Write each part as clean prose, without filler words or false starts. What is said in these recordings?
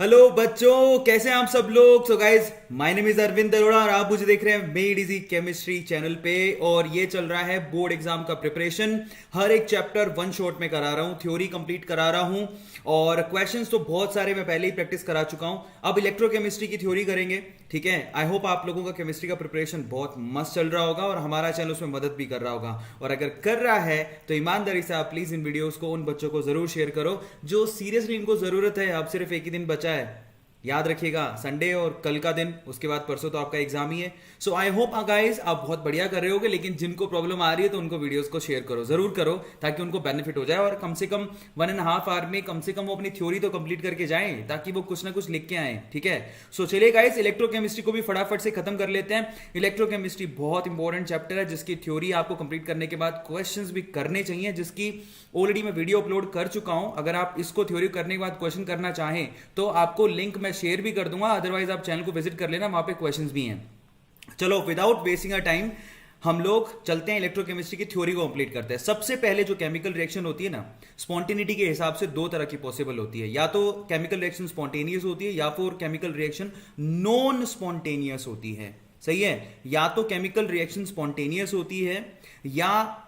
Hello बच्चों, कैसे हैं आप सब लोग। So guys, my name is Arvind Arora और आप मुझे देख रहे हैं मेड इजी केमिस्ट्री चैनल पे। और ये चल रहा है बोर्ड एग्जाम का प्रिपरेशन। हर एक चैप्टर वन शॉट में करा रहा हूँ, थ्योरी कंप्लीट करा रहा हूँ और क्वेश्चंस तो बहुत सारे मैं पहले ही प्रैक्टिस करा चुका हूँ। अब इलेक्ट्रोकेमिस्ट्री की थ्योरी करेंगे, ठीक है। आई होप आप लोगों का केमिस्ट्री का प्रिपरेशन बहुत मस्त चल रहा होगा और हमारा चैनल उसमें मदद भी कर रहा होगा। और अगर कर रहा है तो ईमानदारी से आप प्लीज इन वीडियोस को उन बच्चों को जरूर शेयर करो जो सीरियसली इनको जरूरत है। अब सिर्फ एक ही दिन बचा है, याद रखिएगा, संडे और कल का दिन, उसके बाद परसों तो आपका एग्जाम ही है। सो आई होप गाइस आप बहुत बढ़िया कर रहे होगे, लेकिन जिनको प्रॉब्लम आ रही है तो उनको वीडियोस को शेयर करो, जरूर करो, ताकि उनको बेनिफिट हो जाए और कम से कम 1.5 आवर में कम से कम वो अपनी थ्योरी तो कंप्लीट करके जाएं, ताकि वो कुछ ना कुछ लिख के आए, ठीक है। सो चलिए गाइस, इलेक्ट्रोकेमिस्ट्री को भी फटाफट से खत्म कर लेते हैं। इलेक्ट्रोकेमिस्ट्री बहुत इंपॉर्टेंट चैप्टर है जिसकी थ्योरी आपको कंप्लीट करने के बाद क्वेश्चंस भी करने चाहिए, जिसकी ऑलरेडी मैं वीडियो अपलोड कर चुका हूं। अगर आप इसको थ्योरी करने के बाद क्वेश्चन करना चाहें तो आपको लिंक मैं शेयर भी कर दूंगा, अदरवाइज आप चैनल को विजिट कर लेना, वहां पे क्वेश्चंस भी हैं। चलो विदाउट वेस्टिंग अ टाइम हम लोग चलते हैं, इलेक्ट्रोकेमिस्ट्री की थ्योरी को कंप्लीट करते हैं। सबसे पहले जो केमिकल रिएक्शन होती है ना, स्पॉन्टेनिटी के हिसाब से दो तरह की पॉसिबल होती है। या तो केमिकल रिएक्शन स्पॉन्टेनियस होती है या फिर केमिकल रिएक्शन नॉन स्पॉन्टेनियस होती है। सही है, या तो केमिकल रिएक्शन स्पॉन्टेनियस होती है या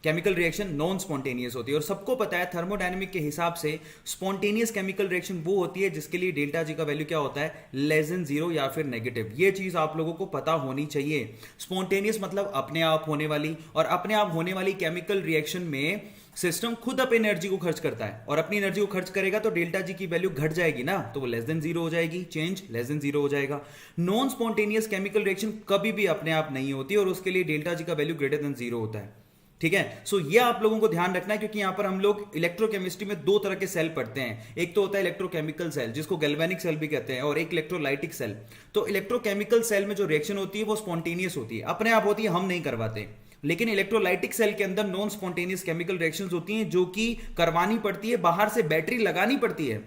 केमिकल रिएक्शन नॉन स्पॉन्टेनियस होती है। और सबको पता है थर्मोडायनेमिक के हिसाब से स्पॉन्टेनियस केमिकल रिएक्शन वो होती है जिसके लिए डेल्टा जी का वैल्यू क्या होता है, लेस देन 0 या फिर नेगेटिव। ये चीज आप लोगों को पता होनी चाहिए। स्पॉन्टेनियस मतलब अपने आप होने वाली, और अपने आप होने वाली केमिकल रिएक्शन में सिस्टम खुद अपनी एनर्जी को खर्च करता है, और अपनी एनर्जी को खर्च करेगा तो डेल्टा जी की वैल्यू घट जाएगी ना, तो वो लेस देन 0 हो जाएगी, चेंज लेस देन 0 हो जाएगा। नॉन स्पॉन्टेनियस केमिकल रिएक्शन कभी भी अपने आप नहीं होती और उसके लिए डेल्टा जी का वैल्यू ग्रेटर देन 0 होता है, ठीक है। सो ये आप लोगों को ध्यान रखना है, क्योंकि यहां पर हम लोग इलेक्ट्रोकेमिस्ट्री में दो तरह के सेल पढ़ते हैं। एक तो होता है इलेक्ट्रोकेमिकल सेल, जिसको गैल्वेनिक सेल भी कहते हैं, और एक इलेक्ट्रोलाइटिक सेल। तो इलेक्ट्रोकेमिकल सेल में जो रिएक्शन होती है वो स्पॉन्टेनियस होती है, अपने आप होती है, हम नहीं करवाते। लेकिन इलेक्ट्रोलाइटिक सेल के अंदर नॉन स्पॉन्टेनियस केमिकल रिएक्शंस होती हैं जो कि करवानी पड़ती है, बाहर से बैटरी लगानी पड़ती है।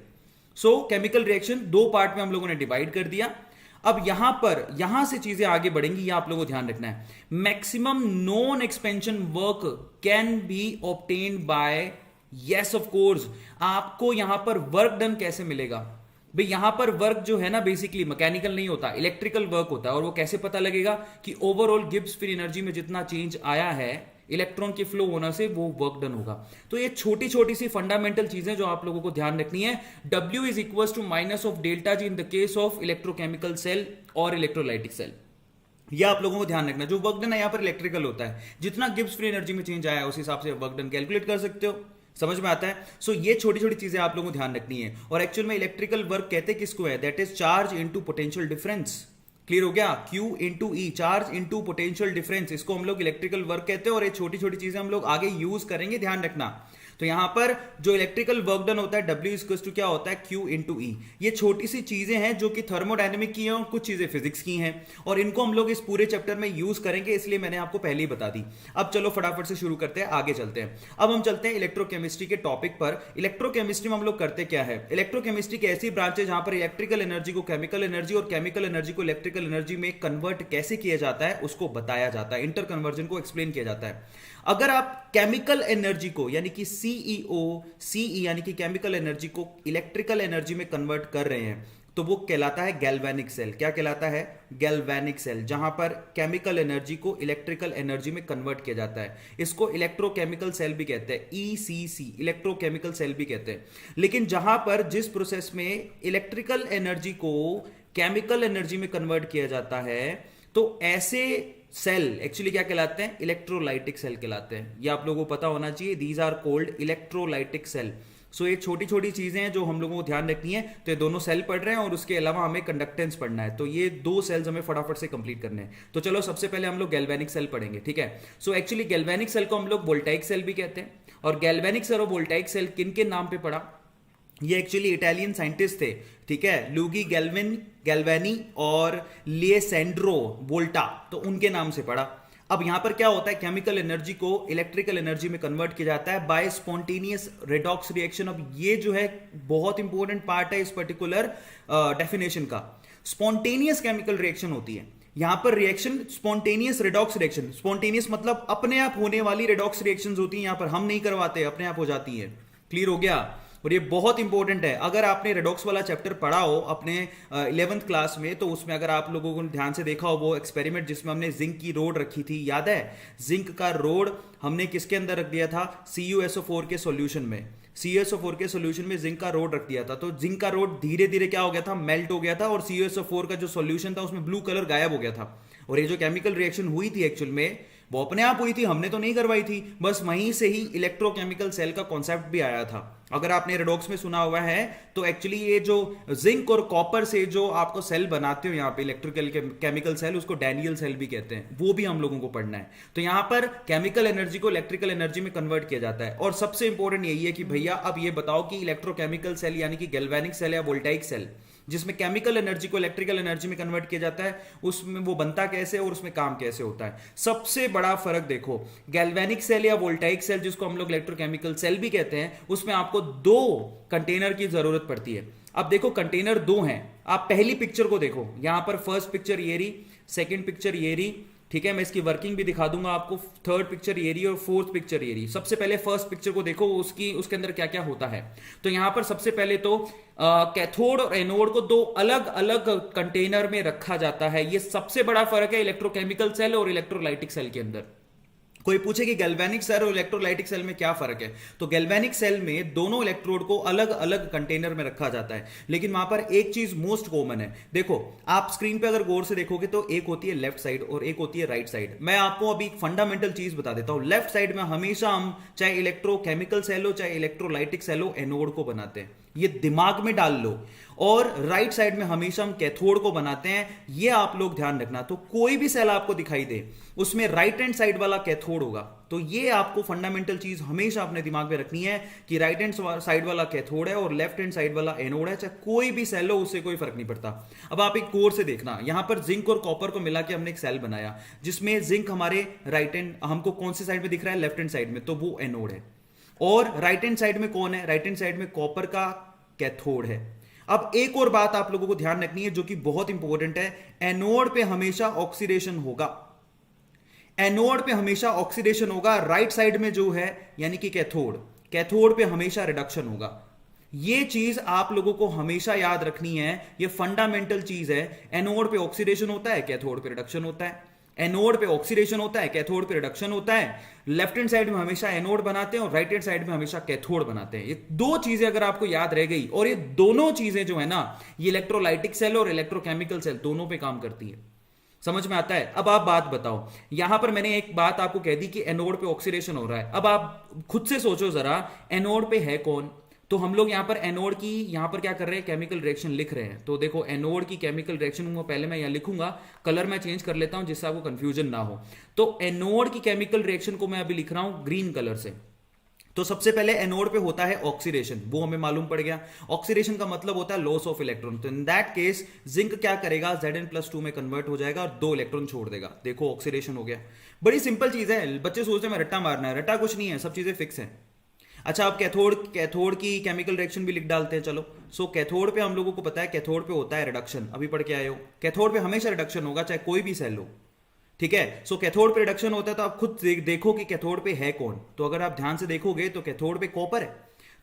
सो केमिकल रिएक्शन दो पार्ट में हम लोगों ने डिवाइड कर दिया। अब यहां से चीजें आगे बढ़ेंगी, यह आप लोगों को ध्यान रखना है। Maximum non expansion work can be obtained by, yes of course. आपको यहां पर वर्क डन कैसे मिलेगा भाई? यहां पर वर्क जो है ना, बेसिकली मैकेनिकल नहीं होता, इलेक्ट्रिकल वर्क होता है। और वो कैसे पता लगेगा कि ओवरऑल गिब्स फ्री एनर्जी में जितना चेंज आया है इलेक्ट्रॉन के फ्लो होने से, वो वर्क डन होगा। तो ये छोटी छोटी सी फंडामेंटल चीजें जो आप लोगों को ध्यान रखनी है। W is equal to minus of delta G in the case of electrochemical cell और इलेक्ट्रोलाइटिक सेल। ये आप लोगों को ध्यान रखना। जो वर्क डन है यहाँ पर इलेक्ट्रिकल होता है, जितना गिब्स फ्री एनर्जी में चेंज आया उस हिसाब से वर्क डन कैलकुलेट कर सकते हो। समझ में आता है? सो ये छोटी छोटी चीजें आप लोगों को ध्यान रखनी है। और एक्चुअल में इलेक्ट्रिकल वर्क कहते किसको है? That is charge into potential difference. Clear हो गया? Q इंटू ई, चार्ज इंटू पोटेंशियल डिफरेंस, इसको हम लोग इलेक्ट्रिकल वर्क कहते हैं। और ये छोटी छोटी चीजें हम लोग आगे यूज करेंगे, ध्यान रखना। तो यहां पर जो इलेक्ट्रिकल वर्क डन होता है W इक्वल टू क्या होता है, Q इंटू ई। ये छोटी सी चीजें हैं जो कि थर्मोडायनेमिक की हैं और कुछ चीजें फिजिक्स की हैं, और इनको हम लोग इस पूरे चैप्टर में यूज करेंगे, इसलिए मैंने आपको पहले ही बता दी। अब चलो फटाफट से शुरू करते हैं, आगे चलते हैं। अब हम चलते हैं इलेक्ट्रोकेमिस्ट्री के टॉपिक पर। इलेक्ट्रोकेमिस्ट्री में हम लोग करते क्या है? इलेक्ट्रोकेमिस्ट्री की ऐसी ब्रांच है जहां पर इलेक्ट्रिकल एनर्जी को केमिकल एनर्जी और केमिकल एनर्जी को इलेक्ट्रिकल एनर्जी में कन्वर्ट कैसे किया जाता है उसको बताया जाता है, इंटर कन्वर्जन को एक्सप्लेन किया जाता है। अगर आप केमिकल एनर्जी को यानी कि सीई यानी कि केमिकल एनर्जी को इलेक्ट्रिकल एनर्जी में कन्वर्ट कर रहे हैं तो वो कहलाता है गैल्वेनिक सेल। क्या कहलाता है? गैल्वेनिक सेल, जहां पर केमिकल एनर्जी को इलेक्ट्रिकल एनर्जी में कन्वर्ट किया जाता है। इसको इलेक्ट्रोकेमिकल सेल भी कहते हैं, ईसीसी, इलेक्ट्रोकेमिकल सेल भी कहते हैं। लेकिन जहां पर जिस प्रोसेस में इलेक्ट्रिकल एनर्जी को केमिकल एनर्जी में कन्वर्ट किया जाता है, तो ऐसे सेल एक्चुअली क्या कहलाते हैं? इलेक्ट्रोलाइटिक सेल कहलाते हैं। ये आप लोगों को पता होना चाहिए, these are cold electrolytic cell. So ये छोटी छोटी चीजें हैं जो हम लोगों को ध्यान रखनी है। तो ये दोनों सेल पढ़ रहे हैं और उसके अलावा हमें कंडक्टेंस पढ़ना है, तो ये दो सेल्स हमें फटाफट से कंप्लीट करने हैं। तो चलो सबसे पहले हम लोग गैल्वेनिक सेल पढ़ेंगे, ठीक है। सो एक्चुअली गैल्वेनिक सेल को हम लोग वोल्टाइक सेल भी कहते हैं। और गैल्वेनिक सेल और वोल्टाइक सेल किन के नाम पे पढ़ा? ये एक्चुअली इटालियन साइंटिस्ट थे, ठीक है, लूगी गैल्वेनी और लिएसेंड्रो वोल्टा, तो उनके नाम से पढ़ा। अब यहां पर क्या होता है? केमिकल एनर्जी को इलेक्ट्रिकल एनर्जी में कन्वर्ट किया जाता है बाय स्पॉन्टेनियस रेडॉक्स रिएक्शन। अब ये जो है बहुत इंपॉर्टेंट पार्ट है इस पर्टिकुलर डेफिनेशन का। स्पॉन्टेनियस केमिकल रिएक्शन होती है यहां पर, reaction spontaneous redox reaction. Spontaneous मतलब अपने आप होने वाली रेडॉक्स रिएक्शंस होती हैं, यहां पर हम नहीं करवाते, अपने आप हो जाती है। क्लियर हो गया? और ये बहुत इंपॉर्टेंट है। अगर आपने रेडॉक्स वाला चैप्टर पढ़ा हो अपने 11th क्लास में, तो उसमें अगर आप लोगों को ध्यान से देखा हो वो एक्सपेरिमेंट जिसमें हमने जिंक की रोड रखी थी, याद है? जिंक का रोड हमने किसके अंदर रख दिया था? CuSO4 के सॉल्यूशन में। CuSO4 के सॉल्यूशन में जिंक का रोड रख दिया था, तो जिंक का रोड धीरे धीरे क्या हो गया था? मेल्ट हो गया था, और CuSO4 का जो सॉल्यूशन था उसमें ब्लू कलर गायब हो गया था। और ये जो केमिकल रिएक्शन हुई थी एक्चुअल में वो अपने आप हुई थी, हमने तो नहीं करवाई थी, बस वहीं से ही इलेक्ट्रोकेमिकल सेल का कॉन्सेप्ट भी आया था। अगर आपने रेडॉक्स में सुना हुआ है तो एक्चुअली ये जो जिंक और कॉपर से जो आपको सेल बनाते हो यहाँ पे इलेक्ट्रिकल केमिकल सेल, उसको डैनियल सेल भी कहते हैं, वो भी हम लोगों को पढ़ना है। तो यहाँ पर केमिकल एनर्जी को इलेक्ट्रिकल एनर्जी में कन्वर्ट किया जाता है। और सबसे इंपॉर्टेंट यही है कि भैया अब ये बताओ कि इलेक्ट्रोकेमिकल सेल यानी कि गैल्वेनिक सेल या वोल्टाइक सेल जिसमें केमिकल एनर्जी को इलेक्ट्रिकल एनर्जी में कन्वर्ट किया जाता है, उसमें वो बनता कैसे और उसमें काम कैसे होता है। सबसे बड़ा फर्क देखो, गैल्वेनिक सेल या वोल्टाइक सेल जिसको हम लोग इलेक्ट्रोकेमिकल सेल भी कहते हैं, उसमें आपको दो कंटेनर की जरूरत पड़ती है। अब देखो कंटेनर दो हैं, आप पहली पिक्चर को देखो, यहां पर फर्स्ट पिक्चर ये रही, सेकंड पिक्चर ये रही, ठीक है, मैं इसकी वर्किंग भी दिखा दूंगा आपको। थर्ड पिक्चर ये रही और फोर्थ पिक्चर ये रही। सबसे पहले फर्स्ट पिक्चर को देखो, उसके अंदर क्या क्या होता है। तो यहां पर सबसे पहले तो कैथोड और एनोड को दो अलग अलग कंटेनर में रखा जाता है। ये सबसे बड़ा फर्क है इलेक्ट्रोकेमिकल सेल और इलेक्ट्रोलाइटिक सेल के अंदर। कोई पूछे कि गैल्वेनिक सेल और इलेक्ट्रोलाइटिक सेल में क्या फर्क है, तो गैल्वेनिक सेल में दोनों इलेक्ट्रोड को अलग अलग कंटेनर में रखा जाता है, लेकिन वहां पर एक चीज मोस्ट कॉमन है। देखो आप स्क्रीन पे अगर गौर से देखोगे तो एक होती है लेफ्ट साइड और एक होती है राइट साइड। मैं आपको अभी फंडामेंटल चीज बता देता हूं। लेफ्ट साइड में हमेशा हम चाहे इलेक्ट्रोकेमिकल सेल हो चाहे इलेक्ट्रोलाइटिक सेल हो, एनोड को बनाते हैं, ये दिमाग में डाल लो। और राइट साइड में हमेशा हम कैथोड को बनाते हैं, ये आप लोग ध्यान रखना। तो कोई भी सेल आपको दिखाई दे उसमें राइट हैंड साइड वाला कैथोड होगा, तो ये आपको फंडामेंटल चीज हमेशा अपने दिमाग में रखनी है कि राइट हैंड साइड वाला कैथोड है और लेफ्ट हैंड साइड वाला एनोड है। चाहे कोई भी सेल हो उससे कोई फर्क नहीं पड़ता। अब आप एक कोर से देखना, यहां पर जिंक और कॉपर को मिला के हमने एक सेल बनाया जिसमें जिंक हमारे राइट हैंड, हमको कौन सी साइड में दिख रहा है? लेफ्ट हैंड साइड में, तो वो एनोड है। और राइट हैंड साइड में कौन है? राइट हैंड साइड में कॉपर का कैथोड है। अब एक और बात आप लोगों को ध्यान रखनी है जो कि बहुत इंपॉर्टेंट है, एनोड पे हमेशा ऑक्सीडेशन होगा। एनोड पे हमेशा ऑक्सीडेशन होगा, राइट साइड में जो है यानी कि कैथोड, कैथोड पे हमेशा रिडक्शन होगा। ये चीज आप लोगों को हमेशा याद रखनी है, ये फंडामेंटल चीज है। एनोड पे ऑक्सीडेशन होता है, कैथोड पे रिडक्शन होता है। एनोड पे ऑक्सीडेशन होता है, कैथोड पे रिडक्शन होता है। लेफ्ट हैंड साइड में हमेशा एनोड बनाते हैं और राइट हैंड साइड में हमेशा कैथोड बनाते हैं। ये दो चीजें अगर आपको याद रह गई, और ये दोनों चीजें जो है ना, ये इलेक्ट्रोलाइटिक सेल और इलेक्ट्रोकेमिकल सेल दोनों पे काम करती है। समझ में आता है? अब आप बात बताओ, यहां पर मैंने एक बात आपको कह दी कि एनोड पे ऑक्सीडेशन हो रहा है। अब आप खुद से सोचो जरा, एनोड पे है कौन? तो हम लोग यहां पर एनोड की यहां पर क्या कर रहे हैं? केमिकल रिएक्शन लिख रहे हैं। तो देखो एनोड की केमिकल रिएक्शन को पहले मैं यहां लिखूंगा, कलर मैं चेंज कर लेता हूं जिससे आपको कंफ्यूजन ना हो। तो एनोड की केमिकल रिएक्शन को मैं अभी लिख रहा हूं ग्रीन कलर से। तो सबसे पहले एनोड पे होता है ऑक्सीडेशन, वो हमें मालूम पड़ गया। ऑक्सीडेशन का मतलब होता है लॉस ऑफ इलेक्ट्रॉन। तो इन दैट केस जिंक क्या करेगा? Zn+2 में कन्वर्ट हो जाएगा और 2 इलेक्ट्रॉन छोड़ देगा। देखो ऑक्सीडेशन हो गया। बड़ी सिंपल चीज है, बच्चे सोचते हैं मैं रट्टा मारना है, रट्टा कुछ नहीं है, सब चीजें फिक्स है। अच्छा, अब कैथोड की केमिकल रिएक्शन भी लिख डालते हैं, चलो। सो कैथोड पे हम लोगों को पता है, कैथोड पे होता है रिडक्शन, अभी पढ़ के आए हो। कैथोड पे हमेशा रिडक्शन होगा चाहे कोई भी सेल हो, ठीक है। सो कैथोड पे रिडक्शन होता है, तो आप खुद देखो कि कैथोड पे है कौन। तो अगर आप ध्यान से देखोगे तो कैथोड पे कॉपर है,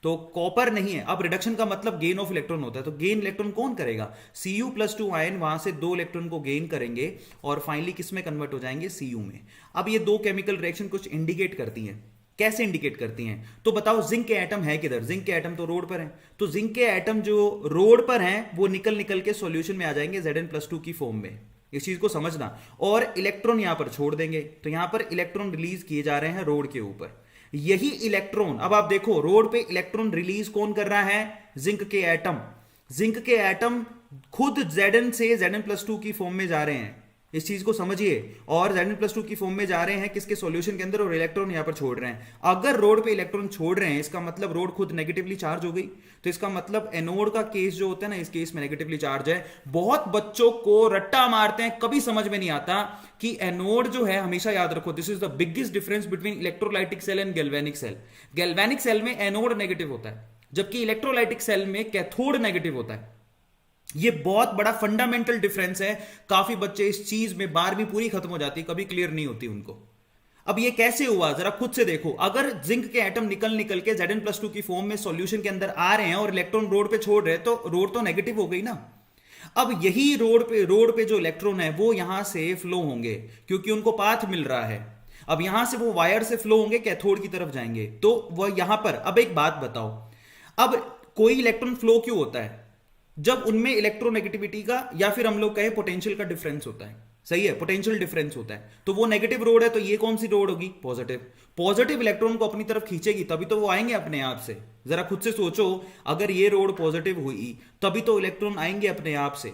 तो कॉपर नहीं है। अब रिडक्शन का मतलब गेन ऑफ इलेक्ट्रॉन होता है, तो गेन इलेक्ट्रॉन कौन करेगा? Cu+2 आयन वहां से 2 इलेक्ट्रॉन को गेन करेंगे और फाइनली किस में कन्वर्ट हो जाएंगे? Cu में। अब ये दो केमिकल रिएक्शन कुछ इंडिकेट करती हैं। कैसे इंडिकेट करती हैं? तो बताओ जिंक के एटम है किधर? जिंक के एटम तो रोड पर हैं। तो जिंक के एटम जो रोड पर हैं वो निकल के सॉल्यूशन में आ जाएंगे Zn+2 की फॉर्म में। इस चीज को समझना। और इलेक्ट्रॉन यहां पर छोड़ देंगे, तो यहां पर इलेक्ट्रॉन रिलीज किए जा रहे हैं रोड के ऊपर। यही इलेक्ट्रॉन, अब आप देखो रोड पे इलेक्ट्रॉन रिलीज कौन कर रहा है? जिंक के एटम। जिंक के एटम खुद Zn से Zn+2 की फॉर्म में जा रहे हैं, इस चीज को समझिए। और Zn+2 की फॉर्म में जा रहे हैं किसके? सॉल्यूशन के अंदर, और इलेक्ट्रॉन यहां पर छोड़ रहे हैं। अगर रोड पे इलेक्ट्रॉन छोड़ रहे हैं, इसका मतलब रोड खुद नेगेटिवली चार्ज हो गई। तो इसका मतलब एनोड का केस जो होता है ना, इस केस में नेगेटिवली चार्ज है। बहुत बच्चों को रट्टा मारते हैं, कभी समझ में नहीं आता कि एनोड जो है, हमेशा याद रखो, this is the biggest difference between electrolytic cell and galvanic cell. Galvanic cell में एनोड नेगेटिव होता है, जबकि इलेक्ट्रोलाइटिक सेल में कैथोड नेगेटिव होता है। ये बहुत बड़ा फंडामेंटल डिफरेंस है। काफी बच्चे इस चीज में 12वीं पूरी खत्म हो जाती है, कभी क्लियर नहीं होती उनको। अब ये कैसे हुआ जरा खुद से देखो, अगर जिंक के एटम निकल निकल के Zn+2 की फॉर्म में सॉल्यूशन के अंदर आ रहे हैं और इलेक्ट्रॉन रोड पे छोड़ रहे हैं, तो रोड तो नेगेटिव हो गई ना। अब यही रोड पे जो इलेक्ट्रॉन है वो यहां से फ्लो होंगे क्योंकि उनको पाथ मिल रहा है। अब यहां से वो वायर से फ्लो होंगे, कैथोड की तरफ जाएंगे, तो वह यहां पर। अब एक बात बताओ, अब कोई इलेक्ट्रॉन फ्लो क्यों होता है? जब उनमें इलेक्ट्रोनेगेटिविटी का या फिर हम लोग कहें पोटेंशियल का डिफरेंस होता है। सही है, पोटेंशियल डिफरेंस होता है। तो वो नेगेटिव रोड है, तो ये कौन सी रोड होगी? पॉजिटिव। पॉजिटिव इलेक्ट्रॉन को अपनी तरफ खींचेगी, तभी तो वो आएंगे अपने आप से। जरा खुद से सोचो, अगर ये रोड पॉजिटिव हुई तभी तो इलेक्ट्रॉन आएंगे अपने आप से।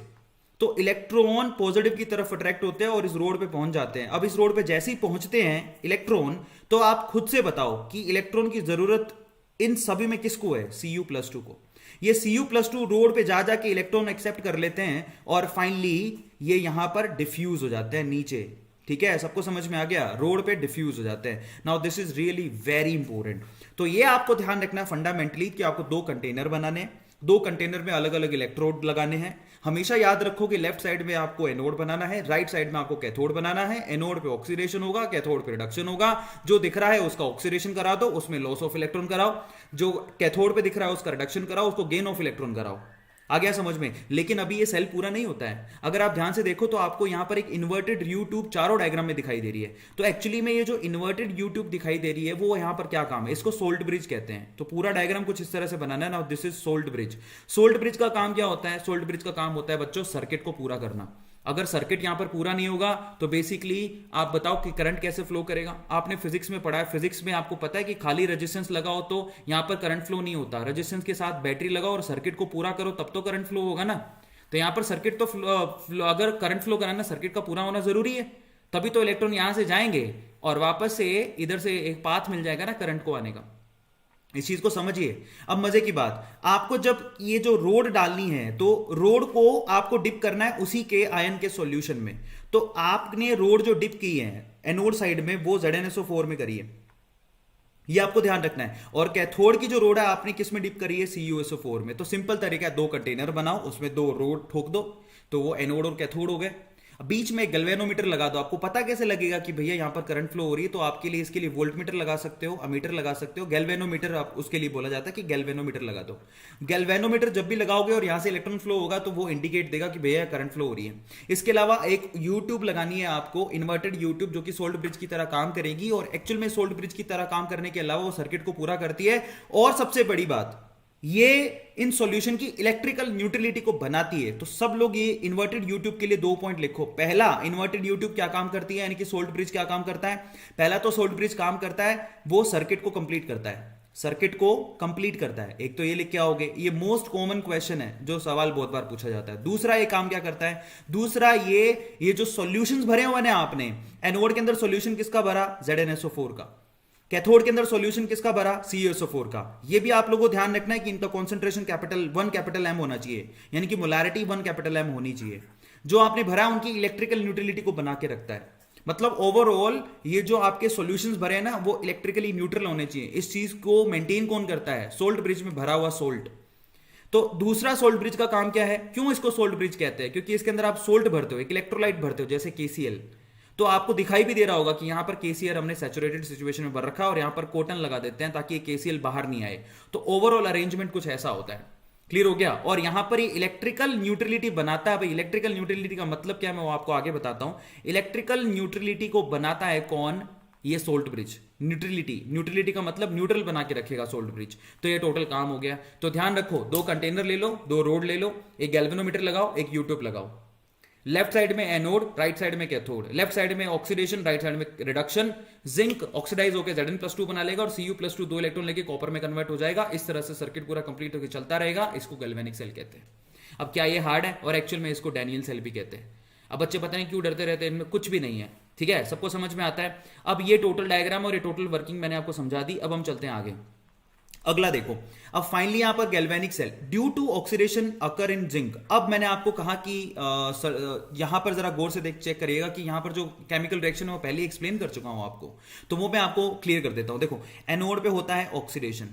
तो इलेक्ट्रॉन पॉजिटिव की तरफ अट्रैक्ट होते हैं और इस रोड पे पहुंच जाते हैं। अब इस रोड पे जैसे ही पहुंचते हैं इलेक्ट्रॉन, तो आप खुद से बताओ कि इलेक्ट्रॉन की जरूरत इन सभी में किसको है? Cu+2 को। ये Cu+2 रोड पे जा जाके इलेक्ट्रॉन एक्सेप्ट कर लेते हैं और फाइनली ये यहां पर डिफ्यूज हो जाते हैं नीचे। ठीक है, सबको समझ में आ गया? रोड पे डिफ्यूज हो जाते हैं। Now this is really very important. तो ये आपको ध्यान रखना है फंडामेंटली कि आपको दो कंटेनर बनाने हैं, दो कंटेनर में अलग अलग इलेक्ट्रोड लगाने हैं। हमेशा याद रखो कि लेफ्ट साइड में आपको एनोड बनाना है, राइट साइड में आपको कैथोड बनाना है। एनोड पे ऑक्सीडेशन होगा, कैथोड पे रिडक्शन होगा। जो दिख रहा है उसका ऑक्सीडेशन करा दो, उसमें लॉस ऑफ इलेक्ट्रॉन कराओ। जो कैथोड पे दिख रहा है उसका रिडक्शन कराओ, उसको गेन ऑफ इलेक्ट्रॉन कराओ। आ गया समझ में? लेकिन अभी ये सेल पूरा नहीं होता है। अगर आप ध्यान से देखो तो आपको यहां पर एक इन्वर्टेड यू ट्यूब चारों डायग्राम में दिखाई दे रही है। तो एक्चुअली में ये जो इन्वर्टेड यू ट्यूब दिखाई दे रही है वो यहां पर क्या काम है? इसको सोल्ट ब्रिज कहते हैं। तो पूरा डायग्राम कुछ इस तरह से बनाना है ना। This is salt bridge. Salt bridge का काम क्या होता है? सोल्ट ब्रिज का काम होता है बच्चों सर्किट को पूरा करना। अगर सर्किट यहां पर पूरा नहीं होगा तो बेसिकली आप बताओ कि करंट कैसे फ्लो करेगा? आपने फिजिक्स में पढ़ा है, फिजिक्स में आपको पता है कि खाली रेजिस्टेंस लगाओ तो यहां पर करंट फ्लो नहीं होता। रेजिस्टेंस के साथ बैटरी लगाओ और सर्किट को पूरा करो, तब तो करंट फ्लो होगा ना। तो यहां पर सर्किट तो अगर करंट फ्लो कराना सर्किट का पूरा होना जरूरी है, तभी तो इलेक्ट्रॉन यहां से जाएंगे और वापस से इधर से एक पाथ मिल जाएगा ना करंट को आने का। इस चीज को समझिए। अब मजे की बात, आपको जब ये जो रोड डालनी है तो रोड को आपको डिप करना है उसी के आयन के सॉल्यूशन में। तो आपने रोड जो डिप की है एनोड साइड में वो ZnSO4 में करी है, ये आपको ध्यान रखना है। और कैथोड की जो रोड है आपने किस में डिप करी है? CuSO4 में। तो सिंपल तरीका है, दो कंटेनर बनाओ, उसमें दो रोड ठोक दो, तो वो एनोड और कैथोड हो गए। बीच में गैल्वेनोमीटर लगा दो। आपको पता कैसे लगेगा कि भैया यहां पर करंट फ्लो हो रही है? तो आपके लिए इसके लिए वोल्टमीटर लगा सकते हो, अमीटर लगा सकते हो। गैल्वेनोमीटर आप उसके लिए बोला जाता है कि गैल्वेनोमीटर लगा दो। गैल्वेनोमीटर जब भी लगाओगे और यहां से इलेक्ट्रॉन फ्लो होगा तो वो इंडिकेट देगा कि भैया करंट फ्लो हो रही है। इसके अलावा एक यूट्यूब लगानी है आपको, इन्वर्टेड यूट्यूब, जो कि सोल्ट ब्रिज की तरह काम करेगी। और एक्चुअल में सोल्ट ब्रिज की तरह काम करने के अलावा वो सर्किट को पूरा करती है। और सबसे बड़ी बात, ये इन सॉल्यूशन की इलेक्ट्रिकल न्यूट्रलिटी को बनाती है। तो सब लोग ये इन्वर्टेड यूट्यूब के लिए 2 पॉइंट लिखो। पहला, इन्वर्टेड यूट्यूब क्या काम करती है, यानी कि सोल्ट ब्रिज क्या काम करता है? पहला तो सोल्ट ब्रिज काम करता है वो सर्किट को कंप्लीट करता है, सर्किट को कंप्लीट करता है। एक तो ये लिख के आओगे, ये मोस्ट कॉमन क्वेश्चन है जो सवाल बहुत बार पूछा जाता है। दूसरा ये काम क्या करता है? दूसरा ये जो सॉल्यूशंस भरे हुए हैं आपने, एनोड के अंदर सॉल्यूशन किसका भरा? ZnSO4 का। कैथोड के अंदर सॉल्यूशन किसका भरा? CuSO4 का। ये भी आप लोगों को ध्यान रखना है कि इनका कॉन्सेंट्रेशन कैपिटल M होना चाहिए, यानी कि मोलैरिटी 1 कैपिटल M होनी चाहिए। जो आपने भरा उनकी इलेक्ट्रिकल न्यूट्रलिटी को बना के रखता है। मतलब ओवरऑल ये जो आपके सॉल्यूशंस भरे हैं ना वो इलेक्ट्रिकली न्यूट्रल होने चाहिए। इस चीज को मेंटेन कौन करता है? सोल्ट ब्रिज में भरा हुआ सोल्ट। तो दूसरा सोल्ट ब्रिज का काम क्या है? क्यों इसको सोल्ट ब्रिज कहते हैं? क्योंकि इसके अंदर आप सोल्ट भरते हो, एक इलेक्ट्रोलाइट भरते हो, जैसे KCl। तो आपको दिखाई भी दे रहा होगा कि यहां पर KCl हमने सैचुरेटेड सिचुएशन में भर रखा है और यहां पर कॉटन लगा देते हैं ताकि KCl बाहर नहीं आए। तो ओवरऑल अरेंजमेंट कुछ ऐसा होता है। क्लियर हो गया? और यहां पर ये इलेक्ट्रिकल न्यूट्रलिटी बनाता है। भाई इलेक्ट्रिकल न्यूट्रलिटी का मतलब क्या है मैं वो आपको आगे बताता हूं। इलेक्ट्रिकल न्यूट्रलिटी को बनाता है कौन? ये सोल्ट ब्रिज। न्यूट्रलिटी का मतलब न्यूट्रल बना के रखेगा सोल्ट ब्रिज। तो ये टोटल काम हो गया। तो ध्यान रखो, दो कंटेनर ले लो, दो रोड ले लो, एक गैल्वेनोमीटर लगाओ, एक यूट्यूब लगाओ। लेफ्ट साइड में एनोड, राइट साइड में कैथोड। लेफ्ट साइड में ऑक्सीडेशन, राइट साइड में रिडक्शन। जिंक ऑक्सीडाइज होकर Zn+2 बना लेगा और Cu+2 2 इलेक्ट्रॉन लेके कॉपर में कन्वर्ट हो जाएगा। इस तरह से सर्किट पूरा कंप्लीट होकर चलता रहेगा। इसको गैल्वेनिक सेल कहते हैं। अब क्या ये हार्ड है? और एक्चुअल में इसको डैनियल सेल भी कहते हैं। अब बच्चे पता नहीं क्यों डरते रहते हैं, इनमें कुछ भी नहीं है। ठीक है, सबको समझ में आता है। अब ये टोटल डायग्राम और ये टोटल वर्किंग मैंने आपको समझा दी। अब हम चलते हैं आगे। अगला देखो, अब फाइनली यहां पर galvanic cell due to oxidation occur in zinc. अब मैंने आपको कहा कि यहां पर जरा गौर से चेक करिएगा कि यहां पर जो केमिकल रिएक्शन है वो पहले एक्सप्लेन कर चुका हूं आपको, तो वो मैं आपको क्लियर कर देता हूं। देखो, एनोड पे होता है ऑक्सीडेशन,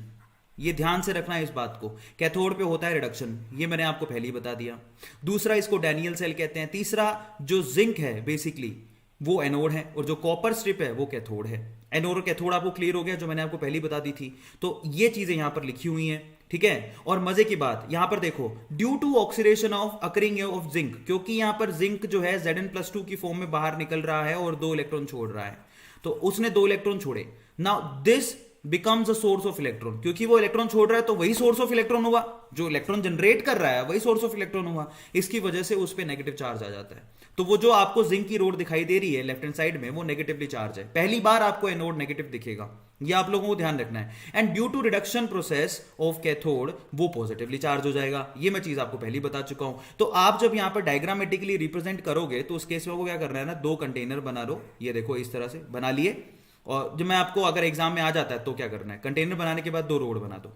ये ध्यान से रखना है इस बात को। कैथोड पे होता है रिडक्शन, ये मैंने आपको पहले ही बता दिया। दूसरा इसको डैनियल सेल कहते हैं। तीसरा जो जिंक है बेसिकली वो एनोड है, और जो कॉपर स्ट्रिप है वो कैथोड है। एनोड और कैथोड आपको क्लियर हो गया, जो मैंने आपको पहले बता दी थी। तो ये चीजें यहां पर लिखी हुई हैं, ठीक है। और मजे की बात यहां पर देखो, due to oxidation of occurring of zinc, क्योंकि यहां पर जिंक जो है Zn+2 की फॉर्म में बाहर निकल रहा है और 2 इलेक्ट्रॉन छोड़ रहा है, तो उसने 2 इलेक्ट्रॉन छोड़े। Now this becomes a source of electron, क्योंकि वो इलेक्ट्रॉन छोड़ रहा है तो वही सोर्स ऑफ इलेक्ट्रॉन हुआ, जो इलेक्ट्रॉन जनरेट कर रहा है वही सोर्स ऑफ इलेक्ट्रॉन हुआ। इसकी वजह से उस पर नेगेटिव चार्ज आ जाता है। तो वो जो आपको जिंक की रोड दिखाई दे रही है लेफ्ट हैंड साइड में, वो नेगेटिवली चार्ज है। पहली बार आपको एनोड नेगेटिव दिखेगा, ये आप लोगों को ध्यान रखना है। And due to reduction process of cathode वो पॉजिटिवली चार्ज हो जाएगा। ये मैं चीज आपको पहले बता चुका हूं। तो आप जब यहां पर डायग्रामेटिकली रिप्रेजेंट करोगे तो उस केस में वो क्या करना है ना, 2 कंटेनर बना लो। ये देखो इस तरह से बना लिए, और जब मैं आपको अगर एग्जाम में आ जाता है तो क्या करना है, कंटेनर बनाने के बाद 2 रोड बना दो,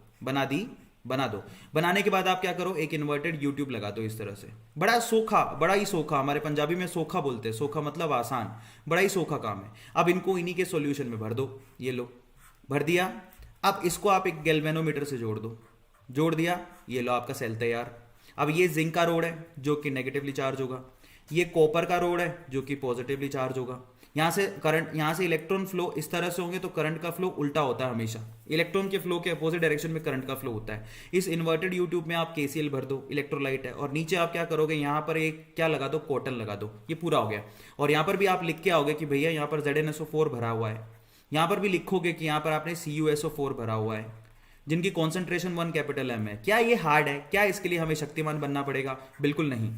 बना दो। बनाने के बाद आप क्या करो, एक इन्वर्टेड यूट्यूब लगा दो इस तरह से। बड़ा ही सोखा, हमारे पंजाबी में सोखा बोलते हैं, सोखा मतलब आसान, बड़ा ही सोखा काम है। अब इनको इन्हीं के सॉल्यूशन में भर दो, ये लो भर दिया। अब इसको आप एक गैल्वेनोमीटर से जोड़ दो, जोड़ दिया, ये लो आपका सेल तैयार। अब ये जिंक का रोड है जो कि नेगेटिवली चार्ज होगा, ये कॉपर का रोड है जो कि पॉजिटिवली चार्ज होगा। यहां से करंट, यहां से इलेक्ट्रॉन फ्लो इस तरह से होंगे तो करंट का फ्लो उल्टा होता है हमेशा, इलेक्ट्रॉन के फ्लो के अपोजिट डायरेक्शन में करंट का फ्लो होता है। इस इन्वर्टेड यूट्यूब में आप केसीएल भर दो, इलेक्ट्रोलाइट है, और नीचे आप क्या करोगे, यहां पर एक क्या लगा दो, कॉटन लगा दो। ये पूरा हो गया। और यहां पर भी आप लिख के आओगे कि भैया यहां पर ZnSO4 भरा हुआ है। यहां पर भी लिखोगे कि यहां पर आपने CuSO4 भरा हुआ है, जिनकी कॉन्सेंट्रेशन 1 कैपिटल M है। क्या ये हार्ड है? क्या इसके लिए हमें शक्तिमान बनना पड़ेगा? बिल्कुल नहीं।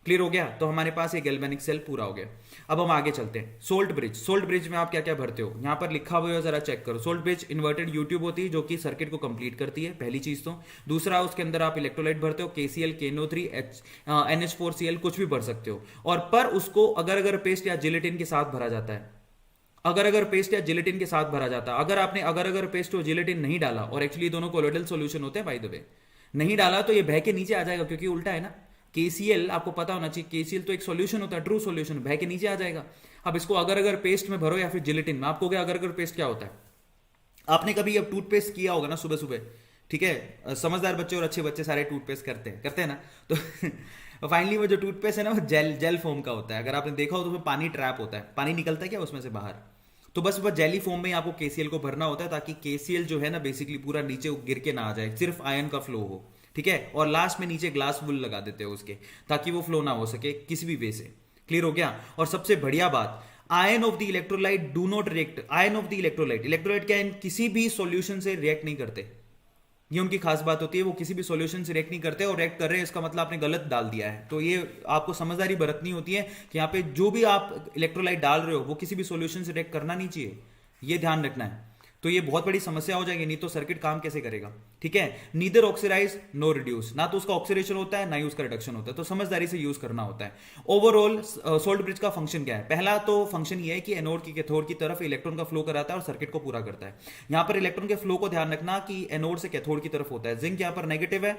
क्लियर हो गया? तो हमारे पास एक गैल्वेनिक सेल पूरा हो गया। अब हम आगे चलते हैं। सोल्ट ब्रिज, सोल्ट ब्रिज में आप क्या क्या भरते हो, यहां पर लिखा हुआ है, जरा चेक करो। सोल्ट ब्रिज इन्वर्टेड यूट्यूब होती है जो कि सर्किट को कंप्लीट करती है, पहली चीज तो। दूसरा, उसके अंदर आप इलेक्ट्रोलाइट भरते हो, KCl, KNO3, NH4Cl, कुछ भी भर सकते हो। और पर उसको अगर पेस्ट या जिलेटिन के साथ भरा जाता है, अगर पेस्ट या जिलेटिन के साथ भरा जाता है। अगर आपने अगर पेस्ट और जिलेटिन नहीं डाला, और एक्चुअली दोनों कोलोइडल सॉल्यूशन होते हैं बाय द वे, नहीं डाला तो ये बह के नीचे आ जाएगा, क्योंकि उल्टा है ना। KCl आपको पता होना चाहिए, KCl तो एक सॉल्यूशन होता है, ट्रू सॉल्यूशन, बह के नीचे आ जाएगा। अब इसको अगर अगर पेस्ट में भरो या फिर जिलेटिन में, आपको क्या अगर पेस्ट क्या होता है, आपने कभी अब टूथपेस्ट किया होगा ना सुबह सुबह, ठीक है, समझदार बच्चे और अच्छे बच्चे सारे टूथपेस्ट करते हैं ना। तो फाइनली वो जो टूथपेस्ट है ना, वो जेल फॉर्म का होता है। अगर आपने देखा हो तो उसमें पानी ट्रैप होता है, पानी निकलता है क्या उसमें से बाहर, तो बस वह जेली फॉर्म में आपको KCl को भरना होता है, ताकि KCl जो है ना बेसिकली पूरा नीचे गिर के ना आ जाए, सिर्फ आयन का फ्लो हो, ठीक है। और लास्ट में नीचे ग्लास वुल लगा देते हो उसके, ताकि वो फ्लो ना हो सके किसी भी वे से। क्लियर हो गया? और सबसे बढ़िया बात, ion of the electrolyte do not react, ion of the electrolyte क्या किसी भी सॉल्यूशन से रिएक्ट नहीं करते। ये उनकी खास बात होती है, वो किसी भी सॉल्यूशन से रिएक्ट नहीं करते, और रिएक्ट कर रहे हैं इसका मतलब आपने गलत डाल दिया है। तो ये आपको समझदारी बरतनी होती है कि यहाँ पे जो भी आप इलेक्ट्रोलाइट डाल रहे हो वो किसी भी सॉल्यूशन से रिएक्ट करना नहीं चाहिए, ये ध्यान रखना है। तो ये बहुत बड़ी समस्या हो जाएगी, नहीं तो सर्किट काम कैसे करेगा, ठीक है। नीदर ऑक्सीडाइज नो रिड्यूस, ना तो उसका ऑक्सीडेशन होता है ना ही उसका रिडक्शन होता है, तो समझदारी से यूज करना होता है। ओवरऑल सोल्ट ब्रिज का फंक्शन क्या है? पहला तो फंक्शन ये है कि एनोड की कैथोड की तरफ इलेक्ट्रॉन का फ्लो कराता है और सर्किट को पूरा करता है। यहां पर इलेक्ट्रॉन के फ्लो को ध्यान रखना कि एनोड से कैथोड की तरफ होता है। जिंक यहाँ पर नेगेटिव है,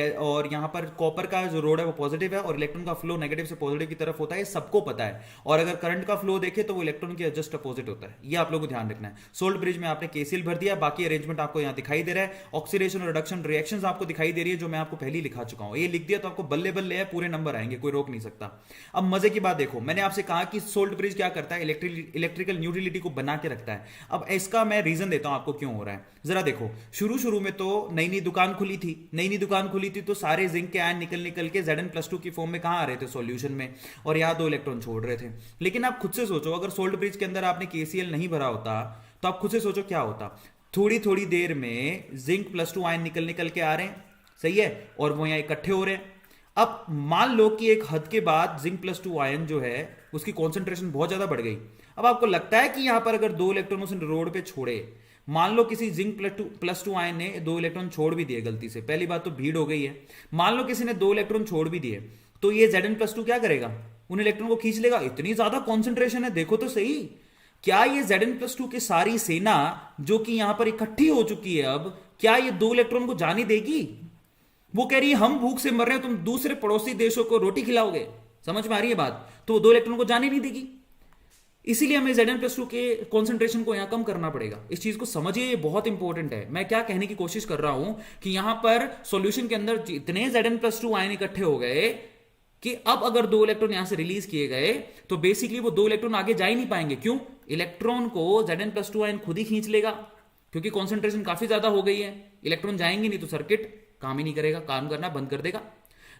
और यहाँ पर कॉपर का जो रोड है वो पॉजिटिव है, और इलेक्ट्रॉन का फ्लो नेगेटिव से पॉजिटिव की तरफ होता है, सबको पता है। और अगर करंट का फ्लो देखे तो वो इलेक्ट्रॉन के जस्ट अपोजिट होता है, ये आप लोगों को ध्यान रखना है। सोल्ट ब्रिज में आपने KCl भर दिया, बाकी अरेंजमेंट आपको यहां दिखाई दे रहा है। ऑक्सीडेशन और रिडक्शन रिएक्शंस आपको दिखाई दे रही है, जो मैं आपको पहले ही लिखा चुका हूं। ये लिख दिया तो आपको बल्ले बल्ले है, पूरे नंबर आएंगे, कोई रोक नहीं सकता। अब मजे की बात देखो, मैंने आपसे कहा कि सोल्ट ब्रिज क्या करता है, इलेक्ट्रिकल न्यूट्रलिटी को बना के रखता है। अब इसका मैं रीजन देता हूं आपको क्यों हो रहा है। जरा देखो, शुरू में तो नई दुकान खुली थी, तो सारे जिंक के आयन निकल के Zn+2 की फॉर्म में कहां आ रहे थे, सॉल्यूशन में, और यहां 2 इलेक्ट्रॉन छोड़ रहे थे। लेकिन आप खुद से सोचो, अगर सोल्ट ब्रिज के अंदर आपने KCl नहीं भरा होता तो आप खुद से सोचो क्या होता। थोड़ी देर में Zn+2 आयन निकल के आ रहे हैं, सही है, और वो यहां इकट्ठे हो रहे हैं। अब मान लो कि एक हद के बाद Zn+2 आयन जो है उसकी कॉन्सेंट्रेशन बहुत ज्यादा बढ़ गई। अब आपको लगता है कि यहां पर अगर 2 इलेक्ट्रॉन उस रोड पे छोड़े, मान लो किसी Zn+2 आयन ने 2 इलेक्ट्रॉन छोड़ भी दिए गलती से, पहली बात तो भीड़ हो गई है, मान लो किसी ने 2 इलेक्ट्रॉन छोड़ भी दिए, तो ये Zn+2 क्या करेगा, उन इलेक्ट्रॉन को खींच लेगा। इतनी ज्यादा कॉन्सेंट्रेशन है, देखो तो सही। क्या ये Zn+2 की सारी सेना जो कि यहां पर इकट्ठी हो चुकी है, अब क्या ये 2 इलेक्ट्रॉन को जाने देगी? वो कह रही है हम भूख से मर रहे हैं, तुम दूसरे पड़ोसी देशों को रोटी खिलाओगे। समझ में आ रही है बात? तो वो 2 इलेक्ट्रॉन को जाने नहीं देगी, इसीलिए हमें Zn+2 के कॉन्सेंट्रेशन को यहां कम करना पड़ेगा। इस चीज को समझिए, ये बहुत इंपॉर्टेंट है। मैं क्या कहने की कोशिश कर रहा हूं कि यहां पर सॉल्यूशन के अंदर इतने Zn+2 आयन इकट्ठे हो गए कि अब अगर दो इलेक्ट्रॉन यहां से रिलीज किए गए तो बेसिकली वो दो इलेक्ट्रॉन आगे जा ही नहीं पाएंगे। क्यों? इलेक्ट्रॉन को Zn+2 आयन खुद ही खींच लेगा, क्योंकि कॉन्सेंट्रेशन काफी ज्यादा हो गई है। इलेक्ट्रॉन जाएंगे नहीं तो सर्किट काम ही नहीं करेगा, काम करना बंद कर देगा।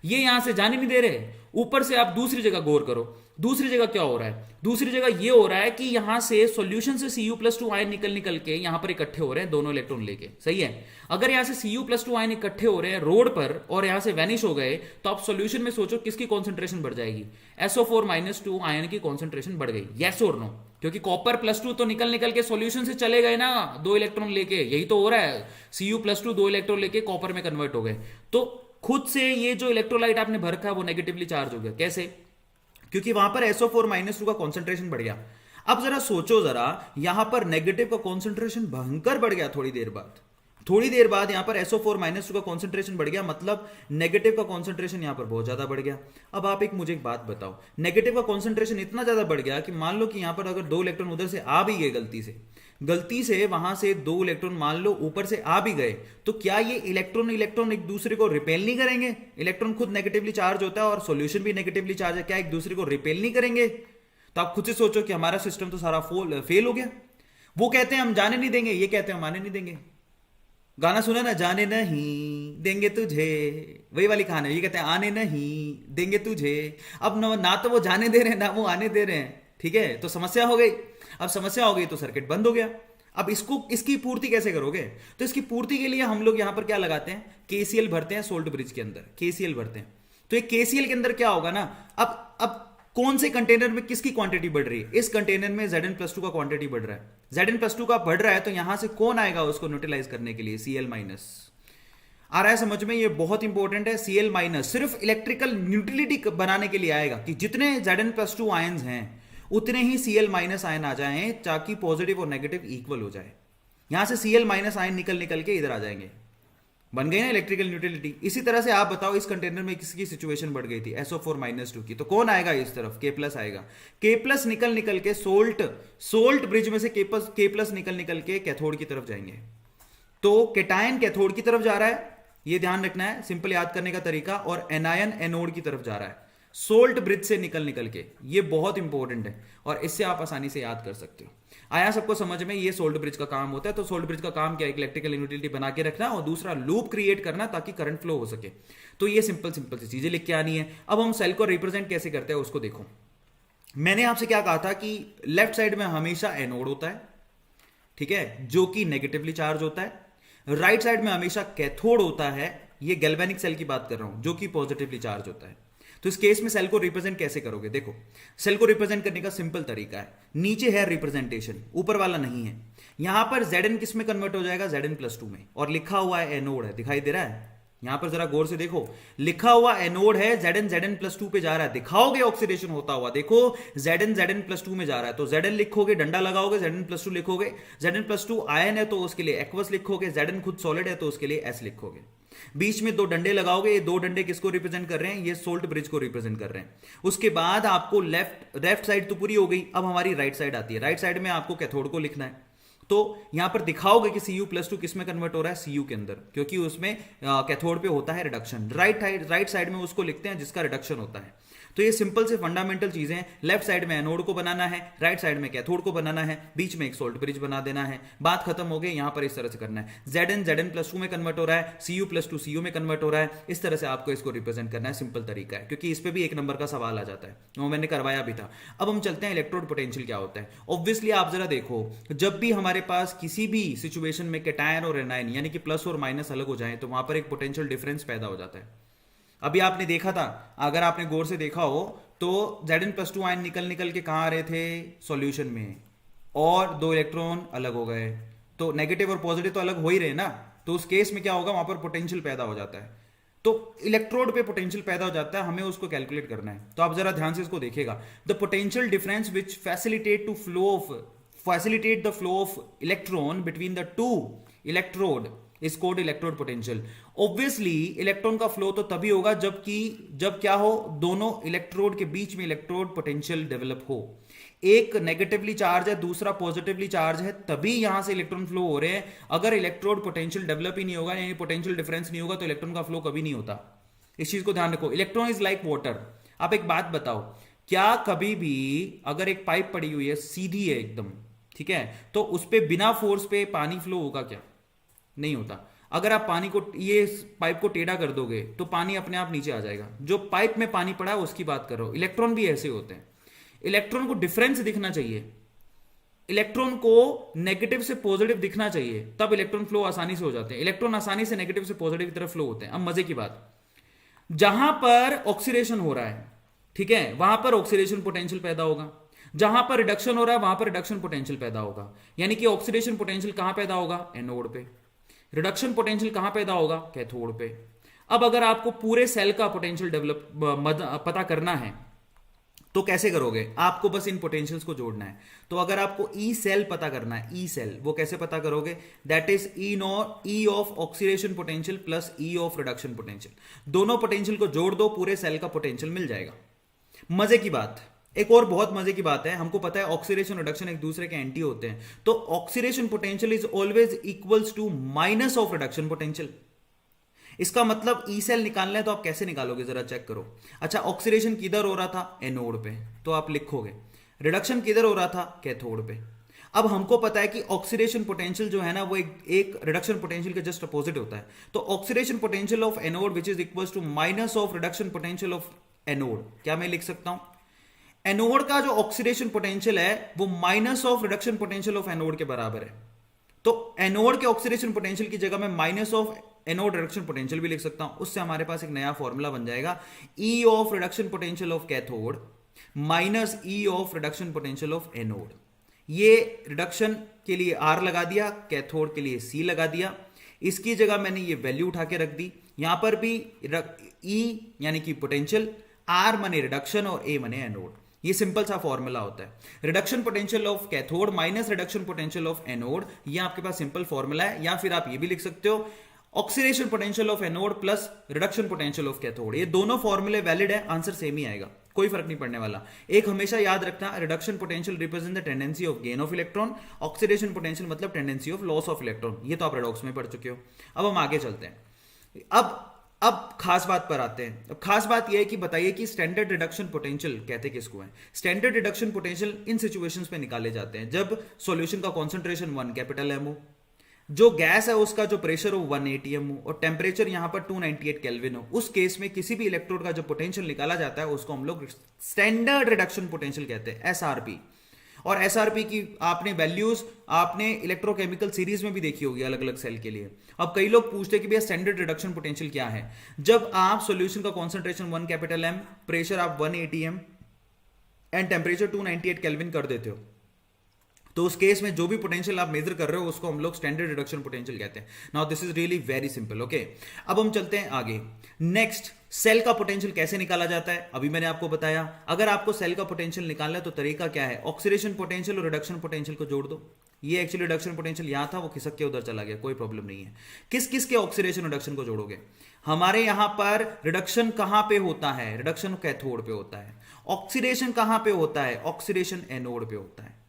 ये यहां से जाने नहीं दे रहे। ऊपर से आप दूसरी जगह गौर करो, दूसरी जगह क्या हो रहा है? दूसरी जगह ये हो रहा है कि यहां से सॉल्यूशन से Cu+2 आयन निकल के यहां पर इकट्ठे हो रहे हैं दोनों इलेक्ट्रॉन लेके। सही है। अगर यहां से Cu+2 आयन इकट्ठे हो रहे हैं रोड पर और यहां से वैनिश हो गए तो आप सॉल्यूशन में सोचो किसकी कॉन्सेंट्रेशन बढ़ जाएगी? SO4-2 आयन की कॉन्सेंट्रेशन बढ़ गई। यस और नो? क्योंकि Cu+2 तो निकल के सॉल्यूशन से चले गए ना दो इलेक्ट्रॉन लेके। यही तो हो रहा है, Cu+2 दो इलेक्ट्रॉन लेके कॉपर में कन्वर्ट हो गए। तो खुद से ये जो इलेक्ट्रोलाइट आपने भर रखा है वो नेगेटिवली चार्ज हो गया। कैसे? क्योंकि वहां पर SO4-2 का कॉन्सेंट्रेशन बढ़ गया। अब जरा सोचो, जरा यहां पर नेगेटिव का कॉन्सेंट्रेशन भयंकर बढ़ गया। थोड़ी देर बाद यहां पर SO4-2 का कॉन्सेंट्रेशन बढ़ गया, मतलब नेगेटिव का कॉन्सेंट्रेशन यहां पर बहुत ज्यादा बढ़ गया। अब आप मुझे एक बात बताओ, नेगेटिव का कॉन्सेंट्रेशन इतना ज्यादा बढ़ गया कि मान लो कि यहां पर अगर दो इलेक्ट्रॉन उधर से आ भी गए गलती से वहां से दो इलेक्ट्रॉन मान लो ऊपर से आ भी गए, तो क्या ये इलेक्ट्रॉन एक दूसरे को रिपेल नहीं करेंगे? इलेक्ट्रॉन खुद नेगेटिवली चार्ज होता है और सॉल्यूशन भी नेगेटिवली चार्ज है, क्या एक दूसरे को रिपेल नहीं करेंगे? तो आप खुद से सोचो कि हमारा सिस्टम तो सारा फेल हो गया। वो कहते हैं हम जाने नहीं देंगे, ये कहते हैं हम आने नहीं देंगे। गाना सुना ना, जाने नहीं देंगे तुझे, वही वाली कहानी। ये कहते हैं आने नहीं देंगे तुझे। अब ना तो वो जाने दे रहे हैं ना वो आने दे रहे हैं। ठीक है, तो समस्या हो गई। अब समस्या हो गई तो सर्किट बंद हो गया। अब इसकी पूर्ति कैसे करोगे? तो इसकी पूर्ति के लिए हम लोग यहां पर क्या लगाते हैं? केसीएल भरते हैं सोल्ट ब्रिज के अंदर, केसीएल भरते हैं। तो एक केसीएल के अंदर क्या होगा ना, अब कौन से कंटेनर में किसकी क्वांटिटी बढ़ रही है? इस कंटेनर में Zn+2 का क्वांटिटी बढ़ रहा है। Zn+2 का बढ़ रहा है तो यहां से कौन आएगा उसको न्यूट्रलाइज करने के लिए? Cl-। आ रहा है समझ में? ये बहुत इंपॉर्टेंट है। Cl- सिर्फ इलेक्ट्रिकल न्यूट्रलिटी बनाने के लिए आएगा कि जितने Zn+2 आयंस हैं उतने ही Cl- आयन आ जाएं, ताकि पॉजिटिव और नेगेटिव इक्वल हो जाए। यहां से Cl- आयन निकल के इधर आ जाएंगे। बन गई ना इलेक्ट्रिकल न्यूट्रलिटी। इसी तरह से आप बताओ इस कंटेनर में किसकी सिचुएशन बढ़ गई थी? SO4-2 की। तो कौन आएगा इस तरफ? K+ आएगा। K+ निकल के सोल्ट ब्रिज में से K+ निकल के कैथोड की तरफ जाएंगे। तो केटायन कैथोड की तरफ जा रहा है, ये ध्यान रखना है, सिंपल याद करने का तरीका। और एनायन एनोड की तरफ जा रहा है सोल्ट ब्रिज से निकल के। ये बहुत इंपॉर्टेंट है और इससे आप आसानी से याद कर सकते हो। आया सबको समझ में? ये सोल्ट ब्रिज का काम होता है। तो सोल्ट ब्रिज का काम क्या है? इलेक्ट्रिकल यूटिलिटी बना के रखना और दूसरा लूप क्रिएट करना ताकि करंट फ्लो हो सके। तो ये सिंपल सी चीजें लिख के आनी है। अब हम सेल को रिप्रेजेंट कैसे करते हैं उसको देखो। मैंने आपसे क्या कहा था कि लेफ्ट साइड में हमेशा एनोड होता है, ठीक है, जो कि नेगेटिवली चार्ज होता है। राइट साइड में हमेशा कैथोड होता है, ये गैल्वेनिक सेल की बात कर रहा हूं, जो कि पॉजिटिवली चार्ज होता है। तो इस केस में सेल को रिप्रेजेंट कैसे करोगे? देखो, सेल को रिप्रेजेंट करने का सिंपल तरीका है, नीचे है रिप्रेजेंटेशन, ऊपर वाला नहीं है। यहां पर Zn किस में कन्वर्ट हो जाएगा? Zn+2 में। और लिखा हुआ है एनोड है, दिखाई दे रहा है? यहां पर जरा गौर से देखो, लिखा हुआ एनोड है, Zn+2 पे जा रहा है। दिखाओगे ऑक्सीडेशन होता हुआ, देखो Zn+2 में जा रहा है। तो Zn लिखोगे, डंडा लगाओगे, Zn+2 लिखोगे। Zn+2 आयन है तो उसके लिए एक्वस लिखोगे, Zn खुद सॉलिड है तो उसके लिए S लिखोगे। बीच में दो डंडे लगाओगे, ये दो डंडे किसको रिप्रेजेंट कर रहे हैं? ये सोल्ट ब्रिज को रिप्रेजेंट कर रहे हैं। उसके बाद आपको लेफ्ट साइड तो पूरी हो गई। अब हमारी राइट साइड आती है। राइट साइड में आपको कैथोड को लिखना है। तो यहां पर दिखाओगे कि Cu+2 किस में कन्वर्ट हो रहा है? Cu के अंदर, क्योंकि उसमें कैथोड पे होता है रिडक्शन। राइट साइड में उसको लिखते हैं जिसका रिडक्शन होता है। तो ये सिंपल से फंडामेंटल चीजें हैं। लेफ्ट साइड में एनोड को बनाना है, राइट साइड में कैथोड को बनाना है, बीच में एक सोल्ट ब्रिज बना देना है। बात खत्म हो गई। यहां पर इस तरह से करना है। Zn+2 में कन्वर्ट हो रहा है, Cu+2 Cu में कन्वर्ट हो रहा है। इस तरह से आपको इसको रिप्रेजेंट करना है। सिंपल तरीका है, क्योंकि इस पे भी एक नंबर का सवाल आ जाता है, वो मैंने करवाया भी था। अब हम चलते हैं इलेक्ट्रोड पोटेंशियल क्या होता है। ऑब्वियसली आप जरा देखो, जब भी हमारे पास किसी भी सिचुएशन में कैटायन और एनायन यानी कि प्लस और माइनस अलग हो जाए तो वहां पर एक पोटेंशियल डिफरेंस पैदा हो जाता है। अभी आपने देखा था, अगर आपने गौर से देखा हो तो Zn+2 आयन निकल के कहां आ रहे थे? सॉल्यूशन में, और दो इलेक्ट्रॉन अलग हो गए। तो नेगेटिव और पॉजिटिव तो अलग हो ही रहे ना। तो उस केस में क्या होगा? वहां पर पोटेंशियल पैदा हो जाता है। तो इलेक्ट्रोड पे पोटेंशियल पैदा हो जाता है, हमें उसको कैलकुलेट करना है। तो आप जरा ध्यान से इसको देखिएगा। The potential difference which facilitate the flow of electron between the two electrode is called electrode potential. Obviously electron का फ्लो तो तभी होगा जब क्या हो? दोनों इलेक्ट्रोड के बीच में इलेक्ट्रोड पोटेंशियल डेवलप हो। एक नेगेटिवली चार्ज है, दूसरा पॉजिटिवली चार्ज है, तभी यहां से इलेक्ट्रॉन फ्लो हो रहे हैं। अगर इलेक्ट्रोड पोटेंशियल डेवलप ही नहीं होगा, यानी पोटेंशियल डिफरेंस नहीं होगा, तो इलेक्ट्रॉन का फ्लो कभी नहीं होता। इस चीज को ध्यान रखो। Electron is like water. आप एक बात बताओ, क्या कभी भी अगर एक पाइप पड़ी हुई है सीधी है एकदम, ठीक है, तो उस पे बिना फोर्स पे पानी फ्लो होगा क्या? नहीं होता। अगर आप पानी को, ये पाइप को टेढ़ा कर दोगे तो पानी अपने आप नीचे आ जाएगा। जो पाइप में पानी पड़ा है उसकी बात कर रहा हूं। इलेक्ट्रॉन भी ऐसे होते हैं। इलेक्ट्रॉन को डिफरेंस दिखना चाहिए, इलेक्ट्रॉन को नेगेटिव से पॉजिटिव दिखना चाहिए, तब इलेक्ट्रॉन फ्लो आसानी से हो जाते हैं। इलेक्ट्रॉन आसानी से नेगेटिव से पॉजिटिव की तरफ फ्लो होते हैं। अब मजे की बात, जहां पर ऑक्सीडेशन हो रहा है, ठीक है, वहां पर ऑक्सीडेशन पोटेंशियल पैदा होगा, जहां पर रिडक्शन हो रहा है वहां पर रिडक्शन पोटेंशियल पैदा होगा। यानी कि ऑक्सीडेशन पोटेंशियल कहां पैदा होगा? एनोड पे। रिडक्शन पोटेंशियल कहां पैदा होगा? कैथोड पे। अब अगर आपको पूरे सेल का पोटेंशियल पता करना है तो कैसे करोगे? आपको बस इन पोटेंशियल्स को जोड़ना है। तो अगर आपको ई सेल पता करना है, ई सेल, वो कैसे पता करोगे? That is E of oxidation potential plus E of reduction potential. दोनों पोटेंशियल को जोड़ दो, पूरे सेल का पोटेंशियल मिल जाएगा। मजे की बात, एक और बहुत मजे की बात है, हमको पता है ऑक्सीडेशन रिडक्शन एक दूसरे के एंटी होते हैं, तो oxidation potential is always equals to minus of reduction potential. इसका मतलब ई सेल निकालना है तो आप कैसे निकालोगे, जरा चेक करो। अच्छा, ऑक्सीडेशन किधर हो रहा था? एनोड पे, तो आप लिखोगे। रिडक्शन किधर हो रहा था? कैथोड पे। अब हमको पता है कि ऑक्सीडेशन पोटेंशियल जो है ना वो एक रिडक्शन पोटेंशियल के जस्ट अपोजिट होता है। तो oxidation potential of anode which is equals to minus of reduction potential of anode. क्या मैं लिख सकता हूं? एनोड का जो ऑक्सीडेशन पोटेंशियल है वो minus of reduction potential of anode के बराबर है। तो एनोड के ऑक्सीडेशन पोटेंशियल की जगह मैं minus of anode reduction potential भी लिख सकता हूं। उससे हमारे पास एक नया फॉर्मूला बन जाएगा, ई of reduction potential of cathode minus E of reduction potential of anode. ये रिडक्शन के लिए आर लगा दिया, कैथोड के लिए सी लगा दिया। इसकी जगह मैंने ये वैल्यू उठा के रख दी। यहां पर भी ई यानी कि पोटेंशियल, आर माने रिडक्शन और ए माने एनोड। ये सिंपल सा फॉर्मूला होता है। Reduction potential of cathode minus reduction potential of anode, ये आपके पास सिंपल फॉर्मूला है। या फिर आप ये भी लिख सकते हो, oxidation potential of anode plus reduction potential of cathode. ये दोनों फॉर्मूले वैलिड है, आंसर सेम ही आएगा, कोई फर्क नहीं पड़ने वाला। एक हमेशा याद रखना, reduction potential represent the tendency of gain of electron, oxidation potential मतलब tendency of loss of electron. ये तो आप रेडॉक्स में पढ़ चुके हो। अब हम आगे चलते हैं। अब खास बात पर आते हैं। अब खास बात यह है कि बताइए कि स्टैंडर्ड रिडक्शन पोटेंशियल कहते किसको है? Standard reduction potential in situations पे निकाले जाते हैं जब सॉल्यूशन का कॉन्सेंट्रेशन 1 कैपिटल एम हो, जो गैस है उसका जो प्रेशर हो 1 atm हो और टेम्परेचर यहां पर 298 केल्विन हो। उस केस में किसी भी इलेक्ट्रोड का जो पोटेंशियल निकाला जाता है उसको हम लोग स्टैंडर्ड रिडक्शन पोटेंशियल कहते हैं, एसआरपी। और एसआरपी की आपने वैल्यूज आपने इलेक्ट्रोकेमिकल सीरीज में भी देखी होगी अलग अलग सेल के लिए। अब कई लोग पूछते हैं कि भैया स्टैंडर्ड रिडक्शन पोटेंशियल क्या है? जब आप सॉल्यूशन का कॉन्सेंट्रेशन 1 कैपिटल एम, प्रेशर आप 1 atm एंड टेम्परेचर 298 केल्विन कर देते हो, तो उस केस में जो भी पोटेंशियल आप मेजर कर रहे हो उसको हम लोग स्टैंडर्ड रिडक्शन पोटेंशियल कहते हैं। Now this is really very simple, okay. अब हम चलते हैं आगे। नेक्स्ट, सेल का पोटेंशियल कैसे निकाला जाता है? अभी मैंने आपको बताया। अगर आपको सेल का पोटेंशियल निकालना है तो तरीका क्या है? ऑक्सीडेशन पोटेंशियल और रिडक्शन पोटेंशियल को जोड़ दो। ये एक्चुअली रिडक्शन पोटेंशियल यहां था, वो खिसक के उधर चला गया, कोई प्रॉब्लम नहीं है। किस किस के ऑक्सीडेशन रिडक्शन को जोड़ोगे? हमारे यहां पर रिडक्शन कहां पे होता है? रिडक्शन कैथोड पे होता है। ऑक्सीडेशन कहां पे होता है? ऑक्सीडेशन एनोड पे होता है।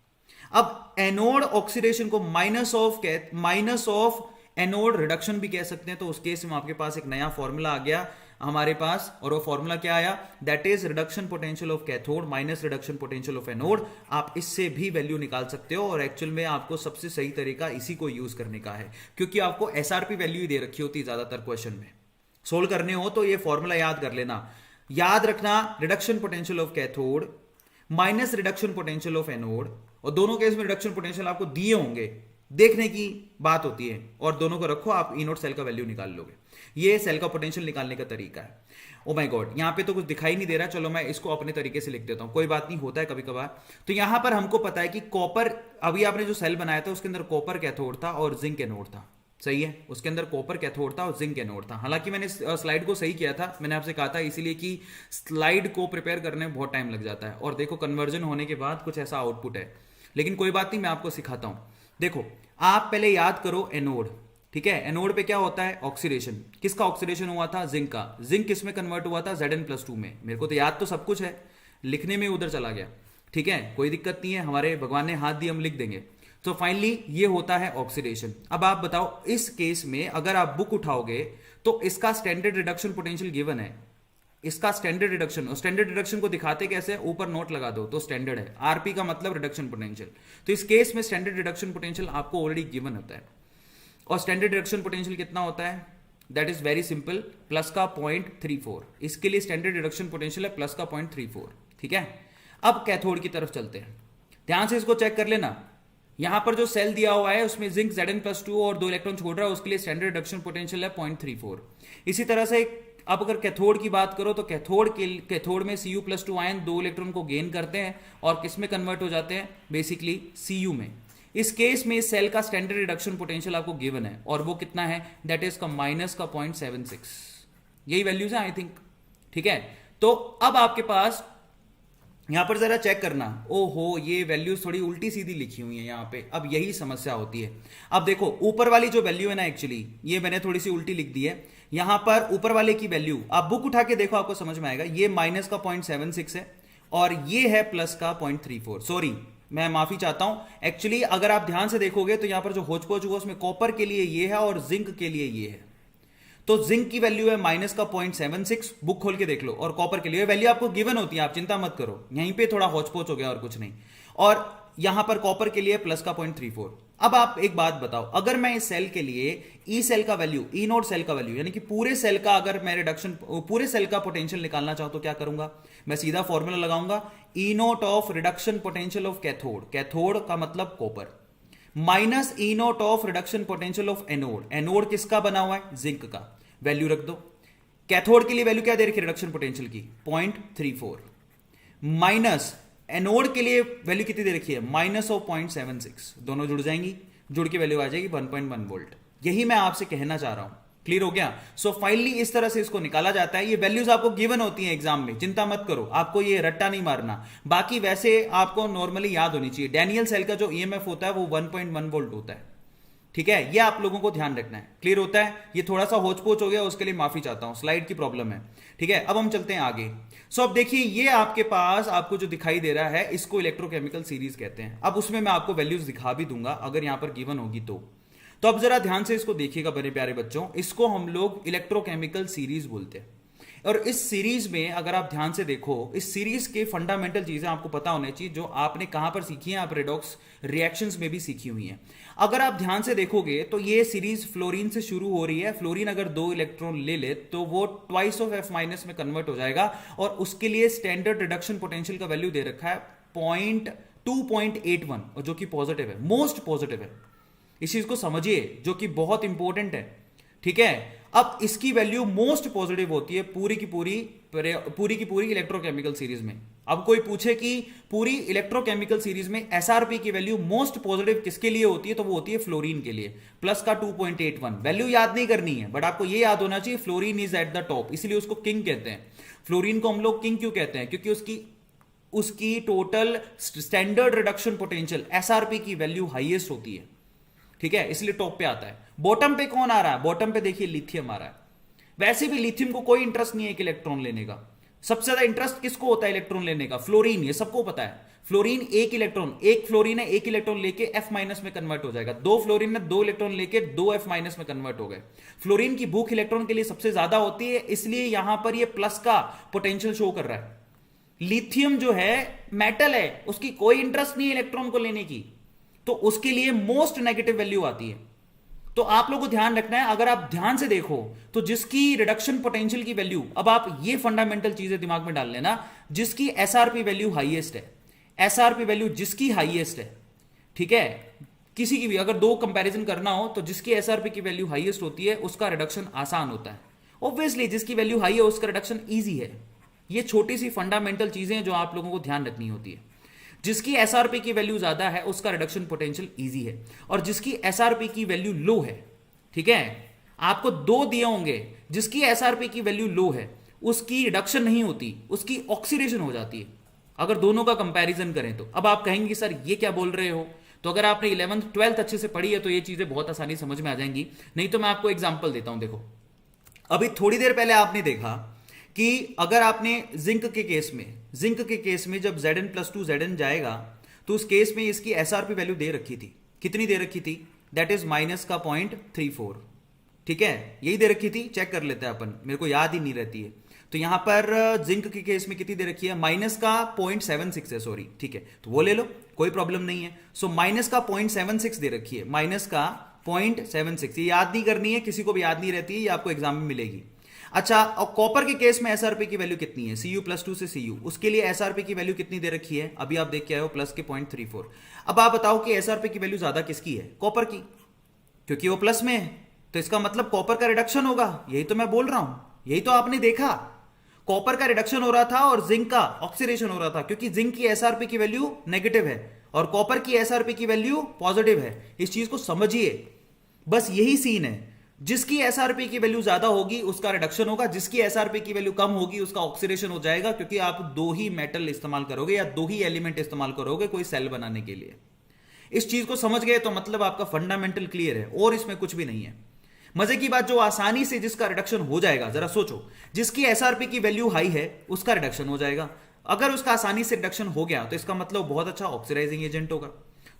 अब एनोड ऑक्सीडेशन को माइनस ऑफ एनोड रिडक्शन भी कह सकते हैं। तो उस केस में आपके पास एक नया फॉर्मूला आ गया हमारे पास, और वो फॉर्मूला क्या आया? That is reduction potential of cathode minus reduction potential of anode. आप इससे भी वैल्यू निकाल सकते हो और एक्चुअल में आपको सबसे सही तरीका इसी को यूज करने का है, क्योंकि आपको एसआरपी वैल्यू ही दे रखी होती है ज्यादातर क्वेश्चन में। सोल्व करने हो तो ये फॉर्मूला याद कर लेना। याद रखना, reduction potential of cathode minus reduction potential of anode, और दोनों केस में रिडक्शन पोटेंशियल आपको दिए होंगे, देखने की बात होती है, और दोनों को रखो, आप ई नोट सेल का वैल्यू निकाल लोगे। ये सेल का पोटेंशियल निकालने का तरीका है। ओ माय गॉड, यहां पे तो कुछ दिखाई नहीं दे रहा, चलो मैं इसको अपने तरीके से लिख देता हूं, कोई बात नहीं, होता है कभी कभार। तो यहां पर हमको पता है कि कॉपर, अभी आपने जो सेल बनाया था उसके अंदर कॉपर कैथोड था और जिंक एनोड था, सही है? उसके अंदर कॉपर कैथोड था और जिंक एनोड था। हालांकि मैंने स्लाइड को सही किया था, मैंने आपसे कहा था इसीलिए कि स्लाइड को प्रिपेयर करने में बहुत टाइम लग जाता है, और देखो कन्वर्जन होने के बाद कुछ ऐसा आउटपुट है। लेकिन कोई बात नहीं, मैं आपको सिखाता हूं। देखो, आप पहले याद करो एनोड, ठीक है? एनोड पे क्या होता है? ऑक्सीडेशन। किसका ऑक्सीडेशन हुआ था? जिंक का। जिंक किस में कन्वर्ट हुआ था? Zn+2 में। मेरे को तो याद तो सब कुछ है, लिखने में उधर चला गया, ठीक है? कोई दिक्कत नहीं है, हमारे भगवान ने हाथ दिए, हम लिख देंगे। तो फाइनली ये होता है ऑक्सीडेशन। अब आप बताओ, इस केस में अगर आप बुक उठाओगे तो इसका स्टैंडर्ड रिडक्शन पोटेंशियल गिवन है, इसका स्टैंडर्ड रिडक्शन, और स्टैंडर्ड रिडक्शन को दिखाते कैसे, ऊपर नोट लगा दो तो स्टैंडर्ड है, आरपी का मतलब रिडक्शन पोटेंशियल। तो इस केस में स्टैंडर्ड रिडक्शन पोटेंशियल आपको ऑलरेडी गिवन होता है, और स्टैंडर्ड रिडक्शन पोटेंशियल कितना होता है, that is very simple, plus का 0.34। इसके लिए स्टैंडर्ड रिडक्शन पोटेंशियल है प्लस का 0.34, ठीक है। अब कैथोड की तरफ चलते हैं, ध्यान से इसको चेक कर लेना। यहां पर जो सेल दिया हुआ है उसमें जिंक Zn+2 और 2 इलेक्ट्रॉन छोड़ रहा है, उसके लिए स्टैंडर्ड रिडक्शन पोटेंशियल है 0.34। इसी तरह से अब अगर कैथोड की बात करो तो कैथोड में Cu+2 आयन 2 इलेक्ट्रॉन को गेन करते हैं और किस में कन्वर्ट हो जाते हैं, बेसिकली Cu में। इस केस में इस सेल का स्टैंडर्ड रिडक्शन पोटेंशियल आपको गिवन है, और वो कितना है, दैट इज का माइनस का 0.76। यही वैल्यूज है आई थिंक, ठीक है। तो अब आपके पास यहां पर जरा चेक करना, ओहो ये वैल्यूज थोड़ी उल्टी सीधी लिखी हुई है यहां पे, अब यही समस्या होती है। अब देखो ऊपर वाली जो वैल्यू है ना, एक्चुअली ये मैंने थोड़ी सी उल्टी लिख दी है। यहां पर ऊपर वाले की वैल्यू आप बुक उठा के देखो, आपको समझ में आएगा। ये माइनस का 0.76 है और ये है प्लस का 0.34। सॉरी, मैं माफी चाहता हूं, एक्चुअली अगर आप ध्यान से देखोगे तो यहां पर जो होच पोच हुआ उसमें कॉपर के लिए ये है और जिंक के लिए ये है। तो जिंक की वैल्यू है माइनस का 0.76, बुक खोल के देख लो, और कॉपर के लिए वैल्यू आपको गिवन होती है, आप चिंता मत करो, यहीं पे थोड़ा होचपोच हो गया और कुछ नहीं। और यहां पर कॉपर के लिए प्लस का 0.34। अब आप एक बात बताओ, अगर मैं इस सेल के लिए ई सेल का वैल्यू, ई नोड सेल का वैल्यू, यानी कि पूरे सेल का अगर मैं रिडक्शन, पूरे सेल का पोटेंशियल निकालना चाहूं तो क्या करूंगा, मैं सीधा फॉर्मूला लगाऊंगा, E naught of reduction potential of cathode, cathode का मतलब copper, minus E naught of reduction potential of anode, anode किसका बना हुआ है, जिंक का, वैल्यू रख दो। कैथोड के लिए वैल्यू क्या दे रखी है रिडक्शन पोटेंशियल की, 0.34, माइनस एनोड के लिए वैल्यू कितनी दे रखी है, माइनस ऑफ 0.76, दोनों जुड़ जाएंगी, जुड़ के वैल्यू आ जाएगी 1.1 वोल्ट। यही मैं आपसे कहना चाह रहा हूं, क्लियर हो गया। सो फाइनली इस तरह से इसको निकाला जाता है। ये वैल्यूज आपको गिवन होती हैं एग्जाम में, चिंता मत करो, आपको ये रट्टा नहीं मारना। बाकी वैसे आपको नॉर्मली याद होनी चाहिए, डैनियल सेल का जो ईएमएफ होता है वो 1.1 वोल्ट होता है, ठीक है। ये आप लोगों को ध्यान रखना है, क्लियर होता है। ये थोड़ा सा होचपोच हो गया, उसके लिए माफी चाहता हूं, स्लाइड की प्रॉब्लम है, ठीक है। अब हम चलते हैं आगे। सो अब देखिए, ये आपके पास आपको जो दिखाई दे रहा है इसको इलेक्ट्रोकेमिकल सीरीज कहते हैं। अब उसमें मैं आपको वैल्यूज दिखा भी दूंगा अगर यहां पर गिवन होगी तो अब जरा ध्यान से इसको देखिएगा मेरे प्यारे बच्चों, इसको हम लोग इलेक्ट्रोकेमिकल सीरीज बोलते हैं। और इस सीरीज में अगर आप ध्यान से देखो, इस सीरीज के फंडामेंटल चीजें आपको पता होनी चाहिए, जो आपने कहां पर सीखी है, आप रेडॉक्स रिएक्शंस में भी सीखी हुई हैं। अगर आप ध्यान से देखोगे तो ये सीरीज फ्लोरीन से शुरू हो रही है। फ्लोरीन अगर 2 इलेक्ट्रॉन ले ले तो वो ट्वाइस ऑफ F- में कन्वर्ट हो जाएगा, और उसके लिए स्टैंडर्ड रिडक्शन पोटेंशियल का वैल्यू दे रखा है 2.81, और जो कि पॉजिटिव है, मोस्ट पॉजिटिव है। इस चीज को समझिए, जो कि बहुत इंपॉर्टेंट है, ठीक है। अब इसकी वैल्यू मोस्ट पॉजिटिव होती है पूरी की पूरी इलेक्ट्रोकेमिकल सीरीज में। अब कोई पूछे कि पूरी इलेक्ट्रोकेमिकल सीरीज में एसआरपी की वैल्यू मोस्ट पॉजिटिव किसके लिए होती है, तो वो होती है फ्लोरीन के लिए, प्लस का 2.81। वैल्यू याद नहीं करनी है, बट आपको ये याद होना चाहिए fluorine is eight the top, इसलिए उसको किंग कहते हैं। फ्लोरीन को हम लोग किंग क्यों कहते हैं, क्योंकि उसकी total standard reduction potential SRP की वैल्यू हाईएस्ट होती है, ठीक है, इसलिए टॉप पे आता है। बॉटम पे कौन आ रहा है, बॉटम पे देखिए लिथियम आ रहा है। वैसे भी लिथियम को कोई इंटरेस्ट नहीं है एक इलेक्ट्रॉन लेने का, सबसे ज्यादा इंटरेस्ट किसको होता है इलेक्ट्रॉन लेने का, फ्लोरीन, ये सबको पता है। फ्लोरीन एक इलेक्ट्रॉन, एक फ्लोरीन है, एक इलेक्ट्रॉन लेके F- में कन्वर्ट हो जाएगा। 2 फ्लोरीन है, 2 इलेक्ट्रॉन लेके 2 F- में कन्वर्ट हो गए। फ्लोरीन की भूख इलेक्ट्रॉन के लिए सबसे ज्यादा होती है, इसलिए यहां पर ये प्लस का पोटेंशियल शो कर रहा है। लिथियम जो है मेटल है, उसकी कोई इंटरेस्ट नहीं है इलेक्ट्रॉन को लेने की, तो उसके लिए मोस्ट नेगेटिव वैल्यू आती है। तो आप लोगों को ध्यान रखना है, अगर आप ध्यान से देखो तो जिसकी रिडक्शन पोटेंशियल की वैल्यू, अब आप ये फंडामेंटल चीजें दिमाग में डाल लेना, जिसकी एसआरपी वैल्यू हाईएस्ट है, एसआरपी वैल्यू जिसकी हाईएस्ट है, ठीक है, किसी की भी अगर 2 कंपैरिजन करना हो तो जिसकी एसआरपी की वैल्यू हाईएस्ट होती है उसका रिडक्शन आसान होता है। ऑब्वियसली जिसकी वैल्यू हाई है उसका रिडक्शन ईजी है। ये छोटी सी फंडामेंटल चीजें जो आप लोगों को ध्यान रखनी होती है। जिसकी एसआरपी की वैल्यू ज्यादा है उसका रिडक्शन पोटेंशियल इजी है, और जिसकी एसआरपी की वैल्यू लो है, ठीक है, आपको 2 दिए होंगे, जिसकी एसआरपी की वैल्यू लो है उसकी रिडक्शन नहीं होती, उसकी ऑक्सीडेशन हो जाती है, अगर दोनों का कंपैरिजन करें तो। अब आप कहेंगे सर ये क्या बोल रहे हो, तो अगर आपने 11th 12th अच्छे से पढ़ी है तो ये चीजें बहुत आसानी समझ में आ जाएंगी। नहीं तो मैं आपको एग्जांपल देता हूं। देखो, अभी थोड़ी देर पहले आपने देखा कि अगर आपने जिंक के केस में जब Zn+2 Zn जाएगा तो उस केस में इसकी एसआरपी वैल्यू दे रखी थी, कितनी दे रखी थी, दैट इज माइनस का 0.34, ठीक है, यही दे रखी थी, चेक कर लेते हैं अपन, मेरे को याद ही नहीं रहती है। तो यहां पर जिंक के केस में कितनी दे रखी है, माइनस का 0.76 है, सॉरी, ठीक है, तो वो ले लो, कोई प्रॉब्लम नहीं है। सो माइनस का 0.76 दे रखी है, माइनस का 0.76, ये याद नहीं करनी है, किसी को भी याद नहीं रहती है, ये आपको एग्जाम में मिलेगी। अच्छा, और कॉपर के केस में एसआरपी की वैल्यू कितनी है, Cu+2 से Cu, उसके लिए एसआरपी की वैल्यू कितनी दे रखी है, अभी आप देख के आए हो, प्लस के 0.34। अब आप बताओ कि एसआरपी की वैल्यू ज्यादा किसकी है, कॉपर की, क्योंकि वो प्लस में है, तो इसका मतलब कॉपर का रिडक्शन होगा, यही तो मैं बोल रहा हूं, यही तो आपने देखा, कॉपर का रिडक्शन हो रहा था और जिंक का ऑक्सीडेशन हो रहा था, क्योंकि जिंक की एसआरपी की वैल्यू नेगेटिव है और कॉपर की एसआरपी की वैल्यू पॉजिटिव है। इस चीज को समझिए, बस यही सीन है, जिसकी एसआरपी की वैल्यू ज्यादा होगी उसका रिडक्शन होगा, जिसकी एसआरपी की वैल्यू कम होगी उसका ऑक्सीडेशन हो जाएगा, क्योंकि आप दो ही मेटल इस्तेमाल करोगे या दो ही एलिमेंट इस्तेमाल करोगे कोई सेल बनाने के लिए। इस चीज को समझ गए तो मतलब आपका फंडामेंटल क्लियर है और इसमें कुछ भी नहीं है। मजे की बात, जो आसानी से जिसका रिडक्शन हो जाएगा, जरा सोचो, जिसकी एसआरपी की वैल्यू हाई है उसका रिडक्शन हो जाएगा, अगर उसका आसानी से रिडक्शन हो गया तो इसका मतलब बहुत अच्छा ऑक्सीडाइजिंग एजेंट होगा।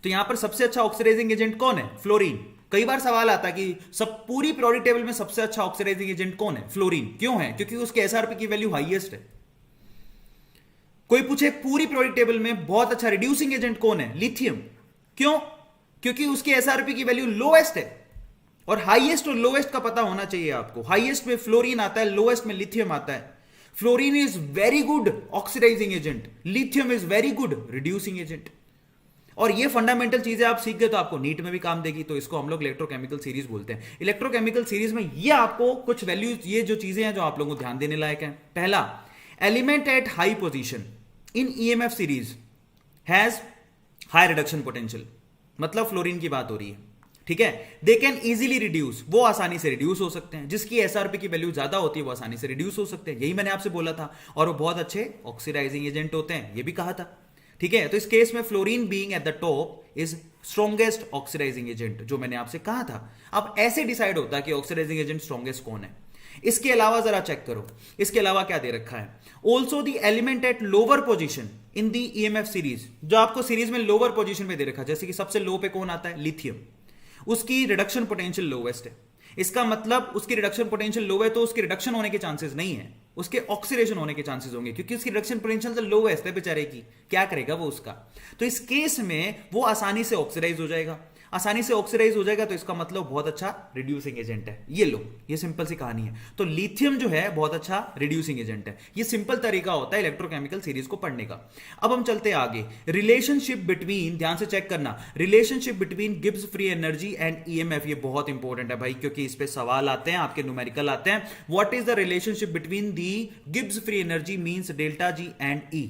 तो यहां पर सबसे अच्छा ऑक्सीडाइजिंग एजेंट कौन है, फ्लोरीन। कई बार सवाल आता है कि सब पूरी पीरियोडिक टेबल में सबसे अच्छा ऑक्सीडाइजिंग एजेंट कौन है, फ्लोरीन। क्यों है, क्योंकि उसके एसआरपी की वैल्यू हाईएस्ट है। कोई पूछे पूरी पीरियोडिक टेबल में बहुत अच्छा रिड्यूसिंग एजेंट कौन है, लिथियम। क्यों, क्योंकि उसकी एसआरपी की वैल्यू लोएस्ट है, और हाईएस्ट और लोएस्ट का पता होना चाहिए आपको। हाईएस्ट में फ्लोरीन आता है, लोएस्ट में लिथियम आता है। Fluorine is very good oxidising agent, lithium is very good reducing agent. और ये फंडामेंटल चीजें आप सीख गए तो आपको नीट में भी काम देगी, तो इसको हम लोग इलेक्ट्रोकेमिकल सीरीज बोलते हैं। इलेक्ट्रोकेमिकल सीरीज में ये आपको कुछ वैल्यूज, ये जो चीजें हैं जो आप लोगों को ध्यान देने लायक है। पहला, element at high position in EMF series has high reduction potential, मतलब फ्लोरीन की बात हो रही है, ठीक है। दे कैन इजीली रिड्यूस, वो आसानी से रिड्यूस हो सकते हैं, जिसकी एसआरपी की वैल्यू ज्यादा होती है वो आसानी से रिड्यूस हो सकते हैं, यही मैंने आपसे बोला था। और वो बहुत अच्छे ऑक्सीडाइजिंग एजेंट होते हैं, ये भी कहा था, ठीक है। तो इस केस में fluorine being at the top is strongest oxidising agent, जो मैंने आपसे कहा था। अब ऐसे डिसाइड होता है कि ऑक्सीडाइजिंग एजेंट स्ट्रॉन्गेस्ट कौन है। इसके अलावा जरा चेक करो, इसके अलावा क्या दे रखा है, also the element at lower position in the EMF series, जो आपको सीरीज में लोअर पोजीशन में दे रखा है, जैसे कि सबसे लो पे कौन आता है, लिथियम, उसकी रिडक्शन पोटेंशियल लोवेस्ट है। इसका मतलब उसकी रिडक्शन पोटेंशियल लो है तो उसके रिडक्शन होने के चांसेस नहीं है, उसके ऑक्सीडेशन होने के चांसेस होंगे, क्योंकि उसकी रिडक्शन पोटेंशियल तो लोवेस्ट है बेचारे की, क्या करेगा वो उसका। तो इस केस में वो आसानी से ऑक्सीडाइज हो जाएगा, आसानी से ऑक्सीडाइज हो जाएगा, तो इसका मतलब बहुत अच्छा रिड्यूसिंग एजेंट है। ये लो, ये सिंपल सी कहानी है। तो लिथियम जो है बहुत अच्छा रिड्यूसिंग एजेंट है। ये सिंपल तरीका होता है इलेक्ट्रोकेमिकल सीरीज को पढ़ने का। अब हम चलते हैं आगे। रिलेशनशिप बिटवीन, ध्यान से चेक करना, relationship between Gibbs free energy and EMF, ये बहुत इंपॉर्टेंट है भाई, क्योंकि इस पे सवाल आते हैं, आपके न्यूमेरिकल आते हैं। What is the relationship between the Gibbs free energy means delta G and E.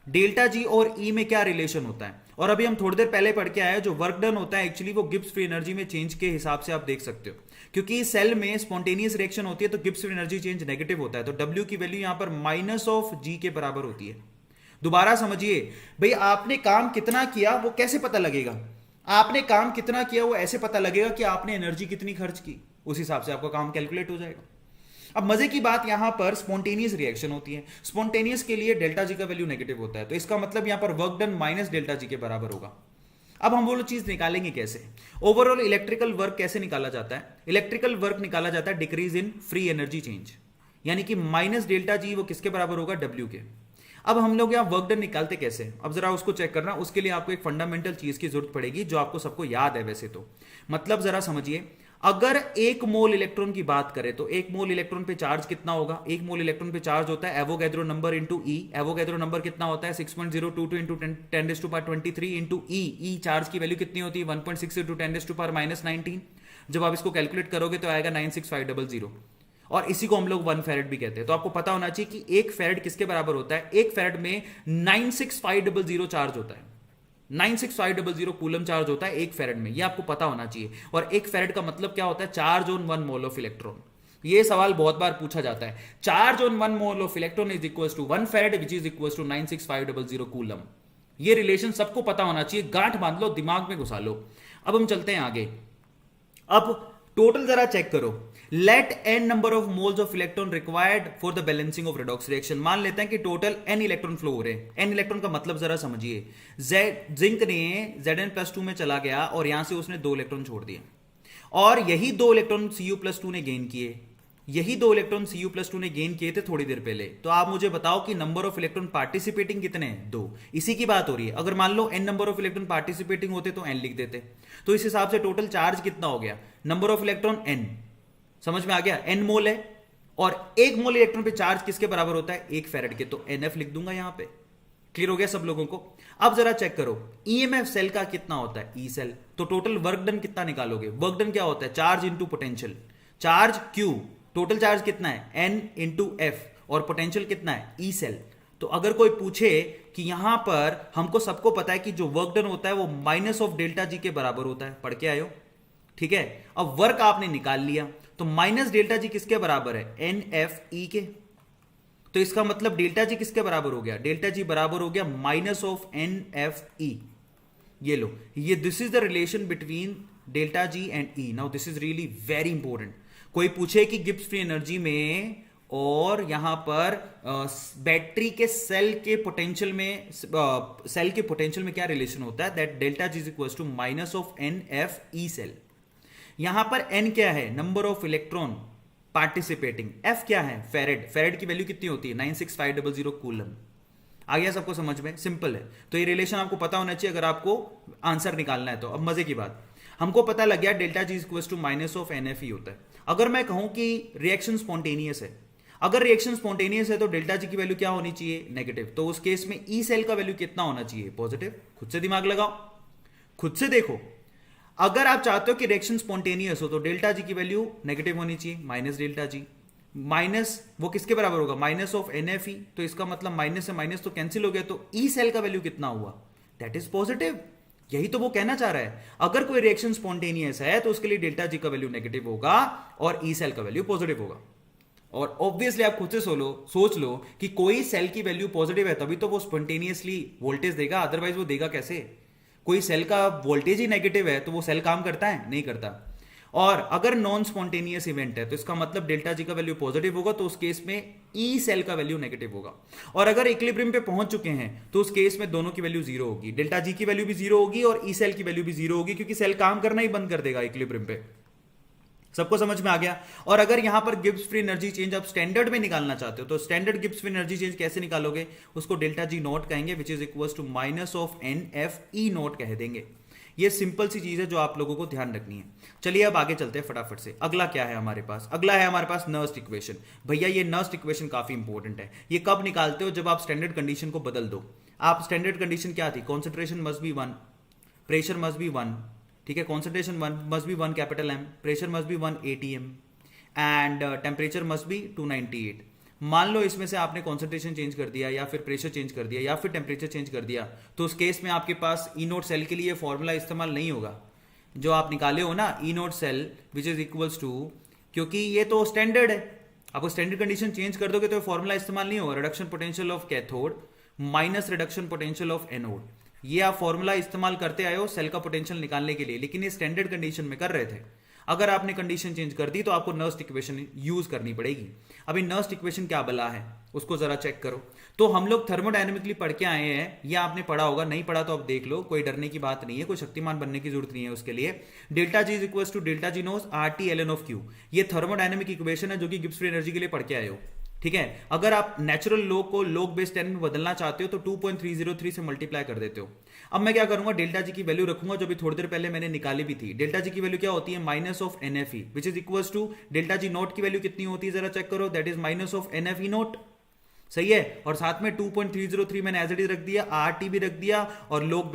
Delta G और ई में क्या रिलेशन होता है, और अभी हम थोड़ी देर पहले पढ़ के आए, जो वर्क डन होता है एक्चुअली वो गिब्स फ्री एनर्जी में चेंज के हिसाब से आप देख सकते हो, क्योंकि सेल में स्पॉन्टेनियस रिएक्शन होती है तो Gibbs free energy change negative होता है, तो डब्ल्यू की वैल्यू यहां पर माइनस ऑफ जी के बराबर होती है। दोबारा समझिए भाई, आपने काम कितना किया वो कैसे पता लगेगा, आपने काम कितना किया वो ऐसे पता लगेगा कि आपने एनर्जी कितनी खर्च की, उस हिसाब से आपका काम कैलकुलेट हो जाएगा। अब मजे की बात, यहां पर स्पॉन्टेनियस रिएक्शन होती है, स्पॉन्टेनियस के लिए डेल्टा जी का वैल्यू नेगेटिव होता है, तो इसका मतलब यहां पर work done minus delta G के बराबर होगा। अब हम वो चीज निकालेंगे कैसे, ओवरऑल इलेक्ट्रिकल वर्क कैसे निकाला जाता है। इलेक्ट्रिकल वर्क निकाला जाता है decrease in free energy change, यानी कि माइनस डेल्टा जी वो किसके बराबर होगा, डब्ल्यू के। अब हम लोग यहां वर्क डन निकालते कैसे, अब जरा उसको चेक करना। उसके लिए आपको एक फंडामेंटल चीज की जरूरत पड़ेगी जो आपको सबको याद है वैसे तो, मतलब जरा समझिए, अगर एक मोल इलेक्ट्रॉन की बात करें तो एक मोल इलेक्ट्रॉन पे चार्ज कितना होगा, एक मोल इलेक्ट्रॉन पे चार्ज होता है एवोगैड्रो नंबर इंटू ई। एवोगैड्रो नंबर कितना होता है 6.022 इंटू 10⁻23 इंटू ई। ई चार्ज की वैल्यू कितनी होती है 1.6 इंटू 10⁻−19। जब आप इसको कैलकुलेट करोगे तो आएगा 96500, और इसी को हम लोग 1 फेरेड भी कहते हैं। तो आपको पता होना चाहिए कि 1 फेरेड किसके बराबर होता है, 1 फेरेड में 96500 चार्ज होता है, 96500 कूलम चार्ज होता है 1 फेरेड में, ये आपको पता होना चाहिए। और 1 फेरेड का मतलब क्या होता है, charge on 1 mole of electron. ये सवाल बहुत बार पूछा जाता है, charge on 1 mole of electron is equal to 1 farad which is equal to 96500 coulomb. ये रिलेशन सबको पता होना चाहिए, गांठ बांध लो, दिमाग में घुसा लो। अब हम चलते हैं आगे। अब टोटल जरा चेक करो, let n number of moles of electron required for the balancing of redox reaction. मान लेते हैं कि टोटल n इलेक्ट्रॉन फ्लो हो रहे हैं। n इलेक्ट्रॉन का मतलब जरा समझिए, जिंक ने Zn+2 में चला गया और यहां से उसने 2 इलेक्ट्रॉन छोड़ दिए, और यही 2 इलेक्ट्रॉन Cu+2 ने गेन किए, यही दो इलेक्ट्रॉन Cu+2 ने गेन किए थे थोड़ी देर पहले। तो आप मुझे बताओ कि नंबर ऑफ इलेक्ट्रॉन पार्टिसिपेटिंग कितने हैं? 2। इसी की बात हो रही है। अगर मान लो n number of electron participating होते तो n लिख देते, तो इस हिसाब से टोटल चार्ज कितना हो गया? Number of electron n। समझ में आ गया? n मोल है और 1 मोल इलेक्ट्रॉन पे चार्ज किसके बराबर होता है? 1 फैरेड के। तो NF लिख दूंगा यहां पे। क्लियर हो गया सब लोगों को? अब जरा चेक करो EMF सेल का कितना होता है? E cell. तो टोटल वर्क डन कितना निकालोगे? वर्क डन क्या होता है? Charge into potential. Charge Q, total charge कितना है? N इंटू F, और पोटेंशियल कितना है? E cell. तो अगर कोई पूछे कि यहां पर हमको सबको पता है कि जो वर्क डन होता है वो माइनस ऑफ डेल्टा जी के बराबर होता है, पढ़ के आयो, ठीक है। अब वर्क आपने निकाल लिया, तो माइनस डेल्टा जी किसके बराबर है? NFE के। तो इसका मतलब डेल्टा जी किसके बराबर हो गया? डेल्टा जी बराबर हो गया माइनस ऑफ NFE। ये लो, ये this is the relation between delta G and E। Now this is really very important. कोई पूछे कि गिब्स फ्री एनर्जी में और यहां पर बैटरी के सेल के पोटेंशियल में क्या रिलेशन होता है? That delta G is equal to minus of NFE cell. यहां पर n क्या है? Number of electron participating. F क्या है? फेरेड। फेरेड की वैल्यू कितनी होती है? 96500 कूलम। आ गया सबको समझ में? सिंपल है। तो ये रिलेशन आपको पता होना चाहिए अगर आपको आंसर निकालना है तो। अब मजे की बात, हमको पता लग गया delta G equal to minus of NFE होता है। अगर मैं कहूं कि रिएक्शन स्पॉन्टेनियस है, अगर रिएक्शन स्पॉन्टेनियस है तो डेल्टा जी की वैल्यू क्या होनी चाहिए? नेगेटिव। तो उस केस में ई सेल का वैल्यू कितना होना चाहिए? पॉजिटिव। खुद से दिमाग लगाओ, खुद से देखो। अगर आप चाहते हो कि रिएक्शन स्पॉन्टेनियस हो तो डेल्टा जी की वैल्यू नेगेटिव होनी चाहिए, माइनस डेल्टा जी। माइनस वो किसके बराबर होगा? Minus of NFE। तो इसका मतलब माइनस से माइनस तो कैंसिल हो गया, तो ई सेल का वैल्यू कितना हुआ? That is positive. यही तो वो कहना चाह रहा है। अगर कोई रिएक्शन स्पॉन्टेनियस है तो उसके लिए डेल्टा जी का वैल्यू नेगेटिव होगा और ई सेल का वैल्यू पॉजिटिव होगा। और ऑब्वियसली आप खुद से सोच लो कि कोई सेल की वैल्यू पॉजिटिव है तभी तो वो स्पॉन्टेनियसली वोल्टेज देगा, अदरवाइज वो देगा कैसे? कोई सेल का वोल्टेज ही नेगेटिव है तो वो सेल काम करता है? नहीं करता। और अगर नॉन स्पॉन्टेनियस इवेंट है तो इसका मतलब डेल्टा जी का वैल्यू पॉजिटिव होगा, तो उस केस में ई सेल का वैल्यू नेगेटिव होगा। और अगर इक्विलिब्रियम पे पहुंच चुके हैं तो उस केस में दोनों की वैल्यू जीरो होगी, डेल्टा जी की वैल्यू भी जीरो होगी और ई सेल की वैल्यू भी जीरो होगी, क्योंकि सेल काम करना ही बंद कर देगा इक्विलिब्रियम पे। सबको समझ में आ गया? और अगर यहां पर गिब्स फ्री एनर्जी चेंज आप स्टैंडर्ड में निकालना चाहते हो तो standard Gibbs free energy change कैसे निकालोगे? उसको डेल्टा जी नॉट कहेंगे, which is equal to minus of NFE naught कह देंगे। ये सिंपल सी चीज है जो आप लोगों को ध्यान रखनी है। चलिए अब आगे चलते हैं फटाफट से। अगला क्या है हमारे पास? अगला है हमारे पास नर्स्ट इक्वेशन। भैया ये नर्स्ट इक्वेशन काफी इंपॉर्टेंट है। ये कब निकालते हो? जब आप स्टैंडर्ड कंडीशन को बदल दो। आप स्टैंडर्ड कंडीशन क्या थी? Concentration must be 1, pressure must be 1, ठीक है, concentration 1 must be 1 capital M, pressure must be 1 ATM and temperature must be 298। मान लो इसमें से आपने कॉन्सेंट्रेशन चेंज कर दिया या फिर प्रेशर चेंज कर दिया या फिर टेम्परेचर चेंज कर दिया, तो उस केस में आपके पास ई नोट सेल के लिए फॉर्मूला इस्तेमाल नहीं होगा जो आप निकाले हो ना, E naught cell which is equals to, क्योंकि ये तो स्टैंडर्ड है। आप स्टैंडर्ड कंडीशन चेंज कर दोगे तो फॉर्मूला इस्तेमाल नहीं होगा। Reduction potential of cathode minus reduction potential of anode, ये आप फॉर्मूला इस्तेमाल करते आए हो सेल का पोटेंशियल निकालने के लिए, लेकिन ये स्टैंडर्ड कंडीशन में कर रहे थे। अगर आपने कंडीशन चेंज कर दी तो आपको नर्स्ट इक्वेशन यूज करनी पड़ेगी। अभी नर्स्ट इक्वेशन क्या बला है उसको जरा चेक करो। तो हम लोग थर्मोडायनेमिकली पढ़ के आए हैं, ये आपने पढ़ा होगा, नहीं पढ़ा तो अब देख लो, कोई डरने की बात नहीं है, कोई शक्तिमान बनने की जरूरत नहीं है उसके लिए। Delta G is equal to delta G naught RT ln of Q, ये थर्मोडायनेमिक इक्वेशन है जो कि गिब्स फ्री एनर्जी के लिए पढ़ के आए हो, ठीक है। अगर आप नेचुरल लॉ को log बेस 10 में बदलना चाहते हो तो 2.303 से मल्टीप्लाई कर देते हो। अब मैं क्या करूंगा, डेल्टा जी की वैल्यू रखूंगा जो भी थोड़ी देर पहले मैंने निकाली भी थी। डेल्टा जी की वैल्यू क्या होती है? Minus of NFE which is equal to delta G naught की वैल्यू कितनी होती है जरा चेक करो, that is minus of NFE naught, सही है। और साथ में 2.303 मैंने एज इट इज रख दिया, RT भी रख दिया और log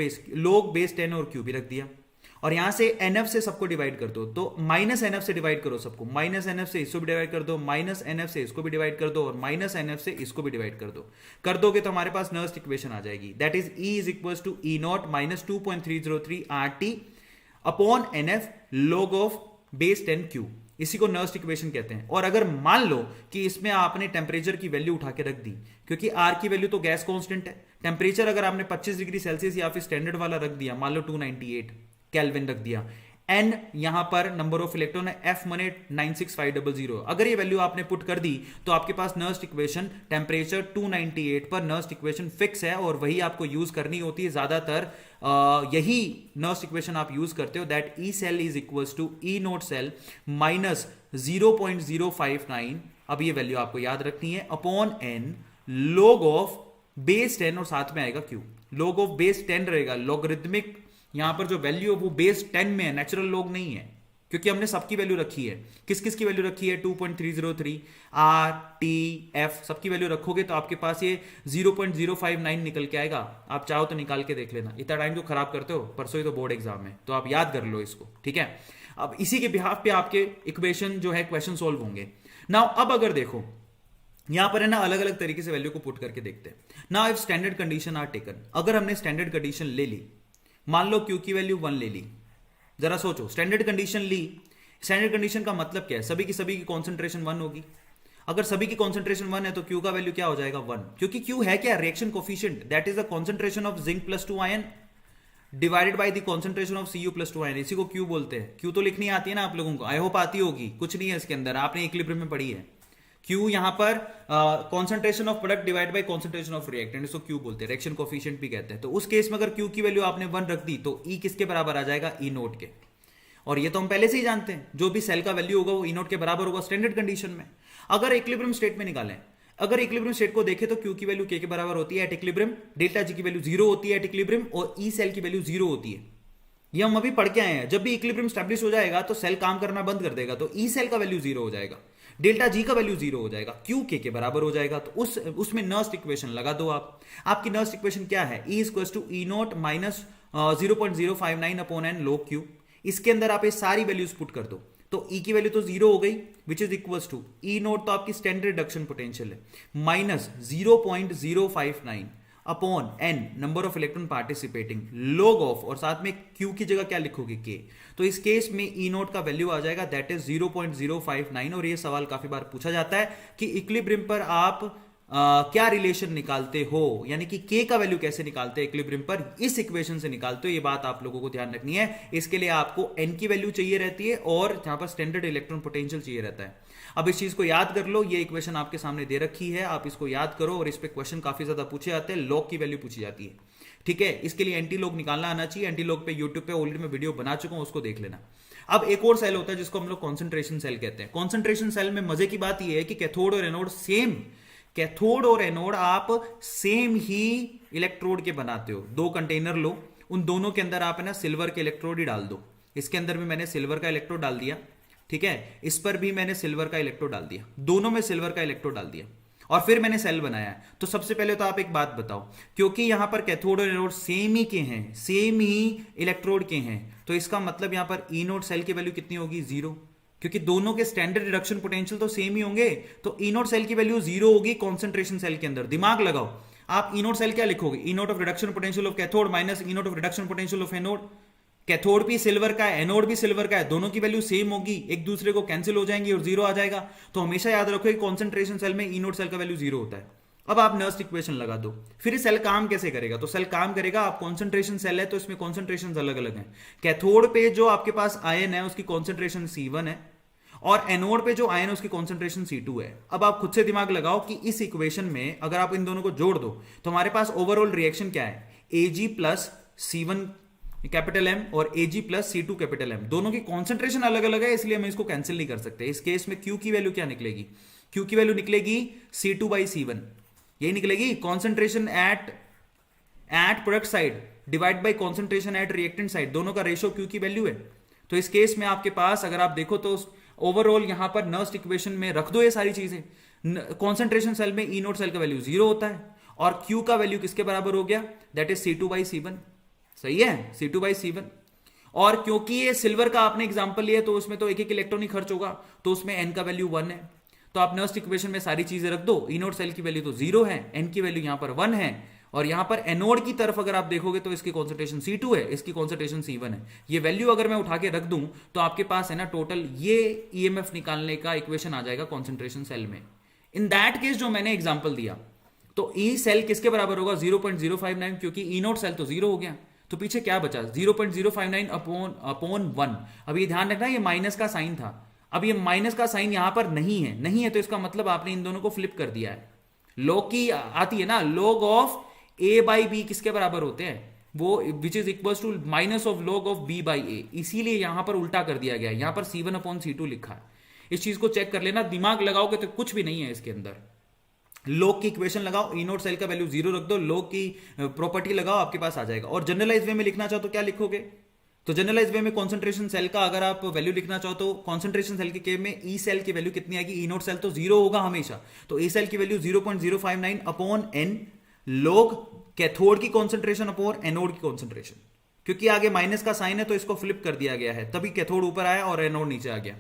बेस 10 और Q भी रख दिया। और यहां से NF से सबको डिवाइड कर दो, तो माइनस NF से डिवाइड करो सबको, माइनस NF से इसको भी डिवाइड कर दो, माइनस NF से इसको भी डिवाइड कर दो और माइनस NF से इसको भी डिवाइड कर दोगे तो हमारे पास नर्स्ट इक्वेशन आ जाएगी, that is E is equal to E naught minus 2.303 RT upon NF log of base 10 Q, इसी को नर्स्ट इक्वेशन कहते हैं। और अगर मान लो कि इसमें आपने टेम्परेचर की वैल्यू उठा के रख दी, क्योंकि R की वैल्यू तो गैस कांस्टेंट है, टेम्परेचर अगर आपने 25 डिग्री सेल्सियस या फिर स्टैंडर्ड वाला रख दिया, मान लो 298 केल्विन रख दिया, एन यहां पर नंबर ऑफ इलेक्ट्रॉन है, एफ मने 96500। अगर ये वैल्यू आपने पुट कर दी तो आपके पास नर्स्ट इक्वेशन टेम्परेचर 298 पर नर्स्ट इक्वेशन फिक्स है और वही आपको यूज करनी होती है ज्यादातर। यही नर्स्ट इक्वेशन आप यूज करते हो, that E cell is equals to E naught cell minus 0.059। अब ये वैल्यू आपको याद रखनी है upon N log of base 10 और साथ में आएगा क्यू। log ऑफ बेस 10 रहेगा, लॉगरिथमिक यहां पर जो वैल्यू है वो बेस 10 में है, नेचुरल लॉग नहीं है, क्योंकि हमने सबकी वैल्यू रखी है। किस किस की वैल्यू रखी है? 2.303, आर टी एफ सबकी वैल्यू रखोगे तो आपके पास ये 0.059 निकल के आएगा। आप चाहो तो निकाल के देख लेना, इतना टाइम जो खराब करते हो, परसों ही तो बोर्ड एग्जाम है, तो आप याद कर लो इसको, ठीक है। अब इसी के बिहाफ पे आपके इक्वेशन जो है क्वेश्चन सोल्व होंगे। नाउ अब अगर देखो यहां पर है ना, अलग अलग तरीके से वैल्यू को पुट करके देखते हैं। Now if standard condition are taken, अगर हमने स्टैंडर्ड कंडीशन ले ली, मान लो क्यू की वैल्यू 1 ले ली, जरा सोचो स्टैंडर्ड कंडीशन ली, स्टैंडर्ड कंडीशन का मतलब क्या है? सभी की कॉन्सेंट्रेशन 1 होगी। अगर सभी की कॉन्सेंट्रेशन 1 है तो क्यू का वैल्यू क्या हो जाएगा? 1, क्योंकि क्यू है क्या? Reaction coefficient, that is the concentration of zinc plus 2 ion divided by the concentration of Cu plus 2 ion. इसी को क्यू बोलते हैं। क्यू तो लिखनी आती है ना आप लोगों को, आई होप आती होगी, कुछ नहीं है इसके अंदर, आपने इक्विलिब्रियम में पढ़ी है। क्यू यहां पर concentration of product divide by concentration of reactant, इसको क्यू बोलते हैं, रिएक्शन कोफिशिएंट भी कहते हैं। तो उस केस में अगर क्यू की वैल्यू आपने 1 रख दी तो ई किसके बराबर आ जाएगा? ई नोट के। और ये तो हम पहले से ही जानते हैं, जो भी सेल का वैल्यू होगा वो ई नोट के बराबर होगा स्टैंडर्ड कंडीशन में। अगर इक्विलिब्रियम स्टेट में निकालें, अगर इक्विलिब्रियम स्टेट को देखें तो क्यू की वैल्यू के बराबर होती है एट इक्विलिब्रियम, डेल्टा जी की वैल्यू 0 होती है एट इक्विलिब्रियम और ई सेल की वैल्यू 0 होती है। ये हम अभी पढ़ के आए हैं। जब भी इक्विलिब्रियम स्टैब्लिश हो जाएगा तो सेल काम करना बंद कर देगा, तो ई सेल का वैल्यू 0 हो जाएगा, डेल्टा जी का वैल्यू 0 हो जाएगा, क्यू के बराबर हो जाएगा। तो उसमें नर्स्ट इक्वेशन लगा दो आप। आपकी नर्स्ट इक्वेशन क्या है? E equals to E naught minus 0.059 upon N log Q. इसके अंदर आप ये सारी वैल्यूज पुट कर दो, तो ई की वैल्यू तो 0 हो गई, which is equals to E naught तो आपकी स्टैंडर्ड रिडक्शन पोटेंशियल है, minus 0.059 upon N number of electron participating log of, और साथ में क्यू की जगह क्या लिखोगे? के। तो इस केस में ई नोट का वैल्यू आ जाएगा दैट इज 0.059। और ये सवाल काफी बार पूछा जाता है कि इक्विलिब्रियम पर आप क्या रिलेशन निकालते हो, यानी कि के का वैल्यू कैसे निकालते हैं इक्विलिब्रियम पर? इस इक्वेशन से निकालते हो। ये बात आप लोगों को ध्यान रखनी है। इसके लिए आपको एन की वैल्यू चाहिए रहती है और जहां पर स्टैंडर्ड इलेक्ट्रॉन पोटेंशियल चाहिए रहता है। अब इस चीज को याद कर लो, ये इक्वेशन आपके सामने दे रखी है, आप इसको याद करो। और इस पे क्वेश्चन काफी ज्यादा पूछे जाते हैं, लॉग की वैल्यू पूछी जाती है, ठीक है। इसके लिए एंटी लॉग निकालना आना चाहिए। एंटी लॉग पे यूट्यूब पे ऑलरेडी मैं वीडियो बना चुका हूं, उसको देख लेना। अब एक और सेल होता है जिसको हम लोग कॉन्सेंट्रेशन सेल कहते हैं। कॉन्सेंट्रेशन सेल में मजे की बात यह है कि कैथोड और एनोड सेम, कैथोड और एनोड आप सेम ही इलेक्ट्रोड के बनाते हो। 2 कंटेनर लो, उन दोनों के अंदर आप है ना सिल्वर के इलेक्ट्रोड ही डाल दो। इसके अंदर भी मैंने सिल्वर का इलेक्ट्रोड डाल दिया, ठीक है। इस पर भी मैंने सिल्वर का इलेक्ट्रोड डाल दिया, दोनों में सिल्वर का इलेक्ट्रोड डाल दिया और फिर मैंने सेल बनाया। तो सबसे पहले तो आप एक बात बताओ, क्योंकि यहां पर कैथोड और एनोड सेम ही के हैं, सेम ही इलेक्ट्रोड के हैं, तो इसका मतलब यहां पर ई नोट सेल की वैल्यू कितनी होगी? 0, क्योंकि दोनों के स्टैंडर्ड रिडक्शन पोटेंशियल तो सेम ही होंगे। तो ई नोट सेल की वैल्यू 0 होगी कॉन्सेंट्रेशन सेल के अंदर। दिमाग लगाओ, आप ई नोट सेल क्या लिखोगे? E naught of reduction potential of cathode minus E naught of reduction potential of anode. Cathode भी सिल्वर का है, एनोड भी सिल्वर का है, दोनों की वैल्यू सेम होगी, एक दूसरे को कैंसिल हो जाएंगी और 0 आ जाएगा। तो हमेशा याद रखो कि कॉन्सेंट्रेशन सेल में ई नोट सेल का वैल्यू 0 होता है। अब आप नर्स्ट इक्वेशन लगा दो, फिर सेल काम कैसे करेगा? तो सेल काम करेगा, आप कॉन्सेंट्रेशन सेल है तो इसमें कॉन्सेंट्रेशन अलग अलग है। कैथोड पे जो आपके पास आयन है उसकी कॉन्सेंट्रेशन C1 है और एनोड पे जो आयन है उसकी कॉन्सेंट्रेशन C2 है। अब आप खुद से दिमाग लगाओ कि इस इक्वेशन में अगर आप इन दोनों को जोड़ दो तो हमारे पास ओवरऑल रिएक्शन क्या है? Ag plus C1 capital M और Ag plus C2 capital M. दोनों की कॉन्सेंट्रेशन अलग अलग है, इसलिए हम इसको कैंसिल नहीं कर सकते। इस केस में Q की वैल्यू क्या निकलेगी? Q की वैल्यू निकलेगी C2/C1, यही निकलेगी। Concentration eight product side divide by concentration eight reactant side, दोनों का रेशियो Q की वैल्यू है। तो इस केस में आपके पास अगर आप देखो तो ओवरऑल यहां पर नर्स्ट इक्वेशन में रख दो ये सारी चीजें। कॉन्सेंट्रेशन सेल में ई नोट सेल का वैल्यू 0 होता है और Q का वैल्यू किसके बराबर हो गया? That is C2/C1। सही है, C2/C1। और क्योंकि ये सिल्वर का आपने एग्जांपल लिया तो उसमें तो एक एक इलेक्ट्रॉन ही खर्च होगा, तो उसमें n का वैल्यू 1 है। तो आप नर्स्ट इक्वेशन में सारी चीजें रख दो। ई नोट सेल की वैल्यू तो 0 है, n की वैल्यू यहां पर 1 है और यहां पर एनोड की तरफ अगर आप देखोगे तो इसकी कॉन्सेंट्रेशन C2 है, इसकी कॉन्सेंट्रेशन C1 है। ये वैल्यू अगर मैं उठा के रख दूं तो आपके पास है ना टोटल ये EMF निकालने का इक्वेशन आ जाएगा कॉन्सेंट्रेशन सेल में। इन दैट केस जो मैंने एग्जांपल दिया तो ई सेल किसके बराबर होगा? 0.059, क्योंकि ई नोट सेल तो 0 हो गया। तो पीछे क्या बचा 0.059 अपॉन 1। अब ये ध्यान रखना ये माइनस का साइन था, अब ये माइनस का साइन यहां पर नहीं है तो इसका मतलब आपने इन दोनों को फ्लिप कर दिया है। लॉग की आती है ना, log of a by B किसके बराबर होते हैं, वो which is equal to minus of log of b by A, इसीलिए यहां पर उल्टा कर दिया गया है, यहां पर c1 अपॉन c2 लिखा है। इस चीज को चेक कर लेना, दिमाग लगाओगे तो कुछ भी नहीं है इसके अंदर। लॉग की इक्वेशन लगाओ, ई नोट सेल का वैल्यू 0 रख दो, लॉग की प्रॉपर्टी लगाओ, आपके पास आ जाएगा। और जनरलाइज वे में लिखना चाहो तो क्या लिखोगे, तो जनरलाइज वे में कॉन्सेंट्रेशन सेल का अगर आप वैल्यू लिखना चाहो तो कॉन्सेंट्रेशन सेल के केस में ई सेल की वैल्यू कितनी आएगी, ई नोट सेल तो 0 होगा हमेशा, तो ई सेल की value 0.059 upon N log cathode की कॉन्सेंट्रेशन अपॉन एनोड की कॉन्सेंट्रेशन, क्योंकि आगे माइनस का साइन है तो इसको फ्लिप कर दिया गया है, तभी कैथोड ऊपर आया और एनोड नीचे आ गया।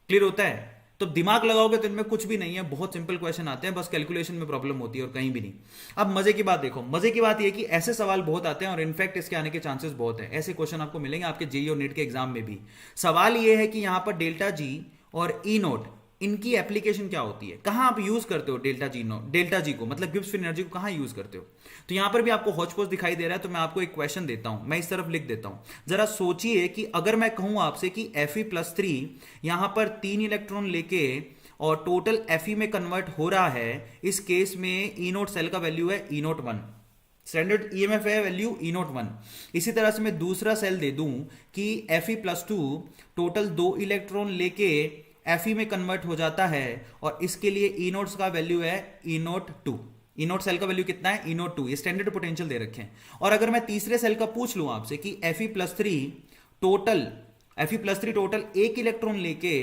क्लियर होता है, तो दिमाग लगाओगे तो इनमें कुछ भी नहीं है, बहुत सिंपल क्वेश्चन आते हैं, बस कैलकुलेशन में प्रॉब्लम होती है और कहीं भी नहीं। अब मजे की बात देखो, मजे की बात यह कि ऐसे सवाल बहुत आते हैं और इनफैक्ट इसके आने के चांसेस बहुत है, ऐसे क्वेश्चन आपको मिलेंगे आपके जेईई और नीट के एग्जाम में भी। सवाल यह है कि यहां पर डेल्टा जी और ई नोट इनकी एप्लीकेशन क्या होती है, कहां आप यूज करते हो डेल्टा जी को, मतलब गिब्स फ्री एनर्जी को कहां यूज करते हो। तो यहां पर भी आपको हौच पौच दिखाई दे रहा है, तो मैं आपको एक क्वेश्चन देता हूं, मैं इस तरफ लिख देता हूं, जरा सोचिए कि अगर मैं कहूं आपसे कि Fe+3 यहां पर 3 इलेक्ट्रॉन लेके और टोटल Fe में कन्वर्ट हो रहा है, इस केस में ई नोट सेल का वैल्यू है ई नोट 1, स्टैंडर्ड ईएमएफ है वैल्यू ई नोट 1। इसी तरह से मैं दूसरा सेल दे दूं कि Fe+2 टोटल 2 इलेक्ट्रॉन लेके Fe में कन्वर्ट हो जाता है और इसके लिए ई नोट्स का वैल्यू है ई नोट 2, ई नोट सेल का वैल्यू कितना है ई नोट 2, ये स्टैंडर्ड पोटेंशियल दे रखे हैं। और अगर मैं तीसरे सेल का पूछ लूं आपसे कि Fe+3 टोटल 1 इलेक्ट्रॉन लेके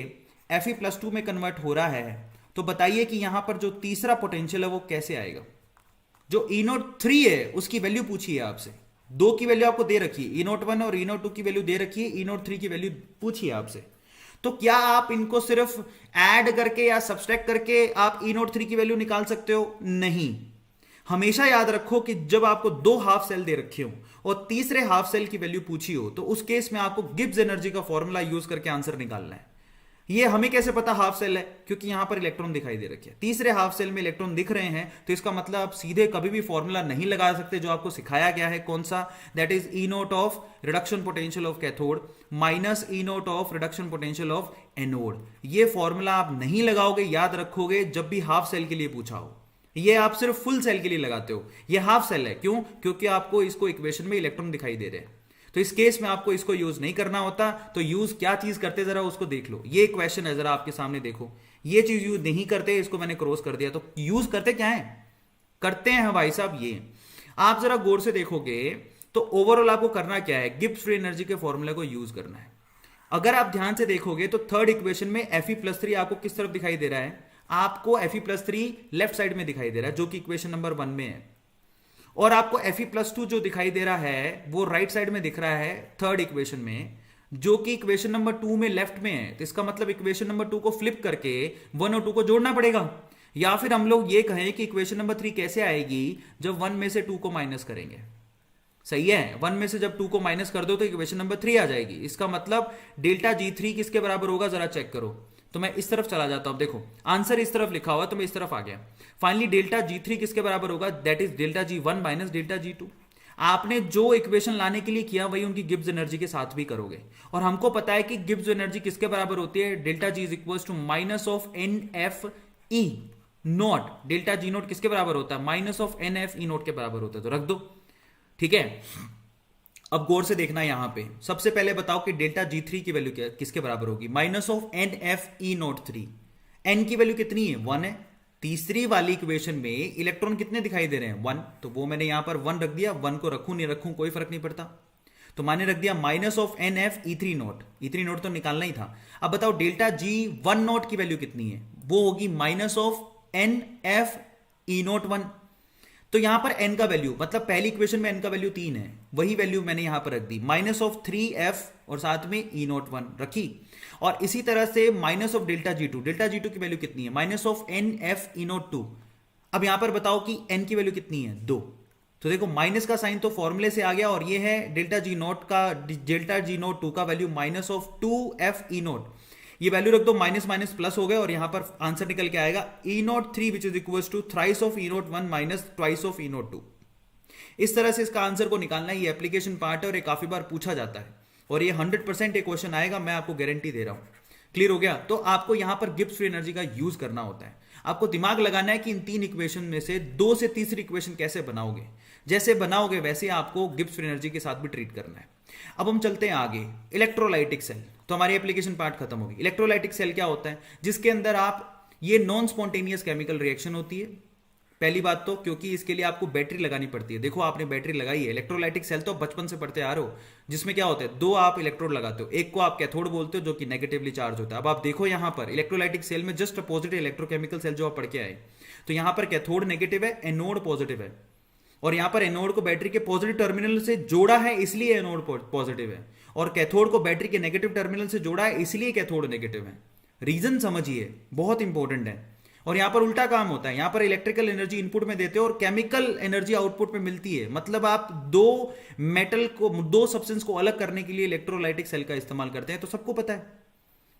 Fe+2 में कन्वर्ट हो रहा है, तो बताइए कि यहां पर जो तीसरा पोटेंशियल है वो कैसे आएगा। जो ई नोट 3 है उसकी वैल्यू पूछी है आपसे, 2 की वैल्यू आपको दे रखी है, ई नोट 1 और ई नोट 2 की वैल्यू दे रखी है, ई नोट 3 की वैल्यू पूछी है आपसे, तो क्या आप इनको सिर्फ ऐड करके या सब्सट्रैक्ट करके आप ई नोट 3 की वैल्यू निकाल सकते हो, नहीं। हमेशा याद रखो कि जब आपको 2 हाफ सेल दे रखे हो और तीसरे हाफ सेल की वैल्यू पूछी हो, तो उस केस में आपको गिब्स एनर्जी का फॉर्मूला यूज करके आंसर निकालना है। ये हमें कैसे पता हाफ सेल है, क्योंकि यहां पर इलेक्ट्रॉन दिखाई दे रखे हैं, तीसरे हाफ सेल में इलेक्ट्रॉन दिख रहे हैं, तो इसका मतलब आप सीधे कभी भी फॉर्मूला नहीं लगा सकते जो आपको सिखाया गया है, कौन सा, that is E naught of reduction potential of cathode minus E naught of reduction potential of anode. ये फॉर्मूला आप नहीं लगाओगे, याद रखोगे जब भी हाफ सेल के लिए पूछा हो, ये आप सिर्फ फुल सेल के लिए लगाते हो। ये हाफ सेल है, क्यों, क्योंकि आपको इसको इक्वेशन में इलेक्ट्रॉन दिखाई दे रहे हैं, तो इस केस में आपको इसको यूज नहीं करना होता। तो यूज क्या चीज करते जरा उसको देख लो, ये क्वेश्चन है जरा आपके सामने देखो, ये चीज यूज नहीं करते, इसको मैंने क्रॉस कर दिया, तो यूज करते क्या है, करते हैं भाई साहब ये। आप जरा गौर से देखोगे तो ओवरऑल आपको करना क्या है, गिब्स फ्री एनर्जी के फॉर्मूले को यूज करना है। अगर आप ध्यान से देखोगे तो थर्ड इक्वेशन में Fe+3 आपको किस तरफ दिखाई दे रहा है, आपको Fe+3 लेफ्ट साइड में दिखाई दे रहा है, जो कि इक्वेशन नंबर 1 में है, और आपको Fe+2 जो दिखाई दे रहा है वो राइट साइड में दिख रहा है थर्ड इक्वेशन में, जो कि इक्वेशन नंबर 2 में लेफ्ट में है। तो इसका मतलब इक्वेशन नंबर 2 को फ्लिप करके 1 और 2 को जोड़ना पड़ेगा, या फिर हम लोग ये कहें कि इक्वेशन नंबर 3 कैसे आएगी, जब 1 में से 2 को माइनस करेंगे। सही है, 1 में से जब 2 को माइनस कर दो तो इक्वेशन नंबर 3 आ जाएगी। इसका मतलब डेल्टा G3 किसके बराबर होगा, जरा चेक करो। तो मैं इस तरफ चला जाता हूं, देखो आंसर इस तरफ लिखा हुआ, तो मैं इस तरफ आ गया। फाइनली डेल्टा G3 किसके बराबर होगा, that is delta G1 minus delta G2। आपने जो इक्वेशन लाने के लिए किया वही उनकी गिब्स एनर्जी के साथ भी करोगे, और हमको पता है कि गिब्स एनर्जी किसके बराबर होती है, delta G is equal to minus of NFE naught, delta G naught किसके बराबर होता है, माइनस ऑफ NFE नॉट के बराबर होता है, तो रख दो, ठीक है। अब गौर से देखना यहां पे, सबसे पहले बताओ कि डेल्टा G3 की वैल्यू क्या किसके बराबर होगी, minus of NFE not 3, n की वैल्यू कितनी है, 1 है। तीसरी वाली इक्वेशन में इलेक्ट्रॉन कितने दिखाई दे रहे हैं, 1, तो वो मैंने यहां पर 1 रख दिया, 1 को रखूं नहीं रखूं कोई फर्क नहीं पड़ता, तो मैंने रख दिया minus of NFE3 not, E3 not तो निकालना ही था। अब बताओ डेल्टा G1 नॉट की वैल्यू कितनी है, वो होगी माइनस ऑफ NFE नॉट 1। तो यहां पर n का वैल्यू, मतलब पहली इक्वेशन में n का वैल्यू 3 है, वही वैल्यू मैंने यहां पर रख दी, माइनस ऑफ 3f और साथ में E नॉट 1 रखी। और इसी तरह से माइनस ऑफ डेल्टा G2 की वैल्यू कितनी है, माइनस ऑफ NFE नॉट 2। अब यहां पर बताओ कि n की वैल्यू कितनी है, 2। तो देखो माइनस का साइन तो फॉर्मूले से आ गया, और ये है डेल्टा G नॉट 2 का value minus of 2FE not, ये वैल्यू रख दो, माइनस माइनस प्लस हो गए, और यहां पर आंसर निकल के आएगा E naught 3 which is equal to thrice of E naught 1 minus twice of E naught 2। इस तरह से इसका आंसर को निकालना ये एप्लीकेशन पार्ट है और ये काफी बार पूछा जाता है और ये 100% ये क्वेश्चन आएगा, मैं आपको गारंटी दे रहा हूं। क्लियर हो गया? तो आपको यहां पर गिब्स फ्री एनर्जी का यूज करना होता है। आपको दिमाग लगाना है कि इन 3 इक्वेशन में से 2 से तीसरी इक्वेशन कैसे बनाओगे। जैसे बनाओगे वैसे आपको गिब्स फ्री एनर्जी के साथ भी ट्रीट करना है। अब हम चलते हैं आगे। इलेक्ट्रोलाइटिक सेल, तो हमारी एप्लीकेशन पार्ट खत्म होगी। इलेक्ट्रोलाइटिक सेल क्या होता है? जिसके अंदर आप ये नॉन स्पॉन्टेनियस केमिकल रिएक्शन होती है। पहली बात तो क्योंकि इसके लिए आपको बैटरी लगानी पड़ती है। देखो आपने बैटरी लगाई है। इलेक्ट्रोलाइटिक सेल तो बचपन से पढ़ते आ रहे हो, जिसमें क्या होता है 2 आप इलेक्ट्रोड लगाते हो, एक को आप कैथोड बोलते हो जो कि नेगेटिवली चार्ज होता है। अब आप देखो यहां पर इलेक्ट्रोलाइटिक सेल में जस्ट अपोजिट इलेक्ट्रोकेमिकल सेल जो आप पढ़ के आए, तो यहां पर कैथोड नेगेटिव है, एनोड पॉजिटिव है, और यहां पर एनोड को बैटरी के पॉजिटिव टर्मिनल से जोड़ा है इसलिए एनोड पॉजिटिव है, और कैथोड को बैटरी के नेगेटिव टर्मिनल से जोड़ा है इसलिए कैथोड नेगेटिव है। रीजन समझिए, बहुत इंपॉर्टेंट है। और यहां पर उल्टा काम होता है, यहां पर इलेक्ट्रिकल एनर्जी इनपुट में देते हो और केमिकल एनर्जी आउटपुट में मिलती है। मतलब आप 2 सब्सटेंस को अलग करने के लिए इलेक्ट्रोलाइटिक सेल का इस्तेमाल करते हैं। तो सबको पता है,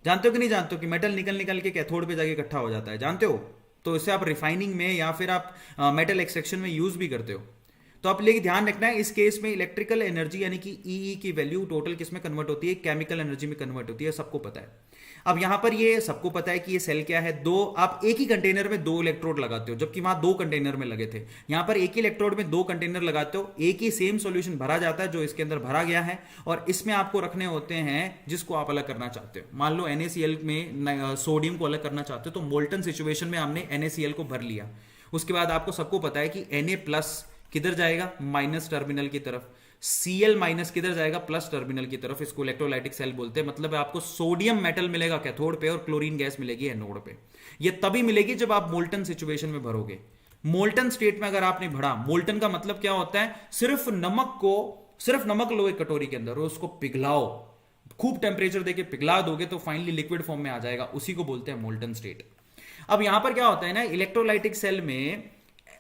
जानते हो कि नहीं जानते हो कि मेटल निकल के कैथोड पे जाके इकट्ठा हो जाता है, जानते हो? तो इससे आप रिफाइनिंग में या फिर आप मेटल एक्सट्रैक्शन में यूज भी करते हो। तो आप लेकिन ध्यान रखना है, इस केस में इलेक्ट्रिकल एनर्जी यानी कि ई की वैल्यू टोटल किस में कन्वर्ट होती है? केमिकल एनर्जी में कन्वर्ट होती है, सबको पता है। अब यहां पर ये सबको पता है कि ये सेल क्या है। आप एक ही कंटेनर में 2 इलेक्ट्रोड लगाते हो, जबकि वहां 2 कंटेनर में लगे थे। यहां पर एक ही इलेक्ट्रोड में 2 कंटेनर लगाते हो, एक ही सेम सॉल्यूशन भरा जाता है जो इसके अंदर भरा गया है, और इसमें आपको रखने होते हैं जिसको आप अलग करना चाहते हो। मान लो NaCl में सोडियम को अलग करना चाहते हो, तो मोल्टन सिचुएशन में हमने NaCl को भर लिया। उसके बाद आपको सबको पता है कि Na+ किधर जाएगा? माइनस टर्मिनल की तरफ। Cl- किधर जाएगा? प्लस टर्मिनल की तरफ। इसको इलेक्ट्रोलाइटिक सेल बोलते हैं। मतलब आपको सोडियम मेटल मिलेगा कैथोड पे और क्लोरीन गैस मिलेगी एनोड पे। ये तभी मिलेगी जब आप मोल्टन सिचुएशन में भरोगे। मोल्टन स्टेट में अगर आपने भरा, मोल्टन का मतलब क्या होता है? सिर्फ नमक लो एक कटोरी के अंदर और उसको पिघलाओ, खूब टेम्परेचर देके पिघला दोगे तो फाइनली लिक्विड फॉर्म में आ जाएगा, उसी को बोलते हैं मोल्टन स्टेट। अब यहां पर क्या होता है ना, इलेक्ट्रोलाइटिक सेल में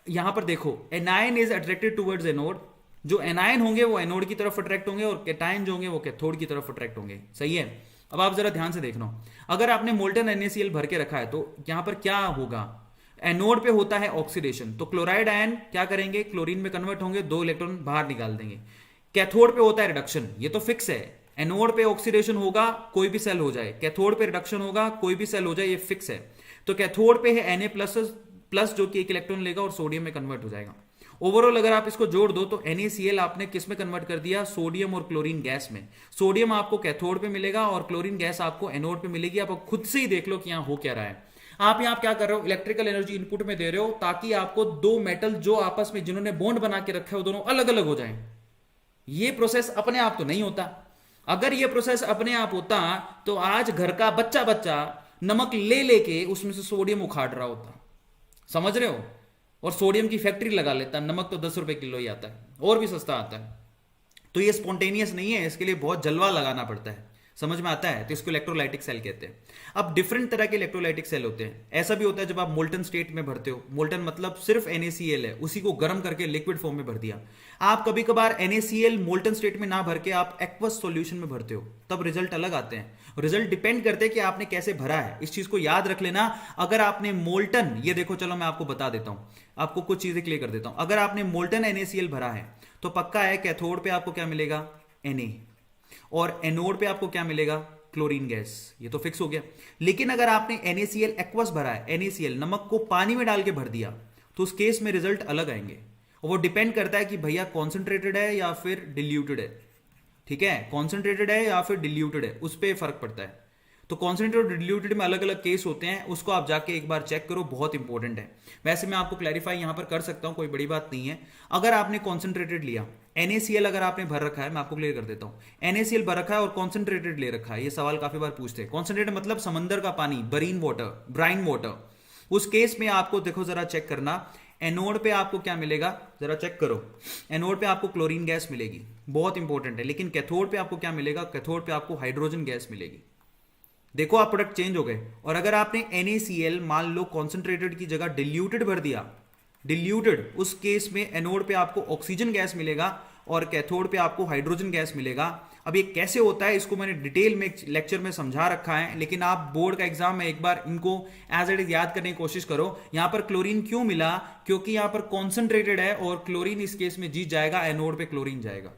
यहां पर देखो, anion is attracted towards anode. जो एनायन होंगे वो एनोड की तरफ अट्रैक्ट होंगे और कैटायन जो होंगे वो कैथोड की तरफ अट्रैक्ट होंगे। सही है? अब आप जरा ध्यान से देखना, अगर आपने मोल्टन NaCl भर के रखा है तो यहां पर क्या होगा? एनोड पे होता है ऑक्सीडेशन, तो क्लोराइड आयन क्या करेंगे? क्लोरीन में कन्वर्ट होंगे, 2 इलेक्ट्रॉन बाहर निकाल देंगे। कैथोड पे होता है रिडक्शन, ये तो फिक्स है। एनोड पे ऑक्सीडेशन होगा, कोई भी सेल हो जाए, कैथोड पे रिडक्शन होगा, कोई भी सेल हो जाए, ये फिक्स है। तो कैथोड पे है Na+ जो कि 1 इलेक्ट्रॉन लेगा और सोडियम में कन्वर्ट हो जाएगा। ओवरऑल अगर आप इसको जोड़ दो तो NaCl आपने किस में कन्वर्ट कर दिया? सोडियम और क्लोरीन गैस में। सोडियम आपको कैथोड पे मिलेगा और क्लोरीन गैस आपको एनोड पे मिलेगी। आप खुद से ही देख लो कि यहां हो क्या रहा है। आप यहां क्या कर रहे हो? इलेक्ट्रिकल एनर्जी इनपुट में दे रहे हो ताकि आपको 2 मेटल जो आपस में जिन्होंने बॉन्ड बना के रखे हो दोनों अलग अलग हो जाएं। ये प्रोसेस अपने आप तो नहीं होता। अगर ये प्रोसेस अपने आप होता तो आज घर का बच्चा नमक ले लेके उसमें से सोडियम उखाड़ रहा होता। समझ रहे हो? और सोडियम की फैक्ट्री लगा लेता। नमक तो 10 रुपए किलो ही आता है, और भी सस्ता आता है। तो ये स्पॉन्टेनियस नहीं है, इसके लिए बहुत जलवा लगाना पड़ता है। समझ में आता है? तो इसको इलेक्ट्रोलाइटिक सेल कहते हैं। अब डिफरेंट तरह के इलेक्ट्रोलाइटिक सेल होते हैं। ऐसा भी होता है जब आप मोल्टन स्टेट में भरते हो। मोल्टन मतलब सिर्फ NaCl है, उसी को गर्म करके लिक्विड फॉर्म में भर दिया। आप कभी कभार NaCl मोल्टन स्टेट में ना भर के आप एक्वस सॉल्यूशन में भरते हो, तब रिजल्ट अलग आते हैं। रिजल्ट डिपेंड करते हैं कि आपने कैसे भरा है। इस चीज को याद रख लेना। अगर आपने मोल्टन, ये देखो, चलो मैं आपको बता देता हूं, आपको कुछ चीजें क्लियर कर देता हूं। अगर आपने मोल्टन NaCl भरा है तो पक्का है कैथोड पे आपको क्या मिलेगा? Na, और एनोड पे आपको क्या मिलेगा? Chlorine gas. ये तो फिक्स हो गया। लेकिन अगर आपने NaCl एक्वस भरा है, NaCl नमक को पानी में डाल के भर दिया, तो उस केस में रिजल्ट अलग आएंगे। और वो डिपेंड करता है कि भैया कॉन्सेंट्रेटेड है या फिर डिल्यूटेड है। ठीक है? कॉन्सेंट्रेटेड है या फिर डिल्यूटेड है, उस पर फर्क पड़ता है। तो कॉन्सेंट्रेटेड और डिल्यूटेड में अलग अलग केस होते हैं, उसको आप जाके एक बार चेक करो, बहुत इंपॉर्टेंट है। वैसे मैं आपको क्लैरिफाई यहां पर कर सकता हूं, कोई बड़ी बात नहीं है। अगर आपने कॉन्सेंट्रेटेड लिया, NaCl अगर आपने भर रखा है, मैं आपको क्लियर कर देता हूं, NaCl भर रखा है और कॉन्सेंट्रेटेड ले रखा है, ये सवाल काफी बार पूछते हैं। कॉन्सेंट्रेटेड मतलब समंदर का पानी, ब्राइन वाटर। उस केस में आपको देखो, जरा चेक करना, एनोड पे आपको क्या मिलेगा? जरा चेक करो। एनोड पे आपको क्लोरीन गैस मिलेगी, बहुत इंपॉर्टेंट है। लेकिन कैथोड पे आपको क्या मिलेगा? कैथोड पे आपको हाइड्रोजन गैस मिलेगी। देखो आप प्रोडक्ट चेंज हो गए। और अगर आपने NaCl मान लो कॉन्सेंट्रेटेड की जगह डिल्यूटेड भर दिया, डिल्यूटेड, उस केस में एनोड पे आपको ऑक्सीजन गैस मिलेगा और कैथोड पे आपको हाइड्रोजन गैस मिलेगा। अब ये कैसे होता है इसको मैंने डिटेल में लेक्चर में समझा रखा है, लेकिन आप बोर्ड का एग्जाम में एक बार इनको एज इट इज याद करने की कोशिश करो। यहां पर क्लोरीन क्यों मिला, क्योंकि यहां पर कॉन्सेंट्रेटेड है और क्लोरीन इस केस में जीत जाएगा, एनोड पे क्लोरीन जाएगा।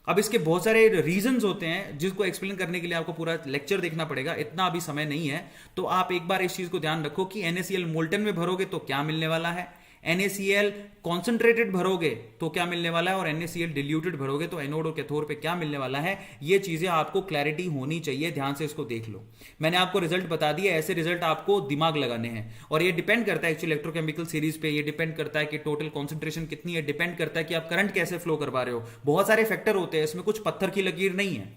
अब इसके बहुत सारे रीजंस होते हैं जिसको एक्सप्लेन करने के लिए आपको पूरा लेक्चर देखना पड़ेगा, इतना अभी समय नहीं है। तो आप एक बार इस चीज को ध्यान रखो कि NaCl मोल्टन में भरोगे तो क्या मिलने वाला है, NaCl कॉन्सेंट्रेटेड भरोगे तो क्या मिलने वाला है, और NaCl डिल्यूटेड भरोगे तो एनोड और कैथोड पे क्या मिलने वाला है। ये चीजें आपको क्लैरिटी होनी चाहिए, ध्यान से इसको देख लो। मैंने आपको रिजल्ट बता दिया, ऐसे रिजल्ट आपको दिमाग लगाने हैं, और ये डिपेंड करता है एक्चुअली इलेक्ट्रोकेमिकल सीरीज पे, ये डिपेंड करता है कि टोटल कॉन्सेंट्रेशन कितनी है, डिपेंड करता है कि आप करंट कैसे फ्लो करवा रहे हो। बहुत सारे फैक्टर होते हैं, इसमें कुछ पत्थर की लकीर नहीं है,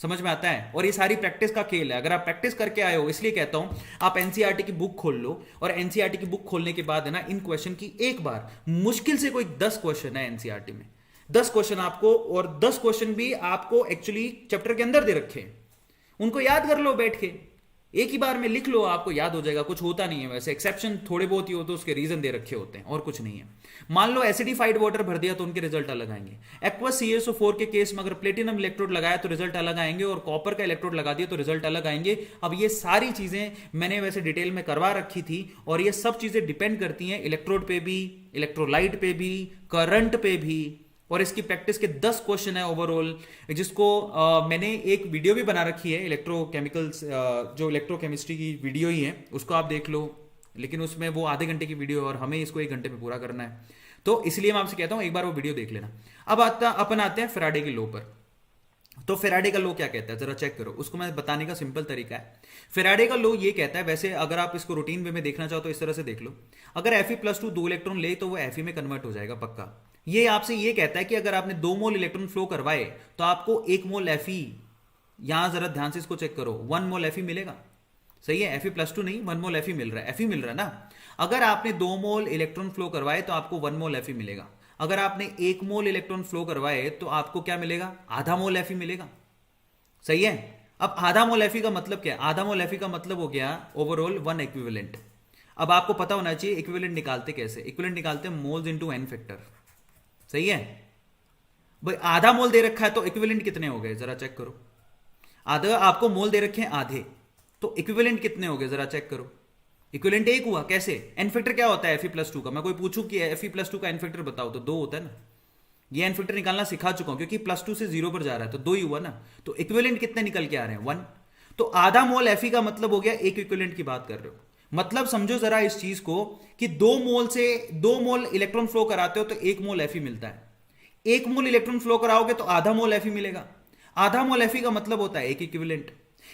समझ में आता है। और ये सारी प्रैक्टिस का खेल है, अगर आप प्रैक्टिस करके आए हो, इसलिए कहता हूं आप एनसीईआरटी की बुक खोल लो, और एनसीईआरटी की बुक खोलने के बाद है ना, इन क्वेश्चन की एक बार मुश्किल से कोई 10 क्वेश्चन है एनसीईआरटी में, 10 क्वेश्चन आपको, और 10 क्वेश्चन भी आपको एक्चुअली चैप्टर के अंदर दे रखे हैं, उनको याद कर लो बैठ के, एक ही बार में लिख लो, आपको याद हो जाएगा। कुछ होता नहीं है वैसे, एक्सेप्शन थोड़े बहुत ही होते हैं, उसके रीजन दे रखे होते हैं, और कुछ नहीं है। मान लो एसिडिफाइड वाटर भर दिया तो उनके रिजल्ट अलग आएंगे। एक्वस CaSO4 के केस में अगर प्लेटिनम इलेक्ट्रोड लगाया तो रिजल्ट अलग आएंगे, और कॉपर का इलेक्ट्रोड लगा दिया तो रिजल्ट अलग आएंगे। अब ये सारी चीजें मैंने वैसे डिटेल में करवा रखी थी, और ये सब चीजें डिपेंड करती हैं इलेक्ट्रोड पे भी, इलेक्ट्रोलाइट पे भी, करंट पे भी। और इसकी प्रैक्टिस के 10 क्वेश्चन है ओवरऑल, जिसको मैंने एक वीडियो भी बना रखी है, इलेक्ट्रोकेमिकल्स जो इलेक्ट्रोकेमिस्ट्री की वीडियो ही है, उसको आप देख लो, लेकिन उसमें वो आधे घंटे की वीडियो है और हमें इसको 1 घंटे में पूरा करना है, तो इसलिए मैं आपसे कहता हूं एक बार वो वीडियो देख लेना। अब अपन आते हैं फैराडे के लॉ पर। तो फैराडे का लॉ क्या कहता है जरा चेक करो, उसको मैं बताने का सिंपल तरीका है। फैराडे का लॉ ये कहता है, वैसे अगर आप इसको रूटीन वे में देखना चाहो तो इस तरह से देख लो, अगर Fe+2 2 इलेक्ट्रॉन ले तो वो Fe में कन्वर्ट हो जाएगा पक्का। ये आपसे ये कहता है कि अगर आपने 2 मोल इलेक्ट्रॉन फ्लो करवाए तो आपको 1 मोल Fe, यहां जरा ध्यान से इसको चेक करो, 1 मोल Fe मिलेगा। सही है, Fe+2 नहीं, 1 मोल Fe मिल रहा है, Fe मिल रहा है ना। अगर आपने 2 मोल इलेक्ट्रॉन फ्लो करवाए तो आपको 1 मोल Fe मिलेगा। अगर आपने 1 मोल इलेक्ट्रॉन फ्लो करवाए तो आपको क्या मिलेगा, आधा मोल Fe मिलेगा। सही है। अब आधा मोल Fe का मतलब क्या है, आधा मोल Fe का मतलब हो गया ओवरऑल 1 इक्विवेलेंट। अब आपको पता होना चाहिए इक्विवेलेंट निकालते कैसे, इक्विवेलेंट निकालते हैं मोल्स इनटू n फैक्टर। सही है भाई, आधा मोल दे रखा है तो इक्विवेलेंट कितने हो गए जरा चेक करो, आधा आपको मोल दे रखे हैं आधे, तो इक्विवेलेंट कितने हो गए जरा चेक करो, इक्विवेलेंट 1 हुआ। कैसे, एन फैक्टर क्या होता है Fe+2 का, मैं कोई पूछूं कि Fe+2 का एन फैक्टर बताओ तो 2 होता है ना, ये एन फैक्टर निकालना सिखा चुका हूं क्योंकि +2 से 0 पर जा रहा है तो 2 ही हुआ ना, तो इक्विवेलेंट कितने निकल के आ रहे हैं 1। तो आधा मोल Fe का मतलब हो गया एक इक्विवेलेंट की बात कर रहे हो, मतलब समझो जरा इस चीज को कि 2 मोल से 2 मोल इलेक्ट्रॉन फ्लो कराते हो तो 1 मोल Fe मिलता है, 1 मोल इलेक्ट्रॉन फ्लो कराओगे तो आधा मोल Fe मिलेगा। आधा मोल Fe का मतलब होता है एक इक्विवेलेंट,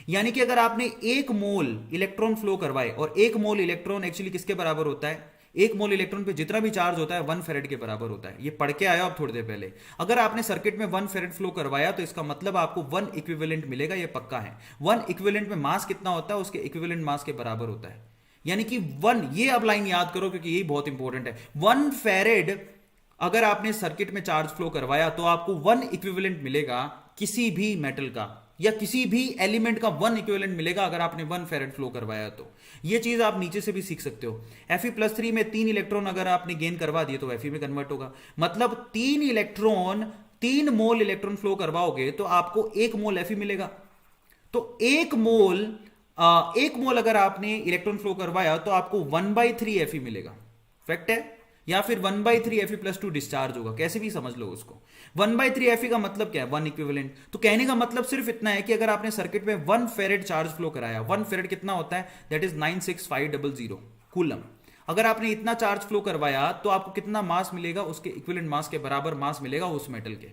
यानी कि अगर आपने 1 मोल इलेक्ट्रॉन फ्लो करवाए, और 1 मोल इलेक्ट्रॉन एक्चुअली किसके बराबर होता है, 1 मोल इलेक्ट्रॉन पे जितना भी चार्ज होता है 1 फेरेड के बराबर होता है। ये पढ़ के आया आप थोड़ी देर पहले। अगर आपने सर्किट में 1 फेरेड फ्लो करवाया तो इसका मतलब आपको 1 इक्विवेलेंट मिलेगा, ये पक्का है। 1 इक्विवेलेंट में मास कितना होता है, उसके इक्विवेलेंट मास के बराबर होता है, यानी कि 1, ये अब लाइन याद करो क्योंकि यही बहुत इंपॉर्टेंट है। 1 फेरेड अगर आपने सर्किट में चार्ज फ्लो करवाया तो आपको 1 इक्विवेलेंट मिलेगा किसी भी मेटल का या किसी भी एलिमेंट का 1 इक्विवेलेंट मिलेगा अगर आपने 1 फेरेड फ्लो करवाया तो। ये चीज आप नीचे से भी सीख सकते हो। Fe+3 में 3 इलेक्ट्रॉन अगर आपने गेन करवा दिए तो Fe में कन्वर्ट होगा, मतलब 3 इलेक्ट्रॉन 3 मोल इलेक्ट्रॉन फ्लो करवाओगे तो आपको 1 मोल Fe मिलेगा। तो 1 मोल अगर आपने इलेक्ट्रॉन फ्लो करवाया तो आपको 1/3 Fe मिलेगा, फैक्ट है। या फिर 1/3 Fe+2 डिस्चार्ज होगा, कैसे भी समझ लो उसको। 1/3 Fe का मतलब क्या है, 1 इक्विवेलेंट। तो कहने का मतलब सिर्फ इतना है कि अगर आपने सर्किट में 1 फेरेड चार्ज फ्लो कराया, 1 फेरेड कितना होता है, दैट इज 96500 कूलम। अगर आपने इतना चार्ज फ्लो करवाया तो आपको कितना मास मिलेगा, उसके इक्विवेलेंट मास के बराबर मास मिलेगा उस मेटल के।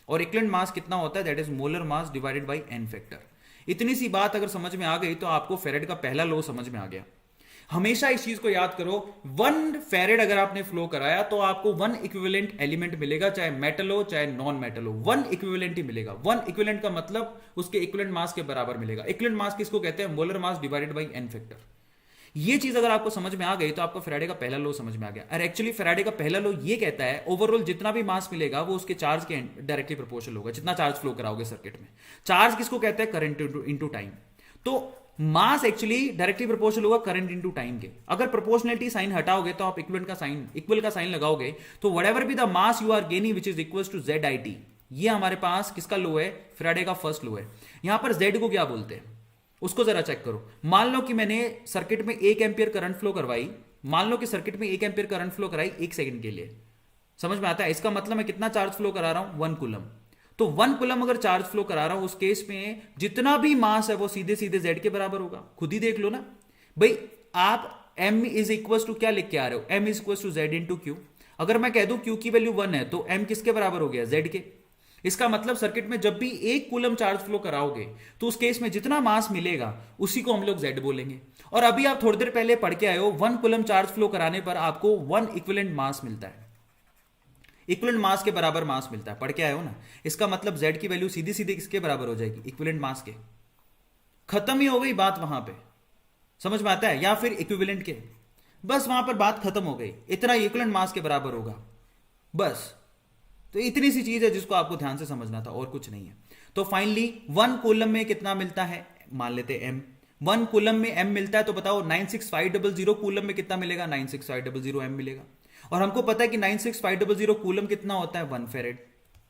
और इक्विवेलेंट मास कितना होता है, that is molar mass divided by N factor. इतनी सी बात अगर समझ में आ गई तो आपको फेरेड का पहला लॉ समझ में आ गया। हमेशा इस चीज को याद करो, 1 फेरेड अगर आपने फ्लो कराया तो आपको 1 इक्विवेलेंट एलिमेंट मिलेगा, चाहे मेटल हो चाहे नॉन मेटल हो, 1 इक्विवेलेंट ही मिलेगा। 1 इक्विवेलेंट का मतलब उसके इक्विवेलेंट मास के बराबर मिलेगा। इक्विवेलेंट मास किसको कहते हैं, molar mass divided by N factor. ये चीज अगर आपको समझ में आ गई तो आपको फैराडे का पहला लॉ समझ में आ गया। और एक्चुअली फैराडे का पहला लॉ ये कहता है ओवरऑल जितना भी मास मिलेगा वो उसके चार्ज के डायरेक्टली प्रोपोर्शनल होगा, जितना चार्ज फ्लो कराओगे सर्किट में। चार्ज किसको कहते हैं, करंट इनटू टाइम। तो मास एक्चुअली डायरेक्टली प्रोपोर्शनल होगा करंट इनटू टाइम के। अगर प्रोपोर्शनलिटी साइन हटाओगे तो आप इक्वल का साइन लगाओगे, तो whatever be the mass you are gaining which is equal to Z I T. ये हमारे पास किसका लो है? फैराडे का फर्स्ट लो है। यहां पर जेड को क्या बोलते हैं उसको जरा चेक करो। मान लो कि मैंने सर्किट में 1 एम्पियर करंट फ्लो करवाई, मान लो कि सर्किट में 1 एम्पियर करंट फ्लो कराई 1 सेकंड के लिए। समझ में आता है? इसका मतलब मैं कितना चार्ज फ्लो करा रहा हूं? 1 कूलम। तो 1 कूलम अगर चार्ज फ्लो करा रहा हूं, उस केस में जितना भी मास है वो सीधे सीधे जेड के बराबर होगा। खुद ही देख लो ना भाई। आप m इज इक्वल टू क्या लिख के आ रहे हो? m is equal to Z into Q. अगर मैं कह दूं क्यू की वैल्यू 1 है तो m किसके बराबर हो गया? z के। इसका मतलब सर्किट में जब भी 1 कूलम चार्ज फ्लो कराओगे तो उस केस में जितना मास मिलेगा उसी को हम लोग z बोलेंगे। और अभी आप थोड़ी देर पहले पढ़ के आए हो 1 कूलम चार्ज फ्लो कराने पर आपको 1 इक्विवेलेंट मास मिलता है। इक्विवेलेंट मास के बराबर मास मिलता है, पढ़ के आए हो ना। इसका मतलब z की वैल्यू सीधी सीधी किसके बराबर हो जाएगी? इक्विवेलेंट मास के। खत्म ही हो गई बात वहां पे। समझ में आता है? या फिर इक्विवेलेंट के, बस वहां पर बात खत्म हो गई। इतना इक्विवेलेंट मास के बराबर होगा बस। तो इतनी सी चीज है जिसको आपको ध्यान से समझना था और कुछ नहीं है। तो फाइनली 1 कूलम में कितना मिलता है? मान लेते m। 1 कूलम में m मिलता है तो बताओ 96500 कूलम में कितना मिलेगा? 96500 m मिलेगा। और हमको पता है कि 96500 कूलम कितना होता है? 1 फेरेड।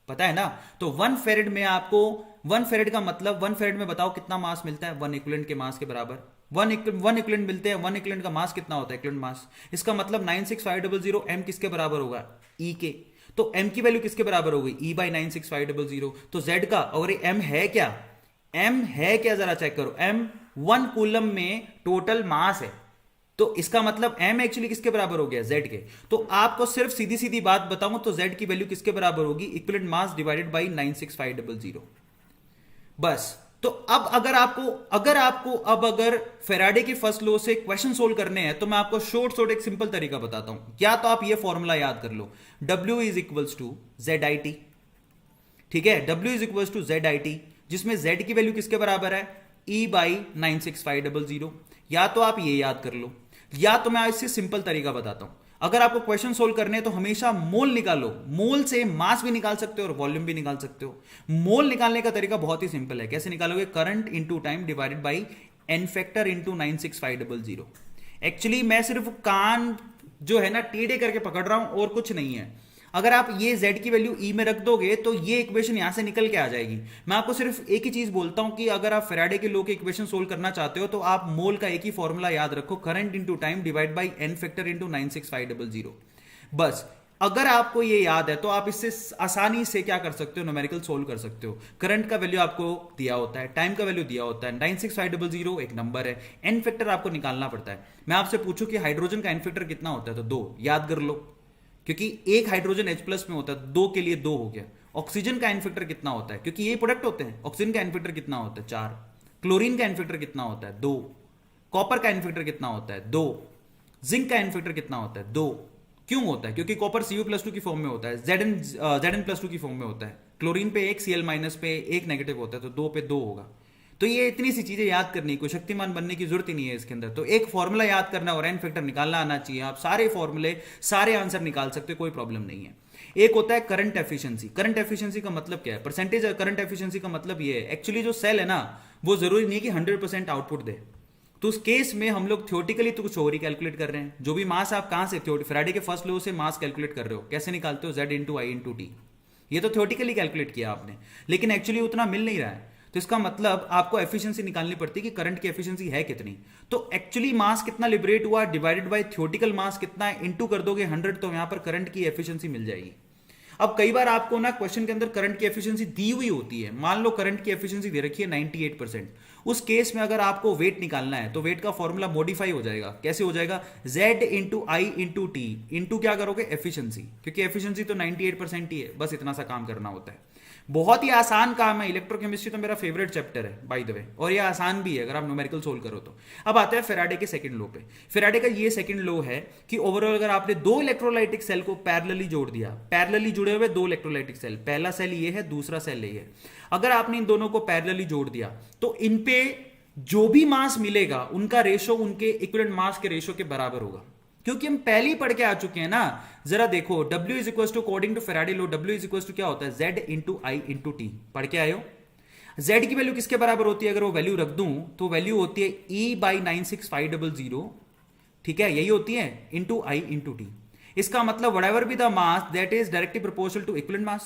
पता है ना? तो 1 फेरेड में आपको 1 फेरेड का मतलब 1 फेरेड में बताओ कितना मास मिलता है? 1 इक्विवेलेंट के मास के बराबर 1 इक्विवेलेंट मिलते हैं। 1 इक्विवेलेंट का मास कितना होता है? Equivalent mass. इसका मतलब 96500 m किसके बराबर होगा? E के। तो m की वैल्यू किसके बराबर हो गई? E by 96500। तो z का, और m है क्या? m है क्या जरा चेक करो। m 1 कूलम में टोटल मास है, तो इसका मतलब m एक्चुअली किसके बराबर हो गया? z के। तो आपको सिर्फ सीधी सीधी बात बताऊं तो z की वैल्यू किसके बराबर होगी? Equivalent mass divided by 96500। बस। तो अब अगर फैराडे के फर्स्ट लॉ से क्वेश्चन सोल्व करने हैं तो मैं आपको शॉर्ट एक सिंपल तरीका बताता हूं। या तो आप ये फॉर्मूला याद कर लो, W is equals to Z I T. ठीक है, W is equals to Z I T, जिसमें Z की वैल्यू किसके बराबर है? E by 96500। या तो आप ये याद कर लो, या तो मैं इससे सिंपल तरीका बताता हूं। अगर आपको क्वेश्चन सोल्व करने हैं तो हमेशा मोल निकालो। मोल से मास भी निकाल सकते हो और वॉल्यूम भी निकाल सकते हो। मोल निकालने का तरीका बहुत ही सिंपल है। कैसे निकालोगे? Current into time divided by n factor into 96500। Actually मैं सिर्फ कान जो है ना टेढ़े करके पकड़ रहा हूं और कुछ नहीं है। अगर आप ये z की वैल्यू e में रख दोगे तो ये इक्वेशन यहां से निकल के आ जाएगी। मैं आपको सिर्फ एक ही चीज बोलता हूं कि अगर आप फैराडे के लॉ के इक्वेशन सोल्व करना चाहते हो तो आप मोल का एक ही फॉर्मूला याद रखो, current into time divide by n factor into 96500। बस। अगर आपको ये याद है तो आप इससे आसानी से क्या कर सकते हो? न्यूमेरिकल सोल्व कर सकते हो। करंट का वैल्यू आपको दिया होता है, टाइम का वैल्यू दिया होता है, 96500 एक नंबर है, n फैक्टर आपको निकालना पड़ता है। मैं आपसे पूछूं कि हाइड्रोजन का n फैक्टर कितना होता है तो 2 याद कर लो, क्योंकि एक हाइड्रोजन H प्लस में होता है, 2 के लिए 2 हो गया। ऑक्सीजन का n फैक्टर कितना होता है? क्योंकि ये प्रोडक्ट होते हैं। ऑक्सीजन का n फैक्टर कितना होता है? 4। क्लोरीन का n फैक्टर कितना होता है? 2। कॉपर का n फैक्टर कितना होता है? 2। जिंक का n फैक्टर कितना होता है? 2। क्यों होता है? क्योंकि कॉपर Cu+2 की फॉर्म में होता है, Zn+2 की फॉर्म में होता है। क्लोरीन पे 1 Cl- पे 1 नेगेटिव होता है, तो 2 पे 2 होगा। तो ये इतनी सी चीजें याद करनी, कोई शक्तिमान बनने की जरूरत ही नहीं है इसके अंदर। तो एक फॉर्मूला याद करना और n फैक्टर निकालना आना चाहिए। आप सारे फॉर्मूले, सारे आंसर निकाल सकते हो, कोई प्रॉब्लम नहीं है। एक होता है करंट एफिशिएंसी। करंट एफिशिएंसी का मतलब क्या है? परसेंटेज करंट एफिशिएंसी का मतलब ये है, एक्चुअली जो सेल है ना वो जरूरी नहीं कि 100% आउटपुट दे। तो उस केस में हम लोग थ्योरेटिकली तो कुछ और ही कैलकुलेट कर रहे हैं। जो भी मास आप कहां से फैराडे के फर्स्ट लॉ से मास कैलकुलेट कर रहे हो, कैसे निकालते हो? Z into I into T. ये तो थ्योरेटिकली कैलकुलेट किया आपने, लेकिन एक्चुअली उतना मिल नहीं रहा है। तो इसका मतलब आपको एफिशिएंसी निकालनी पड़ती है कि करंट की एफिशिएंसी है कितनी। तो एक्चुअली मास कितना लिबरेट हुआ डिवाइडेड बाय थ्योरेटिकल मास कितना है, इंटू कर दोगे 100, तो यहां पर करंट की एफिशिएंसी मिल जाएगी। अब कई बार आपको ना क्वेश्चन के अंदर करंट की एफिशिएंसी दी हुई होती है। मान लो करंट की एफिशिएंसी दे रखी है 98%। उस केस में अगर आपको वेट निकालना है तो वेट का फॉर्मूला मॉडिफाई हो जाएगा। कैसे हो जाएगा? Z into I into T into क्या करोगे? एफिशिएंसी, क्योंकि एफिशिएंसी तो 98% ही है। बस इतना सा काम करना होता है। बहुत ही आसान काम है। इलेक्ट्रोकेमिस्ट्री तो मेरा फेवरेट चैप्टर है बाय द वे, और ये आसान भी है अगर आप न्यूमेरिकल सोल्व करो तो। अब आता है फैराडे के सेकंड लॉ पे। फैराडे का ये सेकंड लॉ है कि ओवरऑल अगर आपने 2 इलेक्ट्रोलाइटिक सेल को पैरेलली जोड़ दिया, पैरेलली जुड़े हुए 2 इलेक्ट्रोलाइटिक सेल, पहला सेल ये है, दूसरा सेल ये है, अगर आपने इन दोनों को पैरेलली जोड़ दिया तो इन पे जो भी मास मिलेगा उनका रेशो उनके इक्विवेलेंट मास के रेशो के बराबर होगा। क्योंकि हम पहले ही पढ़ के आ चुके हैं ना। जरा देखो, W is equal to according to Faraday law, W is equal to क्या होता है? Z into I into T. पढ़ के आए हो? Z की वैल्यू किसके बराबर होती है? अगर वो वैल्यू रख दूं तो वैल्यू होती है E/96500, ठीक है, यही होती है, इंटू I इंटू T। इसका मतलब whatever be the mass that is directly proportional to equivalent mass,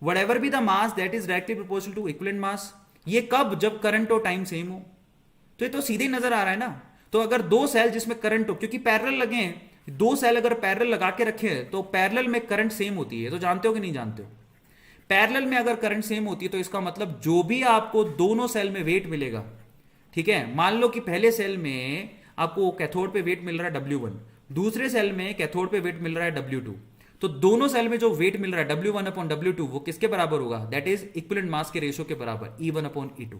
whatever be the mass that is directly proportional to equivalent mass। ये कब? जब करंट और टाइम सेम हो। तो ये तो सीधे ही नजर आ रहा है ना। तो अगर दो सेल जिसमें करंट हो, क्योंकि पैरेलल लगे हैं, दो सेल अगर पैरेलल लगा के रखे हैं तो पैरेलल में करंट सेम होती है, तो जानते हो कि नहीं जानते हो? पैरेलल में अगर करंट सेम होती है तो इसका मतलब जो भी आपको दोनों सेल में वेट मिलेगा, ठीक है, मान लो कि पहले सेल में आपको कैथोड पे वेट मिल रहा है W1, दूसरे सेल में कैथोड पे वेट मिल रहा है W2, तो दोनों सेल में जो वेट मिल रहा है W1 अपॉन W2 वो किसके बराबर होगा? दैट इज इक्विवेलेंट मास के रेशियो के बराबर, E1 अपॉन E2।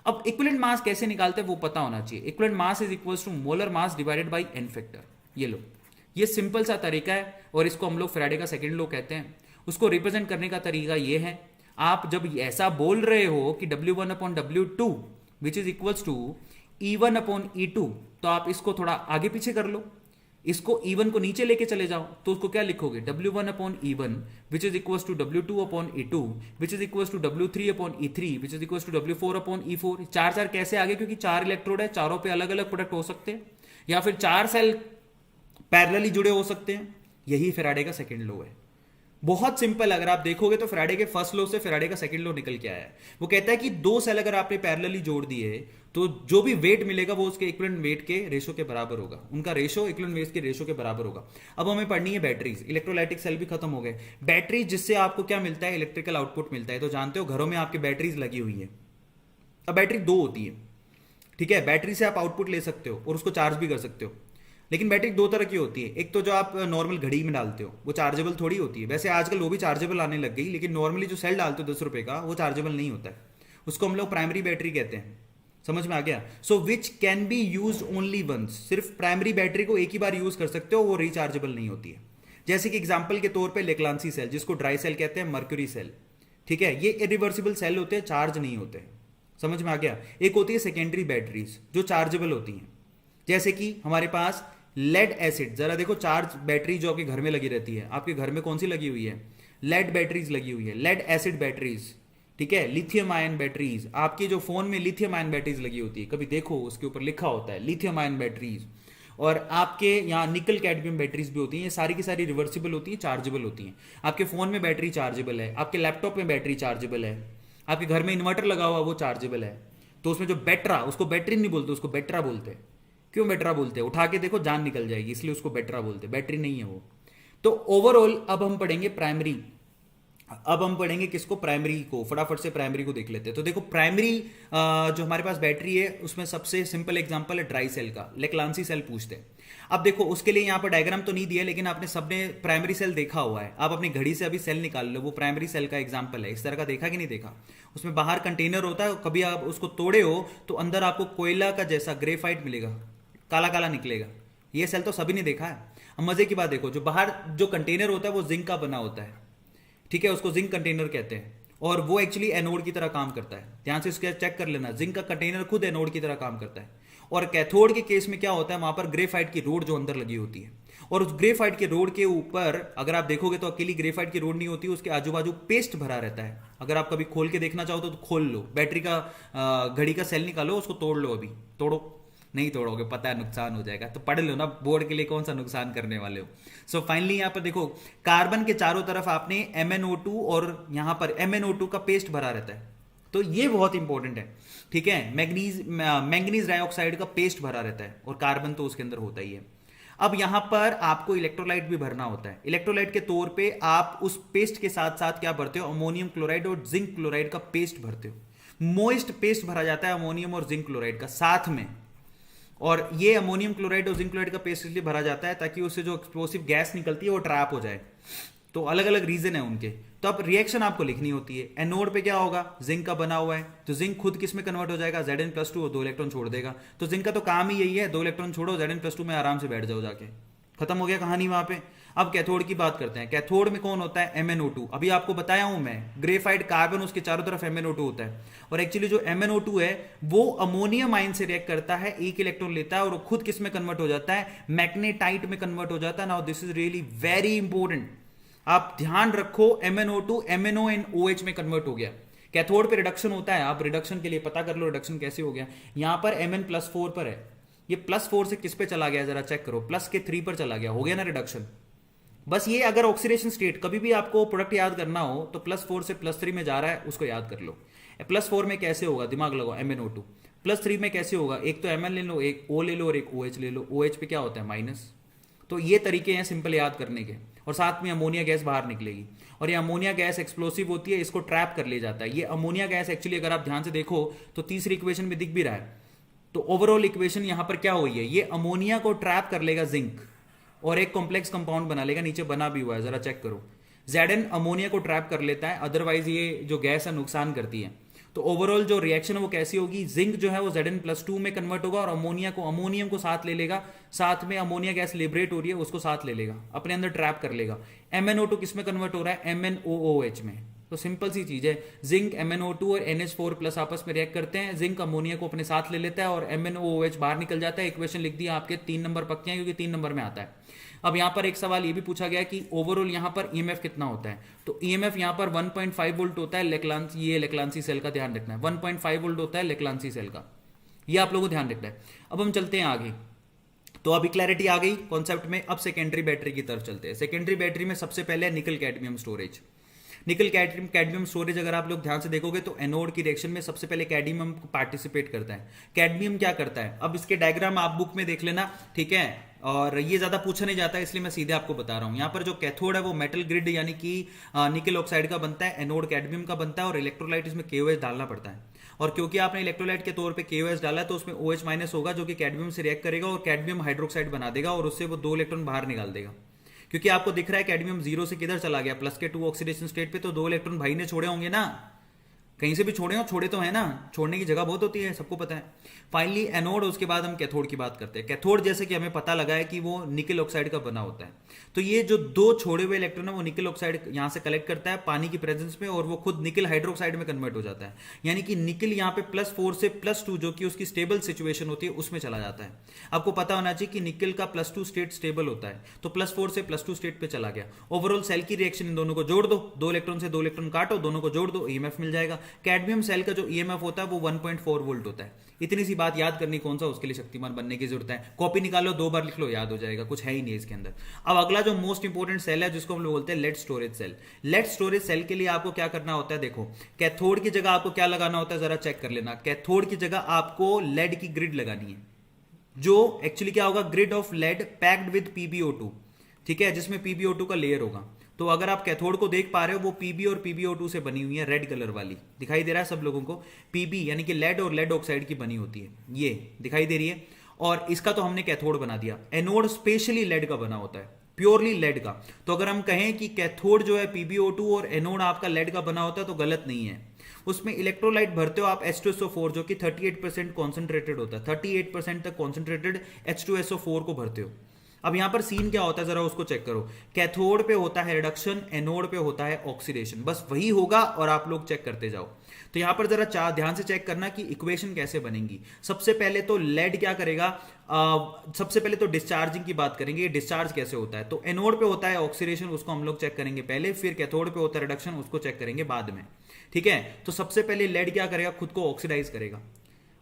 अब इक्विवेलेंट मास कैसे निकालते हैं वो पता होना चाहिए। Equivalent mass is equals to molar mass divided by n factor. ये लो, ये सिंपल सा तरीका है और इसको हम लोग फैराडे का सेकंड लॉ कहते हैं। उसको रिप्रेजेंट करने का तरीका ये है, आप जब ऐसा बोल रहे हो कि W1 upon W2 which is equals to E1 upon E2, तो आप इसको थोड़ा आगे पीछे कर लो, इसको E1 को नीचे लेके चले जाओ, तो उसको क्या लिखोगे? W1 upon E1 which is equals to W2 upon E2 which is equals to W3 upon E3 which is equals to W4 upon E4। चार चार कैसे आगे? क्योंकि चार इलेक्ट्रोड है, चारों पे अलग अलग प्रोडक्ट हो सकते हैं, या फिर चार सेल पैरेलली जुड़े हो सकते हैं। यही फैराडे का सेकंड लॉ है। बहुत सिंपल, अगर आप देखोगे तो फैराडे के फर्स्ट लॉ से फैराडे का सेकंड लॉ निकल के आया है। वो कहता है कि दो सेल अगर आपने पैरेलली जोड़ दिए तो जो भी वेट मिलेगा वो उसके इक्विवेलेंट वेट के रेशो के बराबर होगा, उनका रेशो इक्विवेलेंट वेट के रेशो के बराबर होगा। अब हमें पढ़नी है बैटरीज। इलेक्ट्रोलाइटिक सेल भी खत्म हो गए, बैटरीज जिससे आपको क्या मिलता है? इलेक्ट्रिकल आउटपुट मिलता है। तो जानते हो घरों में आपके बैटरीज लगी हुई है। अब बैटरी दो होती है, ठीक है, बैटरी से आप आउटपुट ले सकते हो और उसको चार्ज भी कर सकते हो, लेकिन बैटरी दो तरह की होती है। एक तो जो आप नॉर्मल घड़ी में डालते हो वो चार्जेबल थोड़ी होती है, वैसे आजकल वो भी चार्जेबल आने लग गई, लेकिन नॉर्मली जो सेल डालते हो 10 रुपए का वो चार्जेबल नहीं होता है, उसको हम लोग प्राइमरी बैटरी कहते हैं। समझ में आ गया? So which can be use only once, सिर्फ प्राइमरी बैटरी को एक ही बार यूज कर सकते हो, वो रिचार्जेबल नहीं होती है। जैसे कि एग्जाम्पल के तौर पर लेक्लांसी सेल, जिसको ड्राई सेल कहते हैं, मर्क्यूरी सेल, ठीक है, ये इरिवर्सिबल सेल होते हैं, चार्ज नहीं होते। समझ में आ गया? एक होती है सेकेंडरी बैटरीज जो चार्जेबल होती हैं, जैसे कि हमारे पास लेड एसिड। जरा देखो, चार्ज बैटरी जो आपके घर में लगी रहती है, आपके घर में कौन सी लगी हुई है? लेड बैटरीज लगी हुई है, लेड एसिड बैटरीज, ठीक है, लिथियम आयन बैटरीज। आपकी जो फोन में लिथियम आयन बैटरीज लगी होती है, कभी देखो उसके ऊपर लिखा होता है लिथियम आयन बैटरीज। और आपके यहाँ निकल कैडमियम बैटरीज भी होती हैं, ये सारी की सारी रिवर्सिबल होती हैं, चार्जेबल होती हैं। आपके फोन में बैटरी चार्जेबल है, आपके लैपटॉप में बैटरी चार्जेबल है, आपके घर में इन्वर्टर लगा हुआ वो चार्जेबल है। तो उसमें जो बैटरा, उसको बैटरी नहीं बोलते, उसको बैटरा बोलते हैं। क्यों बैटरा बोलते हैं? उठा के देखो जान निकल जाएगी, इसलिए उसको बैटरा बोलते हैं, बैटरी नहीं है वो। तो ओवरऑल अब हम पढ़ेंगे प्राइमरी। अब हम पढ़ेंगे किसको? प्राइमरी को। फटाफट से प्राइमरी को देख लेते हैं। तो देखो, प्राइमरी जो हमारे पास बैटरी है उसमें सबसे सिंपल एग्जांपल है ड्राई सेल का, लेक्लांसी सेल पूछते हैं। अब देखो, उसके लिए यहाँ पर डायग्राम तो नहीं दिया, लेकिन आपने सबने प्राइमरी सेल देखा हुआ है। आप अपनी घड़ी से अभी सेल निकाल लो, वो प्राइमरी सेल का एग्जाम्पल है। इस तरह का देखा कि नहीं देखा? उसमें बाहर कंटेनर होता है, कभी आप उसको तोड़े हो तो अंदर आपको कोयला का जैसा ग्रेफाइट मिलेगा, काला काला निकलेगा। ये सेल तो सभी ने देखा है। अब मजे की बात देखो, जो बाहर जो कंटेनर होता है वो जिंक का बना होता है, ठीक है, उसको जिंक कंटेनर कहते हैं, और वो एक्चुअली एनोड की तरह काम करता है। ध्यान से इसको चेक कर लेना, जिंक का कंटेनर खुद एनोड की तरह काम करता है। और कैथोड के केस में क्या होता है? वहां पर ग्रेफाइट की रोड जो अंदर लगी होती है, और उस ग्रेफाइट के रोड के ऊपर अगर आप देखोगे तो अकेली ग्रेफाइट की रोड नहीं होती, उसके आजू बाजू पेस्ट भरा रहता है। अगर आप कभी खोल के देखना चाहो तो खोल लो, बैटरी का घड़ी का सेल निकालो, उसको तोड़ लो। अभी तोड़ो, नहीं तोड़ोगे, पता है नुकसान हो जाएगा, तो पढ़ लो ना, बोर्ड के लिए कौन सा नुकसान करने वाले हो। सो फाइनली यहाँ पर देखो, कार्बन के चारों तरफ आपने MnO2 और यहाँ पर MnO2 का पेस्ट भरा रहता है, तो ये बहुत इंपॉर्टेंट है, ठीक है। मैंगनीज डाइऑक्साइड का पेस्ट भरा रहता है, और कार्बन तो उसके अंदर होता ही है। अब यहां पर आपको इलेक्ट्रोलाइट भी भरना होता है। इलेक्ट्रोलाइट के तौर पे आप उस पेस्ट के साथ साथ क्या भरते हो? अमोनियम क्लोराइड और जिंक क्लोराइड का पेस्ट भरते हो। मोइस्ट पेस्ट भरा जाता है अमोनियम और जिंक क्लोराइड का साथ में, और ये अमोनियम क्लोराइड और जिंक क्लोराइड का पेस्ट इसलिए भरा जाता है ताकि उससे जो एक्सप्लोसिव गैस निकलती है वो ट्रैप हो जाए। तो अलग अलग रीजन है उनके। तो अब रिएक्शन आपको लिखनी होती है। एनोड पे क्या होगा? जिंक का बना हुआ है, तो जिंक खुद किस में कन्वर्ट हो जाएगा? Zn+2, और 2 इलेक्ट्रॉन छोड़ देगा। तो जिंक का तो काम ही यही है, 2 इलेक्ट्रॉन छोड़ो, Zn+2 में आराम से बैठ जाओ जाके, खत्म हो गया कहानी वहां पे। अब कैथोड की बात करते हैं। कैथोड में कौन होता है? MnO2। अभी आपको बताया हूं मैं, ग्रेफाइट कार्बन, उसके चारों तरफ MnO2 होता है, और एक्चुअली जो MnO2 है वो अमोनियम आयन से रिएक्ट करता है, एक इलेक्ट्रॉन लेता है, और खुद किस में कन्वर्ट हो जाता है? मैग्नेटाइट में कन्वर्ट हो जाता है। Now this is really very important, आप ध्यान रखो। MnO2 MnO and OH में कन्वर्ट हो गया। कैथोड पे रिडक्शन होता है, आप रिडक्शन के लिए पता कर लो रिडक्शन कैसे हो गया। यहां पर Mn+4 पर है, ये +4 से किस पे चला गया जरा चेक करो, प्लस के 3 पर चला गया, हो गया ना रिडक्शन। बस ये अगर ऑक्सीडेशन स्टेट कभी भी आपको प्रोडक्ट याद करना हो तो +4 से +3 में जा रहा है, उसको याद कर लो। +4 में कैसे होगा, दिमाग लगाओ, MnO2। +3 में कैसे होगा, एक तो Mn ले लो, एक O ले लो और एक OH ले लो। OH पे क्या होता है, माइनस। तो ये तरीके हैं सिंपल याद करने के, और साथ में अमोनिया गैस बाहर निकलेगी, और ये अमोनिया गैस एक्सप्लोसिव होती है, इसको ट्रैप कर ले जाता है। ये अमोनिया गैस एक्चुअली अगर आप ध्यान से देखो तो तीसरी इक्वेशन में दिख भी रहा है। तो ओवरऑल इक्वेशन यहां पर क्या हुई है, ये अमोनिया को ट्रैप कर लेगा जिंक, और एक कॉम्प्लेक्स कंपाउंड बना लेगा, नीचे बना भी हुआ है, जरा चेक करो। Zn अमोनिया को ट्रैप कर लेता है, अदरवाइज ये जो गैस है नुकसान करती है। तो ओवरऑल जो रिएक्शन है वो कैसी होगी, जिंक जो है वो Zn+2 में कन्वर्ट होगा और अमोनिया को अमोनियम को साथ ले लेगा, साथ में अमोनिया गैस लिबरेट हो रही है उसको साथ ले लेगा, अपने अंदर ट्रैप कर लेगा। MnO2 किस में कन्वर्ट हो रहा है, MnOOH में। तो सिंपल सी चीज है, जिंक MnO2 और NH4+ आपस में रिएक्ट करते हैं, जिंक अमोनिया को अपने साथ ले लेता है और MnOOH बाहर निकल जाता है। इक्वेशन लिख दिया आपके 3 नंबर पक्के हैं क्योंकि 3 नंबर में आता है। अब यहां पर एक सवाल ये भी पूछा गया कि ओवरऑल यहां पर ईएमएफ कितना होता है, तो ईएमएफ यहां पर 1.5 वोल्ट होता है। ये लेक्लांसी सेल का ध्यान रखना है, 1.5 वोल्ट होता है लेक्लांसी सेल का, ये आप लोगों को ध्यान रखना है। अब हम चलते हैं आगे, तो अभी क्लैरिटी आ गई कॉन्सेप्ट में। अब सेकेंडरी बैटरी की तरफ चलते हैं। सेकेंडरी बैटरी में सबसे पहले निकल कैडमियम स्टोरेज। निकल कैडमियम स्टोरेज अगर आप लोग ध्यान से देखोगे तो एनोड की रिएक्शन में सबसे पहले कैडमियम पार्टिसिपेट करता है। कैडमियम क्या करता है, अब इसके डायग्राम आप बुक में देख लेना, ठीक है, और ये ज्यादा पूछा नहीं जाता है इसलिए मैं सीधे आपको बता रहा हूं। यहां पर जो कैथोड है वो मेटल ग्रिड यानी कि निकल ऑक्साइड का बनता है, एनोड कैडमियम का बनता है, और इलेक्ट्रोलाइट इसमें KOH डालना पड़ता है। और क्योंकि आपने इलेक्ट्रोलाइट के तौर पे KOH डाला है तो उसमें OH- होगा जो कि कैडमियम से रिएक्ट करेगा और कैडमियम हाइड्रोक्साइड बना देगा और उससे वो 2 इलेक्ट्रॉन बाहर निकाल देगा। क्योंकि आपको दिख रहा है कैडमियम 0 से किधर चला गया, प्लस के 2 ऑक्सीडेशन स्टेट पे, तो 2 इलेक्ट्रॉन भाई ने छोड़े होंगे ना, कहीं से भी छोड़े हो, छोड़े तो है ना, छोड़ने की जगह बहुत होती है, सबको पता है। फाइनली एनोड, उसके बाद हम कैथोड की बात करते हैं। कैथोड जैसे कि हमें पता लगा है कि वो निकल ऑक्साइड का बना होता है, तो ये जो 2 छोड़े हुए इलेक्ट्रॉन है वो निकल ऑक्साइड यहां से कलेक्ट करता है पानी की प्रेजेंस में और वो खुद निकल हाइड्रोक्साइड में कन्वर्ट हो जाता है। यानी कि निकल यहां पे +4 से +2 जो कि उसकी स्टेबल सिचुएशन होती है उसमें चला जाता है। आपको पता होना चाहिए कि निकल का +2 स्टेट स्टेबल होता है, तो +4 से +2 स्टेट पे चला गया। ओवरऑल सेल की रिएक्शन इन दोनों को जोड़ दो, 2 इलेक्ट्रॉन से 2 इलेक्ट्रॉन काटो, दोनों को जोड़ दो, ईएमएफ मिल जाएगा। कैडमियम सेल का जो ईएमएफ होता है वो 1.4 वोल्ट होता है। इतनी सी बात याद करनी, कौन सा उसके लिए शक्तिमान बनने की जरूरत है, कॉपी निकालो, 2 बार लिख लो, याद हो जाएगा, कुछ है ही नहीं इसके अंदर। अब अगला जो मोस्ट इंपोर्टेंट सेल है जिसको हम लोग बोलते हैं lead storage cell. Lead storage cell के लिए आपको क्या करना होता है, देखो कैथोड की जगह आपको क्या लगाना होता है, जरा चेक कर लेना। कैथोड की जगह आपको लेड की ग्रिड लगानी है, जो एक्चुअली क्या होगा, grid of lead packed with PbO2, ठीक है, जिसमें PbO2 का लेयर होगा। तो अगर आप कैथोड को देख पा रहे हो वो Pb और PbO2 से बनी हुई है, रेड कलर वाली दिखाई दे रहा है सब लोगों को। Pb यानी कि लेड और लेड ऑक्साइड की बनी होती है, ये दिखाई दे रही है, और इसका तो हमने कैथोड बना दिया। एनोड स्पेशली लेड का बना होता है, प्योरली लेड का। तो अगर हम कहें कि कैथोड जो है PbO2 और एनोड आपका लेड का बना होता है तो गलत नहीं है। उसमें इलेक्ट्रोलाइट भरते हो आप H2SO4 जो कि 38% कॉन्सेंट्रेटेड होता है, 38% तक कॉन्सेंट्रेटेड H2SO4 को भरते हो। अब यहां पर सीन क्या होता है जरा उसको चेक करो। कैथोड पे होता है रिडक्शन, एनोड पे होता है ऑक्सीडेशन, बस वही होगा और आप लोग चेक करते जाओ। तो यहां पर जरा ध्यान से चेक करना कि इक्वेशन कैसे बनेगी। सबसे पहले तो लेड क्या करेगा, सबसे पहले तो डिस्चार्जिंग की बात करेंगे, डिस्चार्ज कैसे होता है। तो एनोड पे होता है ऑक्सीडेशन, उसको हम लोग चेक करेंगे पहले, फिर कैथोड पे होता है रिडक्शन, उसको चेक करेंगे बाद में, ठीक है। तो सबसे पहले लेड क्या करेगा, खुद को ऑक्सीडाइज करेगा,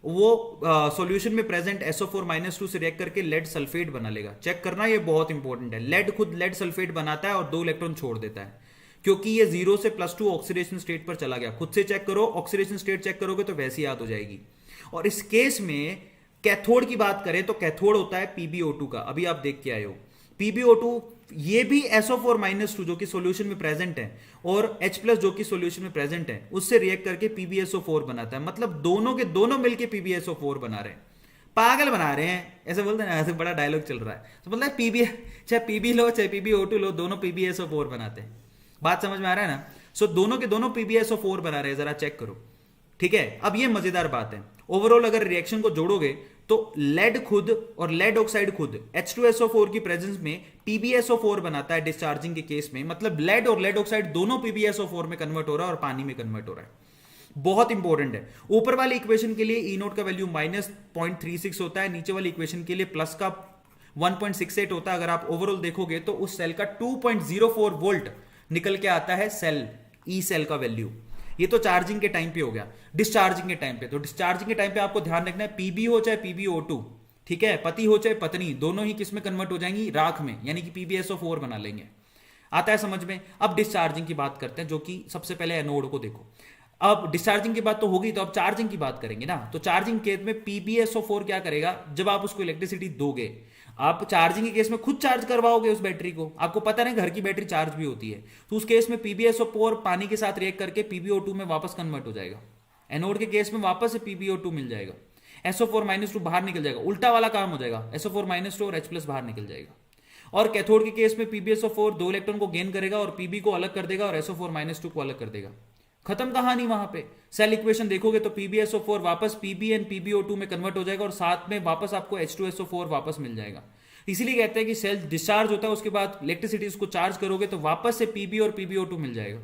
वो सॉल्यूशन में प्रेजेंट SO4-2 से रिएक्ट करके लेड सल्फेट बना लेगा। चेक करना, ये बहुत इंपॉर्टेंट है। लेड खुद लेड सल्फेट बनाता है और 2 इलेक्ट्रॉन छोड़ देता है, क्योंकि ये 0 से +2 ऑक्सीडेशन स्टेट पर चला गया। खुद से चेक करो, ऑक्सीडेशन स्टेट चेक करोगे तो वैसी याद हो जाएगी। और इस केस में कैथोड की बात करें तो कैथोड होता है PbO2 का, अभी आप देख के आए हो। PbO2 ये भी SO4-2 जो कि सॉल्यूशन में प्रेजेंट है और H+ जो कि सॉल्यूशन में प्रेजेंट है, उससे रिएक्ट करके PbSO4 बनाता है। मतलब दोनों के दोनों मिलके PbSO4 बना रहे हैं, पागल बना रहे हैं, ऐसे बोलते हैं ना, ऐसे बड़ा डायलॉग चल रहा है। तो मतलब चाहे PB लो चाहे PbO2 लो, दोनों PbSO4 बनाते हैं। बात समझ में आ रहा है ना। सो दोनों के दोनों PbSO4 बना रहे हैं, जरा चेक करो, ठीक है। अब ये मजेदार बात है, ओवरऑल अगर रिएक्शन को जोड़ोगे तो लेड खुद और लेड ऑक्साइड खुद H2SO4 की प्रेजेंस में PbSO4 बनाता है डिस्चार्जिंग के केस में। मतलब लेड और लेड ऑक्साइड दोनों PbSO4 में कन्वर्ट हो रहा है और पानी में कन्वर्ट हो रहा है। बहुत इंपॉर्टेंट है। ऊपर वाली इक्वेशन के लिए E0 का वैल्यू -0.36 होता है, नीचे वाली इक्वेशन के लिए प्लस का 1.68 होता है। अगर आप ओवरऑल देखोगे तो उस सेल का 2.04 वोल्ट निकल के आता है सेल, ई सेल का वैल्यू। ये तो चार्जिंग के टाइम पे हो गया। डिस्चार्जिंग के टाइम पे, तो डिस्चार्जिंग के टाइम पे आपको ध्यान रखना है पीबी हो चाहे पीबीओ2, ठीक है, पति हो चाहे पत्नी, दोनों ही किस में कन्वर्ट हो जाएंगी, राख में, यानी कि पीबीएसओ4 बना लेंगे। आता है समझ में। अब डिस्चार्जिंग की बात करते हैं, जो कि सबसे पहले एनोड को देखो। अब डिस्चार्जिंग की बात तो होगी, तो अब चार्जिंग की बात करेंगे ना। तो चार्जिंग केस में पीबीएसओ4 क्या करेगा, जब आप उसको इलेक्ट्रिसिटी दोगे, आप चार्जिंग के केस में खुद चार्ज करवाओगे उस बैटरी को, आपको पता नहीं घर की बैटरी चार्ज भी होती है, तो उस केस में पीबीएसओ4 पानी के साथ रिएक्ट करके पीबीओ2 में वापस कन्वर्ट हो जाएगा। एनोड के केस में वापस से पीबीओ2 मिल जाएगा, SO4-2 बाहर निकल जाएगा, उल्टा वाला काम हो जाएगा, SO4-2 और H+ बाहर निकल जाएगा। और कैथोड के केस में पीबीएसओ4 2 इलेक्ट्रॉन को गेन करेगा और पीबी को अलग कर देगा और SO4-2 को अलग कर देगा। खत्म कहानी वहां पे। सेल इक्वेशन देखोगे तो पीबीएसओ4 वापस पीबी एंड पीबीओ2 में कन्वर्ट हो जाएगा और साथ में वापस आपको H2SO4 वापस मिल जाएगा। इसीलिए कहते हैं कि सेल डिस्चार्ज होता है, उसके बाद इलेक्ट्रिसिटी उसको चार्ज करोगे तो वापस से पीबी और पीबीओ2 मिल जाएगा,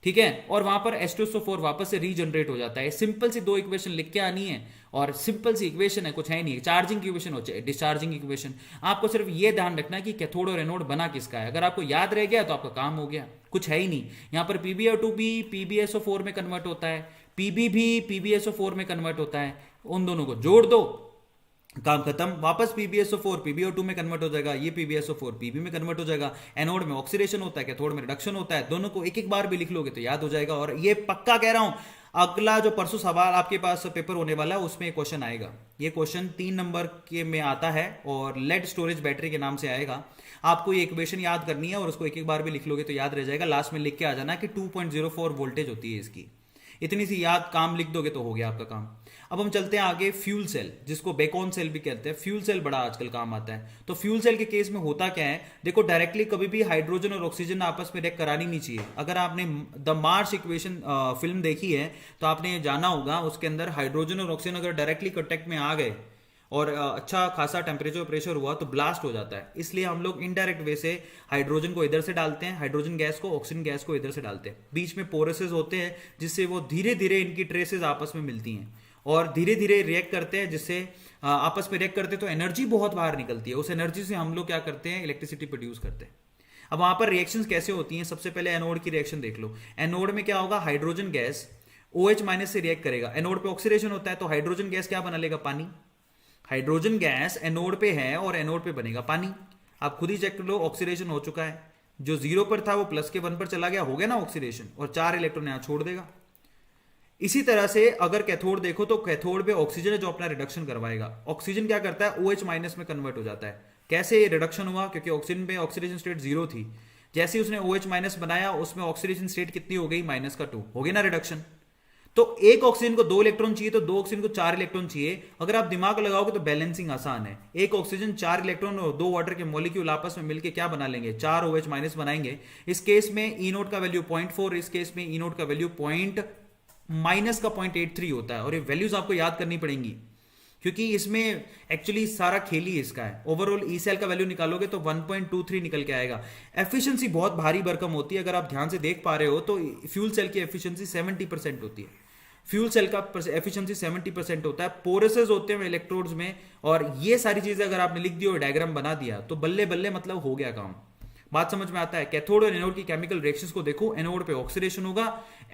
ठीक है, और वहां पर H2SO4 वापस से रीजनरेट हो जाता है। सिंपल सी 2 इक्वेशन लिख के आनी है और सिंपल सी इक्वेशन है, कुछ है नहीं। चार्जिंग की इक्वेशन हो चाहे डिस्चार्जिंग की इक्वेशन, आपको सिर्फ ये ध्यान रखना है कि कैथोड और एनोड बना किसका है। अगर आपको याद रह गया तो आपका काम हो गया, कुछ है ही नहीं। यहां पर पीबीओ2 भी पीबीएसओ4 में कन्वर्ट होता है, पीबी भी पीबीएसओ4 में कन्वर्ट होता है, उन दोनों को जोड़ दो, काम खत्म। वापस पीबीएसओ4 पीबीओ2 में कन्वर्ट हो जाएगा, ये पीबीएसओ4 पीबी में कन्वर्ट हो जाएगा। एनोड में ऑक्सीडेशन होता है, कैथोड में रिडक्शन होता है। दोनों को एक एक बार भी लिख लोगे तो याद हो जाएगा। और ये पक्का कह रहा हूं, अगला जो परसों सवाल आपके पास पेपर होने वाला है उसमें क्वेश्चन आएगा। ये क्वेश्चन 3 नंबर के में आता है और लेड स्टोरेज बैटरी के नाम से आएगा। आपको ये इक्वेशन याद करनी है और उसको एक एक बार भी लिख लोगे तो याद रह जाएगा। लास्ट में लिख के आ जाना कि 2.04 वोल्टेज होती है इसकी। इतनी सी याद काम लिख दोगे तो हो गया आपका काम। अब हम चलते हैं आगे, फ्यूल सेल, जिसको बेकॉन सेल भी कहते हैं। फ्यूल सेल बड़ा आजकल काम आता है। तो फ्यूल सेल के केस में होता क्या है, देखो डायरेक्टली कभी भी हाइड्रोजन और ऑक्सीजन आपस में रिएक्ट करानी नहीं चाहिए। अगर आपने द मार्स इक्वेशन फिल्म देखी है तो आपने जाना होगा, उसके अंदर हाइड्रोजन और ऑक्सीजन अगर डायरेक्टली कांटेक्ट में आ गए और अच्छा खासा टेम्परेचर प्रेशर हुआ तो ब्लास्ट हो जाता है। इसलिए हम लोग इनडायरेक्ट वे से हाइड्रोजन को इधर से डालते हैं, हाइड्रोजन गैस को, ऑक्सीजन गैस को इधर से डालते हैं। बीच में पोरसेस होते हैं जिससे वो धीरे धीरे इनकी ट्रेसेस आपस में मिलती हैं और धीरे धीरे रिएक्ट करते हैं, जिससे आपस में रिएक्ट करते हैं तो एनर्जी बहुत बाहर निकलती है। उस एनर्जी से हम लोग क्या करते हैं, इलेक्ट्रिसिटी प्रोड्यूस करते हैं। अब वहां पर रिएक्शंस कैसे होती हैं, सबसे पहले एनोड की रिएक्शन देख लो। एनोड में क्या होगा, हाइड्रोजन गैस OH- से रिएक्ट करेगा। एनोड पे ऑक्सीडेशन होता है तो हाइड्रोजन गैस क्या बना लेगा, पानी। हाइड्रोजन गैस एनोड पे है और एनोड पे बनेगा पानी। आप खुद ही चेक कर लो, ऑक्सीडेशन हो चुका है, जो 0 पर था वो +1 पर चला गया, हो गया ना ऑक्सीडेशन, और 4 इलेक्ट्रॉन यहां छोड़ देगा। इसी तरह से अगर कैथोड देखो तो कैथोड पे ऑक्सीजन है जो अपना रिडक्शन करवाएगा। ऑक्सीजन क्या करता है, OH- में कन्वर्ट हो जाता है। कैसे ये रिडक्शन हुआ, क्योंकि ऑक्सीजन पे ऑक्सीडेशन स्टेट 0 थी, जैसे ही उसने OH- बनाया उसमें ऑक्सीडेशन स्टेट कितनी हो गई, -2, हो गई ना रिडक्शन। तो एक ऑक्सीजन को 2 इलेक्ट्रॉन चाहिए तो 2 ऑक्सीजन को 4 इलेक्ट्रॉन चाहिए। अगर आप दिमाग लगाओगे तो बैलेंसिंग आसान है। एक ऑक्सीजन 4 इलेक्ट्रॉन और 2 वाटर के मॉलिक्यूल आपस में मिलकर क्या बना लेंगे, 4 OH- बनाएंगे। इस केस में E नोट का वैल्यू 0.4, इस केस में E नोट का वैल्यू -0.83 होता है। और ये वैल्यूज आपको याद करनी पड़ेंगी क्योंकि इसमें एक्चुअली सारा खेल ही इसका है। ओवरऑल ई सेल का वैल्यू निकालोगे तो 1.23 निकल के आएगा। एफिशिएंसी बहुत भारी भरकम होती है। अगर आप ध्यान से देख पा रहे हो तो फ्यूल सेल की एफिशिएंसी 70% होती है। फ्यूल सेल का एफिशिएंसी 70% होता है। पोरसेस होते हैं इलेक्ट्रोड्स में, और ये सारी चीजें अगर आपने लिख दी और डायग्राम बना दिया तो बल्ले बल्ले मतलब हो गया काम। बात समझ में आता है। कैथोड और एनोड की केमिकल रिएक्शंस को देखो, एनोड पे ऑक्सीडेशन होगा,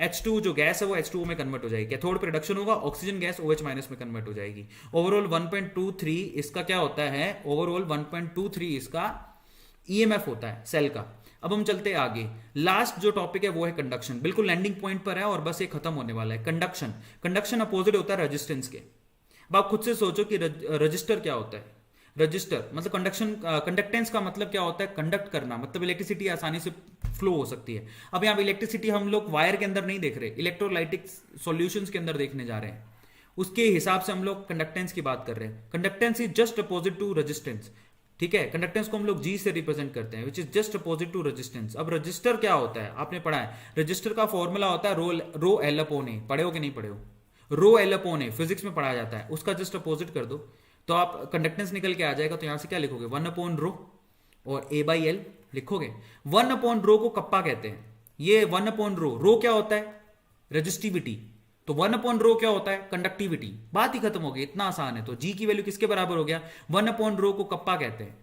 H2 जो गैस है वो H2O में कन्वर्ट हो जाएगी। कैथोड पे रिडक्शन होगा, ऑक्सीजन गैस OH- में कन्वर्ट हो जाएगी। ओवरऑल 1.23 इसका क्या होता है, ओवरऑल 1.23 इसका EMF होता है सेल का। अब हम चलते हैं आगे। लास्ट जो टॉपिक है वो है कंडक्शन। बिल्कुल लैंडिंग पॉइंट पर है और बस ये खत्म होने वाला है। कंडक्शन, कंडक्शन अपोजिट होता है रेजिस्टेंस के। अब आप खुद से सोचो कि रजिस्टर क्या होता है। रजिस्टर मतलब कंडक्शन, कंडक्टेंस का मतलब क्या होता है, कंडक्ट करना, मतलब इलेक्ट्रिसिटी आसानी से फ्लो हो सकती है। अब यहाँ इलेक्ट्रिसिटी हम लोग वायर के अंदर नहीं देख रहे, इलेक्ट्रोलाइटिक सॉल्यूशंस के अंदर देखने जा रहे हैं। उसके हिसाब से हम लोग कंडक्टेंस की बात कर रहे हैं। Conductance is just opposite to resistance, ठीक है। कंडक्टेंस को हम लोग G से रिप्रेजेंट करते हैं, which is just opposite to resistance. अब रजिस्टर क्या होता है, आपने पढ़ा है, रजिस्टर का फॉर्मूला होता है रो एल अपॉन ए। पढ़े हो कि नहीं पढ़े हो, रो एल अपॉन ए फिजिक्स में पढ़ा जाता है। उसका जस्ट अपोजिट कर दो तो आप कंडक्टेंस निकल के आ जाएगा। तो यहां से क्या लिखोगे, 1/रो और A/L लिखोगे। 1/रो को कप्पा कहते हैं। ये 1/रो, रो क्या होता है, रेजिस्टिविटी, तो 1/रो क्या होता है, कंडक्टिविटी। बात ही खत्म हो गई, इतना आसान है। तो G की वैल्यू किसके बराबर हो गया, 1/रो को कप्पा कहते हैं।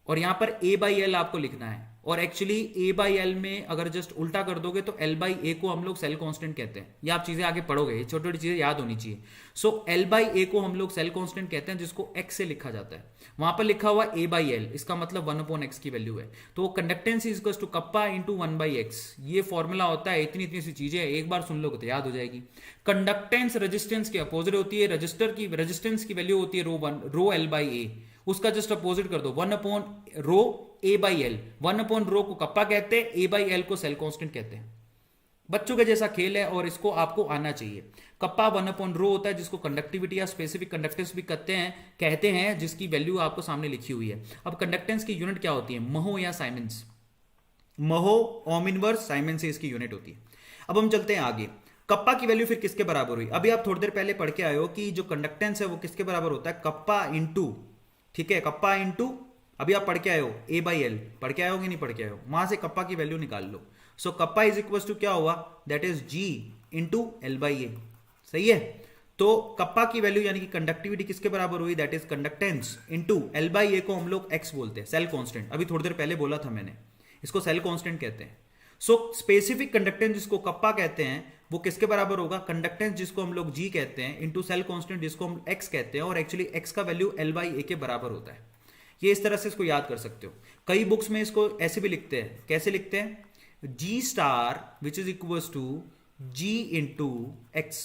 और यहां पर A/L आपको लिखना है और एक्चुअली ए बाई एल में अगर जस्ट उल्टा कर दोगे तो एल बाई ए को हम लोग सेल कांस्टेंट कहते हैं। ये आप चीजें आगे पढ़ोगे, ये छोटी छोटी चीजें याद होनी चाहिए। सो एल बाई ए को हम लोग सेल कांस्टेंट कहते हैं, जिसको एक्स से लिखा जाता है। वहां पर लिखा हुआ ए बाई एल, इसका मतलब 1/x की वैल्यू है। तो conductance is equals to kappa into 1/x। ये फॉर्मूला होता है, इतनी इतनी सी चीजें एक बार सुन लोगे तो याद हो जाएगी। कंडक्टेंस रेजिस्टेंस के अपोजिट होती है, रजिस्टर की रेजिस्टेंस की वैल्यू होती है रो एल बाई ए, उसका जस्ट अपोजिट कर दो 1/रो ए बाई एल। 1/रो को कप्पा कहते हैं, ए बाई एल को सेल कांस्टेंट कहते हैं। बच्चों के जैसा खेल है और इसको आपको आना चाहिए। कप्पा 1/रो होता है, जिसको कंडक्टिविटी या स्पेसिफिक कंडक्टेंस भी कहते हैं, जिसकी वैल्यू आपको सामने लिखी हुई है। अब कंडक्टेंस की यूनिट क्या होती है? महो या साइमंस। महो, ओम इनवर्स, साइमंस से इसकी यूनिट होती है। अब हम चलते हैं आगे। कप्पा की वैल्यू फिर किसके बराबर हुई? अभी आप थोड़ी देर पहले पढ़ के आए हो कि जो कंडक्टेंस है वो किसके बराबर होता है? कप्पा इंटू, ठीक है, कप्पा इंटू, अभी आप पढ़ के आए हो ए बाई एल, पढ़ के आए हो कि नहीं पढ़ के आए हो? वहां से कप्पा की वैल्यू निकाल लो। So kappa is equal to क्या हुआ? That is G into L by A. सही है। तो कप्पा की वैल्यू यानी कि कंडक्टिविटी किसके बराबर हुई? That is conductance into L by A को हम लोग एक्स बोलते हैं, सेल कांस्टेंट। अभी थोड़ी देर पहले बोला था मैंने, इसको सेल कांस्टेंट कहते हैं। सो स्पेसिफिक कंडक्टेंस जिसको कप्पा कहते हैं वो किसके बराबर होगा? कंडक्टेंस जिसको हम लोग जी कहते हैं इंटू सेल कांस्टेंट जिसको हम एक्स कहते हैं, और एक्चुअली एक्स का वैल्यू एल बाई ए के बराबर होता है। ये इस तरह से इसको याद कर सकते हो। कई बुक्स में इसको ऐसे भी लिखते हैं। कैसे लिखते हैं? G star which is equal to G into X.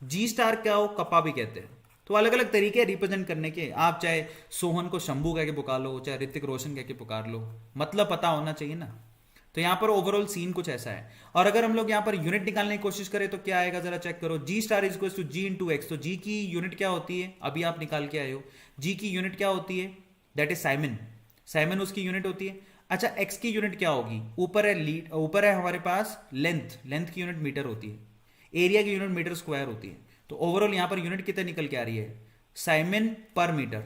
G star क्या हो? कप्पा भी कहते हैं। तो अलग अलग तरीके रिप्रेजेंट करने के। आप चाहे सोहन को शंभू कह के पुकार लो, चाहे ऋतिक रोशन कह के पुकार लो, मतलब पता होना चाहिए ना। तो यहां पर ओवरऑल सीन कुछ ऐसा है। और अगर हम लोग यहां पर यूनिट निकालने की कोशिश करें तो क्या आएगा? जरा चेक करो। G star is equal to G into X. तो जी की यूनिट क्या होती है? अभी आप निकाल के आए हो। जी की यूनिट क्या होती है? That is Simon. साइमन उसकी यूनिट होती है। अच्छा, एक्स की यूनिट क्या होगी? ऊपर है हमारे पास लेंथ। लेंथ की यूनिट मीटर होती है। एरिया की यूनिट मीटर स्क्वायर होती है। तो ओवरऑल यहां पर यूनिट कितने निकल के आ रही है? साइमन पर मीटर।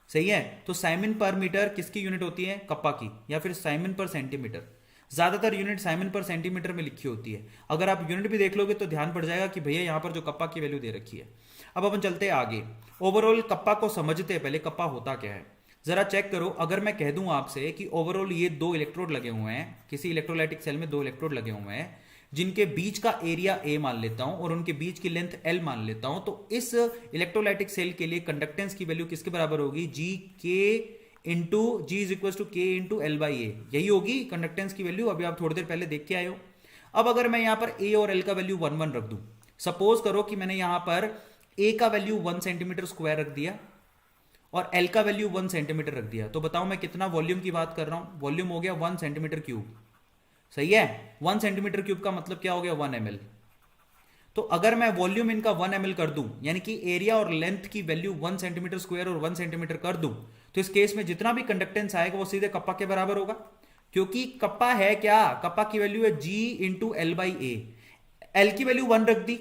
सही है। तो साइमन पर मीटर किसकी यूनिट होती है? कप्पा की, या फिर साइमन पर सेंटीमीटर। ज्यादातर यूनिट साइमन पर सेंटीमीटर में लिखी होती है। अगर आप यूनिट भी देख लोगे तो ध्यान पड़ जाएगा कि भैया यहां पर जो कप्पा की वैल्यू दे रखी है। अब अपन चलते हैं आगे। ओवरऑल कप्पा को समझते हैं पहले, कप्पा होता क्या है जरा चेक करो। अगर मैं कह दूं आपसे कि ओवरऑल ये 2 इलेक्ट्रोड लगे हुए हैं, किसी इलेक्ट्रोलाइटिक सेल में 2 इलेक्ट्रोड लगे हुए हैं, जिनके बीच का एरिया ए मान लेता हूं और उनके बीच की लेंथ एल मान लेता हूं, तो इस इलेक्ट्रोलाइटिक सेल के लिए कंडक्टेंस की वैल्यू किसके बराबर होगी? जी के into G is equal to K into L by A. यही होगी कंडक्टेंस की वैल्यू। अभी आप थोड़ी देर पहले देख के आए हो। अब अगर मैं यहां पर ए और एल का वैल्यू 1 1 रख दूं, सपोज करो कि मैंने यहां पर ए का वैल्यू 1 सेंटीमीटर स्क्वायर रख दिया और एल का वैल्यू 1 सेंटीमीटर रख दिया, तो बताओ मैं कितना वॉल्यूम की बात कर रहा हूं? वॉल्यूम हो गया 1 सेंटीमीटर क्यूब। सही है। 1 सेंटीमीटर क्यूब का मतलब क्या हो गया? 1 ml। तो अगर मैं वॉल्यूम इनका 1 ml कर दूं, यानी कि एरिया और लेंथ की वैल्यू 1 सेंटीमीटर स्क्वायर और 1 सेंटीमीटर कर दूं, तो इस केस में जितना भी कंडक्टेंस आएगा वो सीधे कप्पा के बराबर होगा। क्योंकि कप्पा है क्या? कप्पा की वैल्यू है G into L by A. L की वैल्यू 1 रख दी,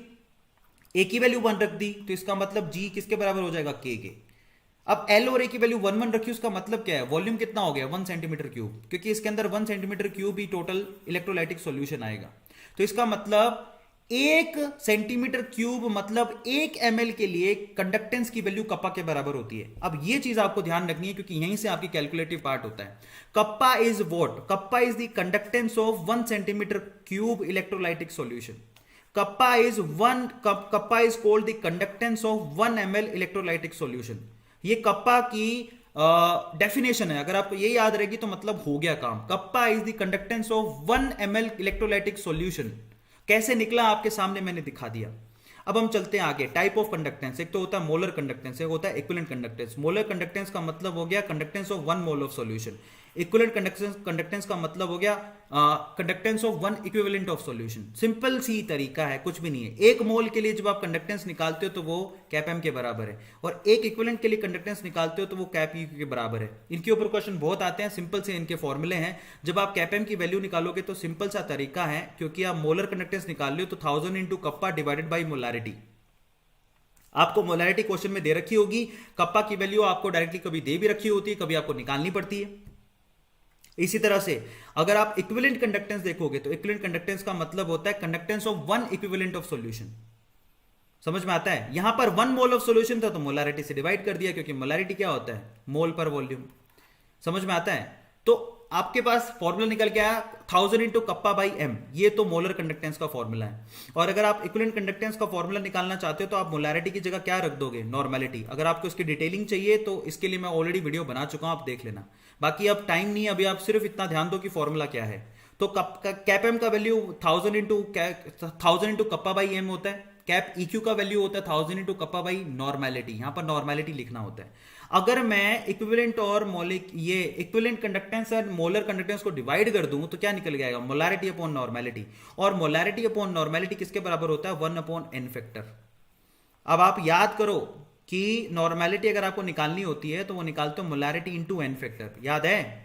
ए की वैल्यू 1 रख दी, तो इसका मतलब जी किसके बराबर हो जाएगा? के। अब एल और ए की वैल्यू 1 1 रखी, उसका मतलब क्या है? वॉल्यूम कितना हो गया? 1 सेंटीमीटर क्यूब, क्योंकि इसके अंदर 1 सेंटीमीटर क्यूब ही टोटल इलेक्ट्रोलाइटिक सॉल्यूशन आएगा। तो इसका मतलब 1 सेंटीमीटर क्यूब मतलब 1 ml के लिए कंडक्टेंस की वैल्यू कप्पा के बराबर होती है। अब ये चीज आपको ध्यान रखनी है, क्योंकि यहीं से आपकी कैलकुलेटिव पार्ट होता है। Kappa is what? Kappa is the conductance of 1 centimetre cube electrolytic solution. Kappa is called the conductance of 1 ml electrolytic solution. ये कप्पा की डेफिनेशन है। अगर आपको ये याद रहेगी तो मतलब हो गया काम। Kappa is the conductance of 1 ml electrolytic solution. कैसे निकला आपके सामने मैंने दिखा दिया। अब हम चलते हैं आगे। टाइप ऑफ कंडक्टेंस, एक तो होता है मोलर कंडक्टेंस, एक होता है इक्विवेलेंट कंडक्टेंस। मोलर कंडक्टेंस का मतलब हो गया conductance of 1 mole of solution. Equivalent conductance का मतलब हो गया conductance of 1 equivalent of solution. Simple सी तरीका है, कुछ भी नहीं है। 1 मोल के लिए जब आप कंडक्टेंस निकालते हो तो वो कैप एम के बराबर है, और 1 इक्विवेलेंट के लिए कंडक्टेंस निकालते हो तो वो कैप यू के बराबर है। इनके ऊपर क्वेश्चन बहुत आते हैं, सिंपल से इनके फॉर्मूले हैं। जब आप कैप एम की वैल्यू निकालोगे तो सिंपल सा तरीका है, क्योंकि आप मोलर कंडक्टेंस निकाल रहे हो तो 1000 into kappa divided by molarity. आपको मोलारिटी क्वेश्चन में दे रखी होगी। कप्पा की वैल्यू आपको डायरेक्टली कभी दे भी रखी होती है, कभी आपको निकालनी पड़ती है। इसी तरह से अगर आप इक्विवेलेंट कंडक्टेंस देखोगे तो इक्विवेलेंट कंडक्टेंस का मतलब होता है conductance of 1 equivalent of solution. समझ में आता है? यहां पर 1 मोल ऑफ सॉल्यूशन था तो मोलारिटी से डिवाइड कर दिया, क्योंकि मोलारिटी क्या होता है? मोल पर वॉल्यूम। समझ में आता है? तो आपके पास फॉर्मूला निकल के आया 1000 इंटू कप्पा बाई एम, ये तो मोलर कंडक्टेंस का फॉर्मूला है। और अगर आप इक्विवेलेंट कंडक्टेंस का फॉर्मूला निकालना चाहते हो तो आप मोलैरिटी की जगह क्या रख दोगे, नॉर्मेलिटी। अगर आपको इसकी डिटेलिंग चाहिए तो इसके लिए मैं ऑलरेडी वीडियो बना चुका हूं, आप देख लेना। बाकी अब टाइम नहीं है, अभी आप सिर्फ इतना ध्यान दो कि फॉर्मूला क्या है। तो कैप एम का value 1000 into kappa by M होता है। कैप EQ का वैल्यू होता है 1000 इंटू कप्पा बाई नॉर्मेलिटी, यहां पर नॉर्मेलिटी लिखना होता है। अगर मैं इक्विवेलेंट और ये इक्विवेलेंट कंडक्टेंस और मोलर कंडक्टेंस को डिवाइड कर दूं तो क्या निकल जाएगा, मोलैरिटी अपॉन नॉर्मेलिटी। और मोलैरिटी अपॉन नॉर्मेलिटी किसके बराबर होता है, 1 अपॉन n फैक्टर। अब आप याद करो कि नॉर्मेलिटी अगर आपको निकालनी होती है तो वो निकालते हो मोलैरिटी इंटू n फैक्टर, याद है।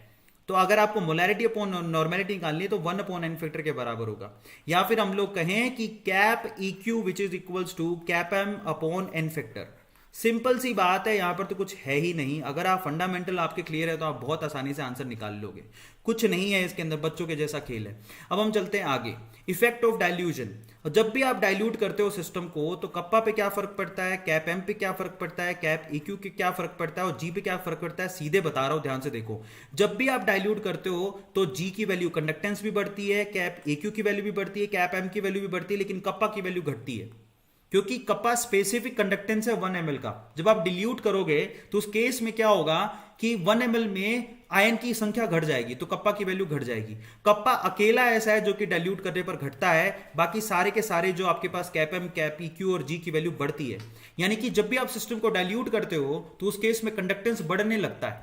तो अगर आपको मोलैरिटी अपॉन नॉर्मेलिटी निकालनी है तो 1 अपॉन n फैक्टर के बराबर होगा। या फिर हम लोग कहें कि cap EQ which is equals to cap m upon n factor. Simple सी बात है, यहां पर तो कुछ है ही नहीं। अगर आप फंडामेंटल आपके क्लियर है तो आप बहुत आसानी से आंसर निकाल लोगे, कुछ नहीं है इसके अंदर, बच्चों के जैसा खेल है। अब हम चलते हैं आगे, इफेक्ट ऑफ डाइल्यूजन। जब भी आप डाइल्यूट करते हो सिस्टम को तो कप्पा पे क्या फर्क पड़ता है, कैप एम पे क्या फर्क पड़ता है, कैप EQ के क्या फर्क पड़ता है और जी पे क्या फर्क पड़ता है। सीधे बता रहा हूं, ध्यान से देखो। जब भी आप डाइल्यूट करते हो तो जी की वैल्यू, कंडक्टेंस भी बढ़ती है, कैप EQ की वैल्यू भी बढ़ती है, कैप एम की वैल्यू भी बढ़ती है, लेकिन कप्पा की वैल्यू घटती है, क्योंकि कप्पा स्पेसिफिक कंडक्टेंस है 1 ml का। जब आप डिल्यूट करोगे तो उस केस में क्या होगा कि 1 ml में आयन की संख्या घट जाएगी, तो कप्पा की वैल्यू घट जाएगी। कप्पा अकेला ऐसा है जो कि डाइल्यूट करने पर घटता है, बाकी सारे के सारे जो आपके पास कैप एम, कैप EQ और जी की वैल्यू बढ़ती है। यानी कि जब भी आप सिस्टम को डाइल्यूट करते हो तो उस केस में कंडक्टेंस बढ़ने लगता है।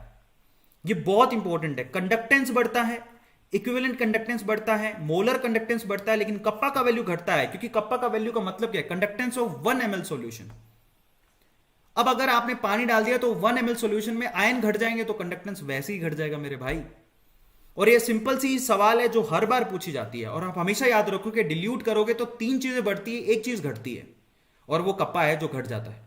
ये बहुत इंपॉर्टेंट है, कंडक्टेंस बढ़ता है, इक्विवेलेंट कंडक्टेंस बढ़ता है, मोलर कंडक्टेंस बढ़ता है, लेकिन कप्पा का वैल्यू घटता है, क्योंकि कप्पा का वैल्यू का मतलब क्या है, कंडक्टेंस ऑफ 1 ml सॉल्यूशन। अब अगर आपने पानी डाल दिया तो 1 ml सॉल्यूशन में आयन घट जाएंगे तो कंडक्टेंस वैसे ही घट जाएगा मेरे भाई। और ये सिंपल सी सवाल है जो हर बार पूछी जाती है, और आप हमेशा याद रखो कि डिल्यूट करोगे तो 3 चीजें बढ़ती है, एक चीज घटती है, और वो कप्पा है जो घट जाता है।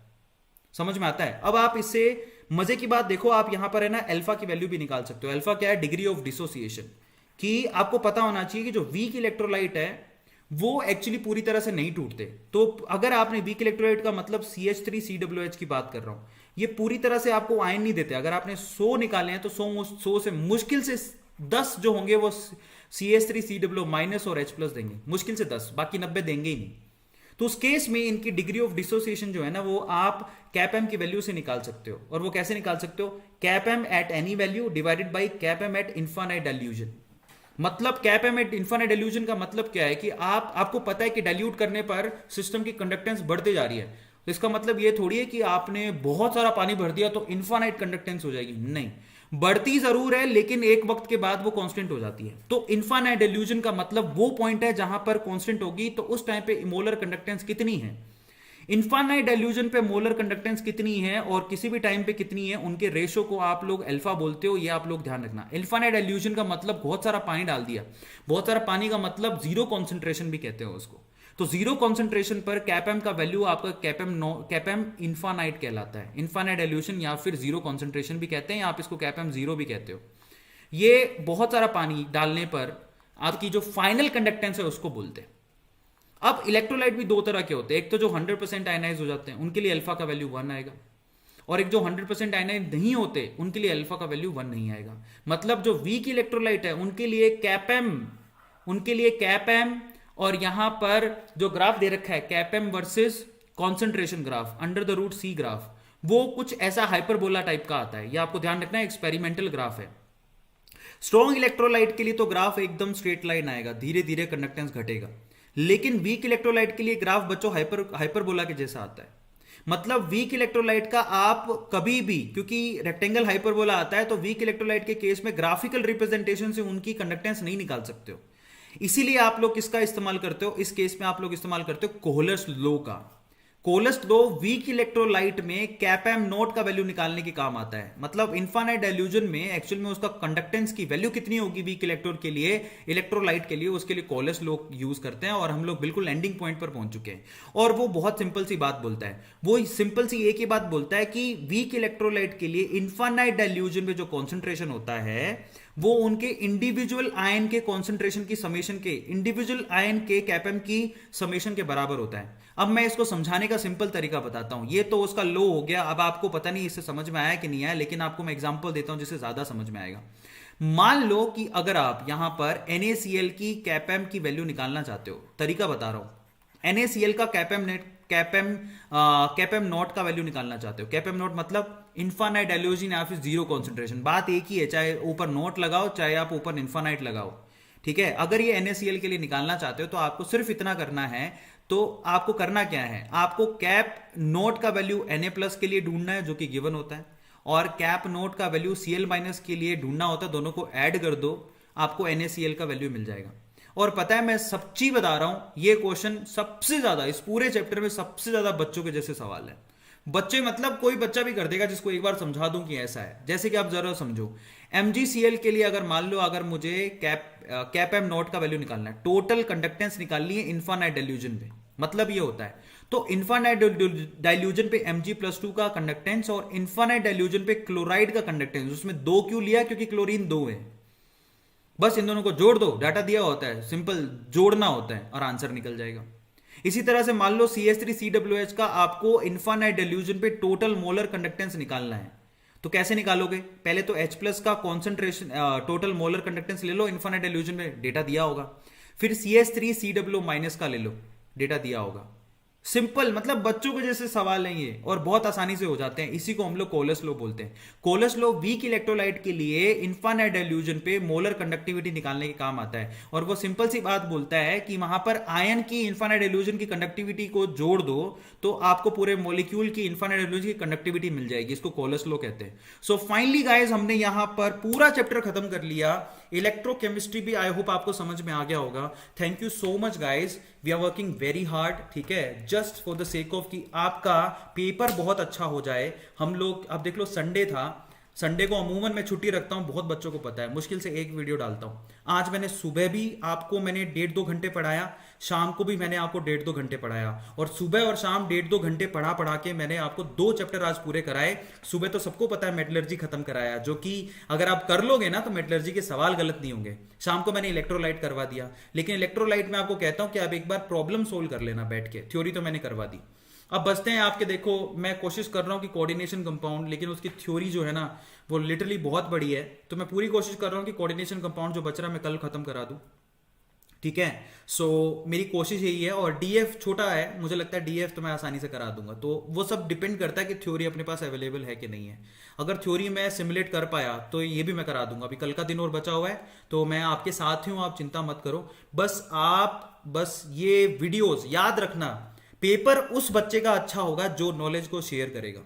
समझ में आता है। अब आप इससे मजे की बात देखो, आप यहां पर है ना अल्फा की वैल्यू भी निकाल सकते हो। अल्फा क्या है, डिग्री ऑफ डिसोसिएशन। कि आपको पता होना चाहिए कि जो वीक इलेक्ट्रोलाइट है वो एक्चुअली पूरी तरह से नहीं टूटते। तो अगर आपने वीक इलेक्ट्रोलाइट का मतलब CH3COOH की बात कर रहा हूं, ये पूरी तरह से आपको आयन नहीं देते। अगर आपने 100 निकाले हैं तो 100 से मुश्किल से 10 जो होंगे वो CH3COO माइनस और H+ देंगे, मुश्किल से 10, बाकी 90 देंगे ही नहीं। तो उस केस में इनकी डिग्री ऑफ डिसोसिएशन जो है ना वो आप कैप एम की वैल्यू से निकाल सकते हो। और वो कैसे निकाल सकते हो, cap M at any value divided by cap M at infinite dilution. मतलब cap M at infinite dilution का मतलब क्या है कि आपको पता है कि डाइल्यूट करने पर सिस्टम की कंडक्टेंस बढ़ते जा रही है। तो इसका मतलब ये थोड़ी है कि आपने बहुत सारा पानी भर दिया तो इनफाइनाइट कंडक्टेंस हो जाएगी, नहीं, बढ़ती जरूर है लेकिन एक वक्त के बाद वो कांस्टेंट हो जाती है। तो इनफाइनाइट डाइल्यूजन का मतलब वो पॉइंट है जहां पर कांस्टेंट होगी, तो उस टाइम पे मोलर कंडक्टेंस कितनी है, इनफाइनाइट डाइल्यूजन पे मोलर कंडक्टेंस कितनी है और किसी भी टाइम पे कितनी है, उनके रेशो को आप लोग अल्फा बोलते हो, ये आप लोग ध्यान रखना। इनफाइनाइट डाइल्यूजन का मतलब बहुत सारा पानी डाल दिया, बहुत सारा पानी का मतलब जीरो कॉन्सेंट्रेशन भी कहते हो उसको। तो जीरो कॉन्सेंट्रेशन पर कैप एम का वैल्यू आपका कैप एम इनफाइनाइट कहलाता है। इनफाइनाइट डाइल्यूशन या फिर जीरो कॉन्सेंट्रेशन भी कहते हैं, आप इसको कैप एम जीरो भी कहते हो। ये बहुत सारा पानी डालने पर आपकी जो फाइनल कंडक्टेंस है उसको बोलते हैं। अब इलेक्ट्रोलाइट भी दो तरह के होते हैं, एक तो जो 100% आयनाइज हो जाते हैं उनके लिए अल्फा का वैल्यू 1 आएगा, और एक जो 100% आयनाइज नहीं होते उनके लिए अल्फा का वैल्यू 1 नहीं आएगा। मतलब जो वीक इलेक्ट्रोलाइट है उनके लिए कैप एम और यहां पर जो ग्राफ दे रखा है cap M versus concentration graph under the root C graph, वो कुछ ऐसा हाइपरबोला टाइप का आता है। ये आपको ध्यान रखना है, एक्सपेरिमेंटल ग्राफ है। स्ट्रॉन्ग इलेक्ट्रोलाइट के लिए तो ग्राफ एकदम स्ट्रेट लाइन आएगा, धीरे धीरे कंडक्टेंस घटेगा। लेकिन वीक इलेक्ट्रोलाइट के लिए ग्राफ बच्चों हाइपरबोला के जैसा आता है। मतलब वीक इलेक्ट्रोलाइट का आप कभी भी, क्योंकि रेक्टेंगल हाइपरबोला आता है, तो वीक इलेक्ट्रोलाइट के केस में ग्राफिकल रिप्रेजेंटेशन से उनकी कंडक्टेंस नहीं निकाल सकते हो। इसीलिए आप लोग किसका इस्तेमाल करते हो, इस केस में आप लोग इस्तेमाल करते हो कोहलर्स लॉ का। कोहलर्स लॉ वीक इलेक्ट्रोलाइट में कैप एम नोट का वैल्यू निकालने के काम आता है। मतलब इनफाइनाइट डाइल्यूजन में एक्चुअल में उसका कंडक्टेंस की वैल्यू कितनी होगी वीक इलेक्ट्रोड के लिए, इलेक्ट्रोलाइट के लिए, उसके लिए कोहलर्स लॉ यूज करते हैं। और हम लोग बिल्कुल एंडिंग पॉइंट पर पहुंच चुके हैं। और वो बहुत सिंपल सी बात बोलता है, वो सिंपल सी एक ही बात बोलता है कि वीक इलेक्ट्रोलाइट के लिए इनफाइनाइट डाइल्यूजन में जो कॉन्सेंट्रेशन होता है वो उनके इंडिविजुअल आयन के कॉन्सेंट्रेशन की समेशन के, इंडिविजुअल आयन के कैप एम की समेशन के बराबर होता है। अब मैं इसको समझाने का सिंपल तरीका बताता हूं। ये तो उसका लो हो गया, अब आपको पता नहीं इससे समझ में आया कि नहीं आया, लेकिन आपको मैं एग्जांपल देता हूं जिससे ज्यादा समझ में आएगा। मान लो कि अगर आप यहां पर NaCl की कैपएम की वैल्यू निकालना चाहते हो, तरीका बता रहा हूं। NaCl का कैपएम नॉट का वैल्यू निकालना चाहते हो। कैपएम नॉट मतलब इन्फानाइट डाइल्यूशन या फिर जीरो कॉन्सेंट्रेशन, बात एक ही है, चाहे ऊपर नोट लगाओ चाहे आप ऊपर इन्फानाइट लगाओ, ठीक है। अगर ये NaCl के लिए निकालना चाहते हो तो आपको सिर्फ इतना करना है। तो आपको करना क्या है, आपको कैप नोट का वैल्यू Na+ के लिए ढूंढना है जो कि गिवन होता है, और कैप नोट का वैल्यू Cl- के लिए ढूंढना होता है। दोनों को ऐड कर दो, आपको NaCl का वैल्यू मिल जाएगा। और पता है मैं सच्ची बता रहा हूं, ये क्वेश्चन सबसे ज्यादा इस पूरे चैप्टर में सबसे ज्यादा बच्चों के जैसे सवाल है। बच्चे मतलब कोई बच्चा भी कर देगा जिसको एक बार समझा दूं कि ऐसा है। जैसे कि आप जरा समझो, MgCl के लिए अगर मान लो अगर मुझे कैप एम नॉट का वैल्यू निकालना है, टोटल कंडक्टेंस निकालनी है इन्फानाइट डाइल्यूजन पे, मतलब ये होता है। तो इन्फानाइट डाइल्यूजन पे Mg+2 का कंडक्टेंस और इन्फानाइट डाइल्यूजन पे क्लोराइड का कंडक्टेंस, उसमें 2 क्यों लिया, क्योंकि क्लोरीन 2 है। बस इन दोनों को जोड़ दो, डाटा दिया होता है, सिंपल जोड़ना होता है और आंसर निकल जाएगा। इसी तरह से मान लो CH3COOH का आपको इन्फानाइट डाइल्यूजन पे टोटल मोलर कंडक्टेंस निकालना है, तो कैसे निकालोगे? पहले तो H+ का कॉन्सेंट्रेशन टोटल मोलर कंडक्टेंस ले लो, इन्फानाइट डाइल्यूजन में डेटा दिया होगा। फिर CH3COO- का ले लो, डेटा दिया होगा। सिंपल, मतलब बच्चों के जैसे सवाल है ये, और बहुत आसानी से हो जाते हैं। इसी को हम लोग कोलस लॉ बोलते हैं। कोलस लॉ वीक इलेक्ट्रोलाइट के लिए इन्फानाइट डाइल्यूजन पे मोलर कंडक्टिविटी निकालने के काम आता है। और वो सिंपल सी बात बोलता है कि वहां पर आयन की इन्फानाइट डाइल्यूजन की कंडक्टिविटी को जोड़ दो तो आपको पूरे मॉलिक्यूल की इन्फानाइट डाइल्यूजन की कंडक्टिविटी मिल जाएगी। इसको कोलस लॉ कहते हैं। सो फाइनली गाइस, हमने यहां पर पूरा चैप्टर खत्म कर लिया। इलेक्ट्रोकेमिस्ट्री भी आई होप आपको समझ में आ गया होगा। Thank you so much guys, we are working very hard, ठीक है, just for the sake of कि आपका पेपर बहुत अच्छा हो जाए। हम लोग, आप देख लो, संडे था, संडे को अमूमन मैं छुट्टी रखता हूं, बहुत बच्चों को पता है, मुश्किल से एक वीडियो डालता हूं। आज मैंने सुबह भी आपको मैंने 1.5-2 घंटे पढ़ाया, शाम को भी मैंने आपको 1.5-2 घंटे पढ़ाया, और सुबह और शाम 1.5-2 घंटे पढ़ा के मैंने आपको 2 चैप्टर आज पूरे कराए। सुबह तो सबको पता है मेटलर्जी खत्म कराया, जो कि अगर आप कर लोगे ना तो मेटलर्जी के सवाल गलत नहीं होंगे। शाम को मैंने इलेक्ट्रोलाइट करवा दिया, लेकिन इलेक्ट्रोलाइट में आपको कहता हूं कि आप एक बार प्रॉब्लम सोल्व कर लेना बैठ के, थ्योरी तो मैंने करवा दी। अब बचते हैं आपके, देखो मैं कोशिश कर रहा हूं कि कोऑर्डिनेशन कंपाउंड, लेकिन उसकी थ्योरी जो है ना वो लिटरली बहुत बड़ी है, तो मैं पूरी कोशिश कर रहा हूं कि कोऑर्डिनेशन कंपाउंड जो बच रहा मैं कल खत्म करा दूं, ठीक है। सो मेरी कोशिश यही है। और डीएफ छोटा है, मुझे लगता है डीएफ तो मैं आसानी से करा दूंगा। तो वो सब डिपेंड करता है कि थ्योरी अपने पास अवेलेबल है कि नहीं है। अगर थ्योरी मैं सिमुलेट कर पाया तो ये भी मैं करा दूंगा। अभी कल का दिन और बचा हुआ है, तो मैं आपके साथ ही हूं, आप चिंता मत करो। बस ये वीडियोस याद रखना, पेपर उस बच्चे का अच्छा होगा जो नॉलेज को शेयर करेगा।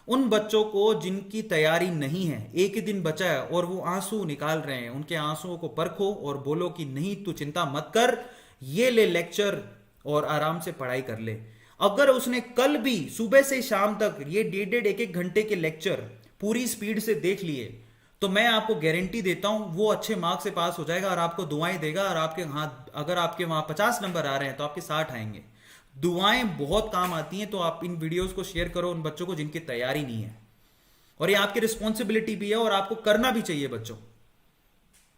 उन बच्चों को जिनकी तैयारी नहीं है, एक ही दिन बचा है और वो आंसू निकाल रहे हैं, उनके आंसुओं को परखो और बोलो कि नहीं तू चिंता मत कर, ये ले लेक्चर और आराम से पढ़ाई कर ले। अगर उसने कल भी सुबह से शाम तक ये 1.5 1 घंटे के लेक्चर पूरी स्पीड से देख लिए, तो मैं आपको गारंटी देता हूं वो अच्छे मार्क्स से पास हो जाएगा और आपको दुआएं देगा। और आपके अगर आपके वहां 50 नंबर आ रहे हैं तो आपके 60 आएंगे। दुआएं बहुत काम आती हैं, तो आप इन वीडियोस को शेयर करो उन बच्चों को जिनकी तैयारी नहीं है। और ये आपकी रिस्पॉन्सिबिलिटी भी है और आपको करना भी चाहिए बच्चों।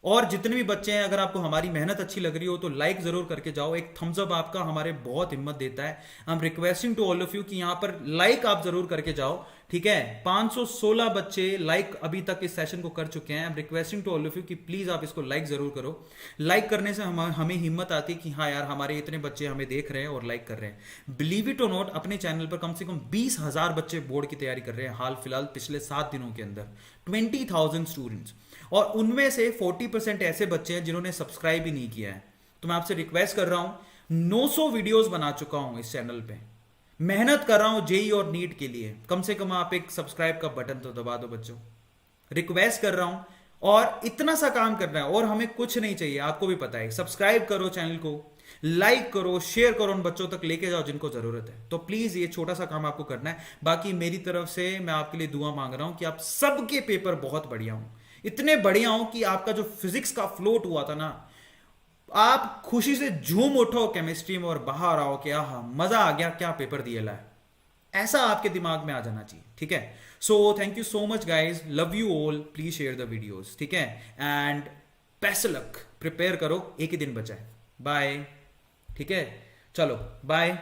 और जितने भी बच्चे हैं, अगर आपको हमारी मेहनत अच्छी लग रही हो तो लाइक जरूर करके जाओ। एक थम्स अप आपका हमारे बहुत हिम्मत देता है। I am requesting to all of you कि यहां पर लाइक आप जरूर करके जाओ, ठीक है। 516 बच्चे लाइक अभी तक इस सेशन को कर चुके हैं। I am requesting to all of you कि प्लीज आप इसको लाइक जरूर करो। लाइक करने से हमें हिम्मत आती है कि हाँ यार, हमारे इतने बच्चे हमें देख रहे हैं और लाइक कर रहे हैं। बिलीव इट और नॉट, अपने चैनल पर कम से कम 20,000 बच्चे बोर्ड की तैयारी कर रहे हैं हाल फिलहाल पिछले 7 दिनों के अंदर, 20,000 स्टूडेंट्स। और उनमें से 40% ऐसे बच्चे हैं जिन्होंने सब्सक्राइब ही नहीं किया है। तो मैं आपसे रिक्वेस्ट कर रहा हूं, 900 वीडियोस बना चुका हूं इस चैनल पे, मेहनत कर रहा हूं जेई और नीट के लिए। कम से कम आप एक सब्सक्राइब का बटन तो दबा दो बच्चों, रिक्वेस्ट कर रहा हूं। और इतना सा काम करना है और हमें कुछ नहीं चाहिए, आपको भी पता है। सब्सक्राइब करो चैनल को, लाइक करो, शेयर करो, उन बच्चों तक लेके जाओ जिनको जरूरत है। तो प्लीज ये छोटा सा काम आपको करना है। बाकी मेरी तरफ से मैं आपके लिए दुआ मांग रहा हूं कि आप सबके पेपर बहुत बढ़िया हो, इतने बढ़िया हो कि आपका जो फिजिक्स का फ्लोट हुआ था ना, आप खुशी से झूम उठो केमिस्ट्री में और बाहर आओ कि आहा मजा आ गया, क्या पेपर दिए लाए, ऐसा आपके दिमाग में आ जाना चाहिए, ठीक है। So thank you so much guys, love you all, please share the videos, ठीक है। एंड बेस्ट लक, प्रिपेयर करो, एक ही दिन बचा है। बाय, ठीक है, चलो बाय।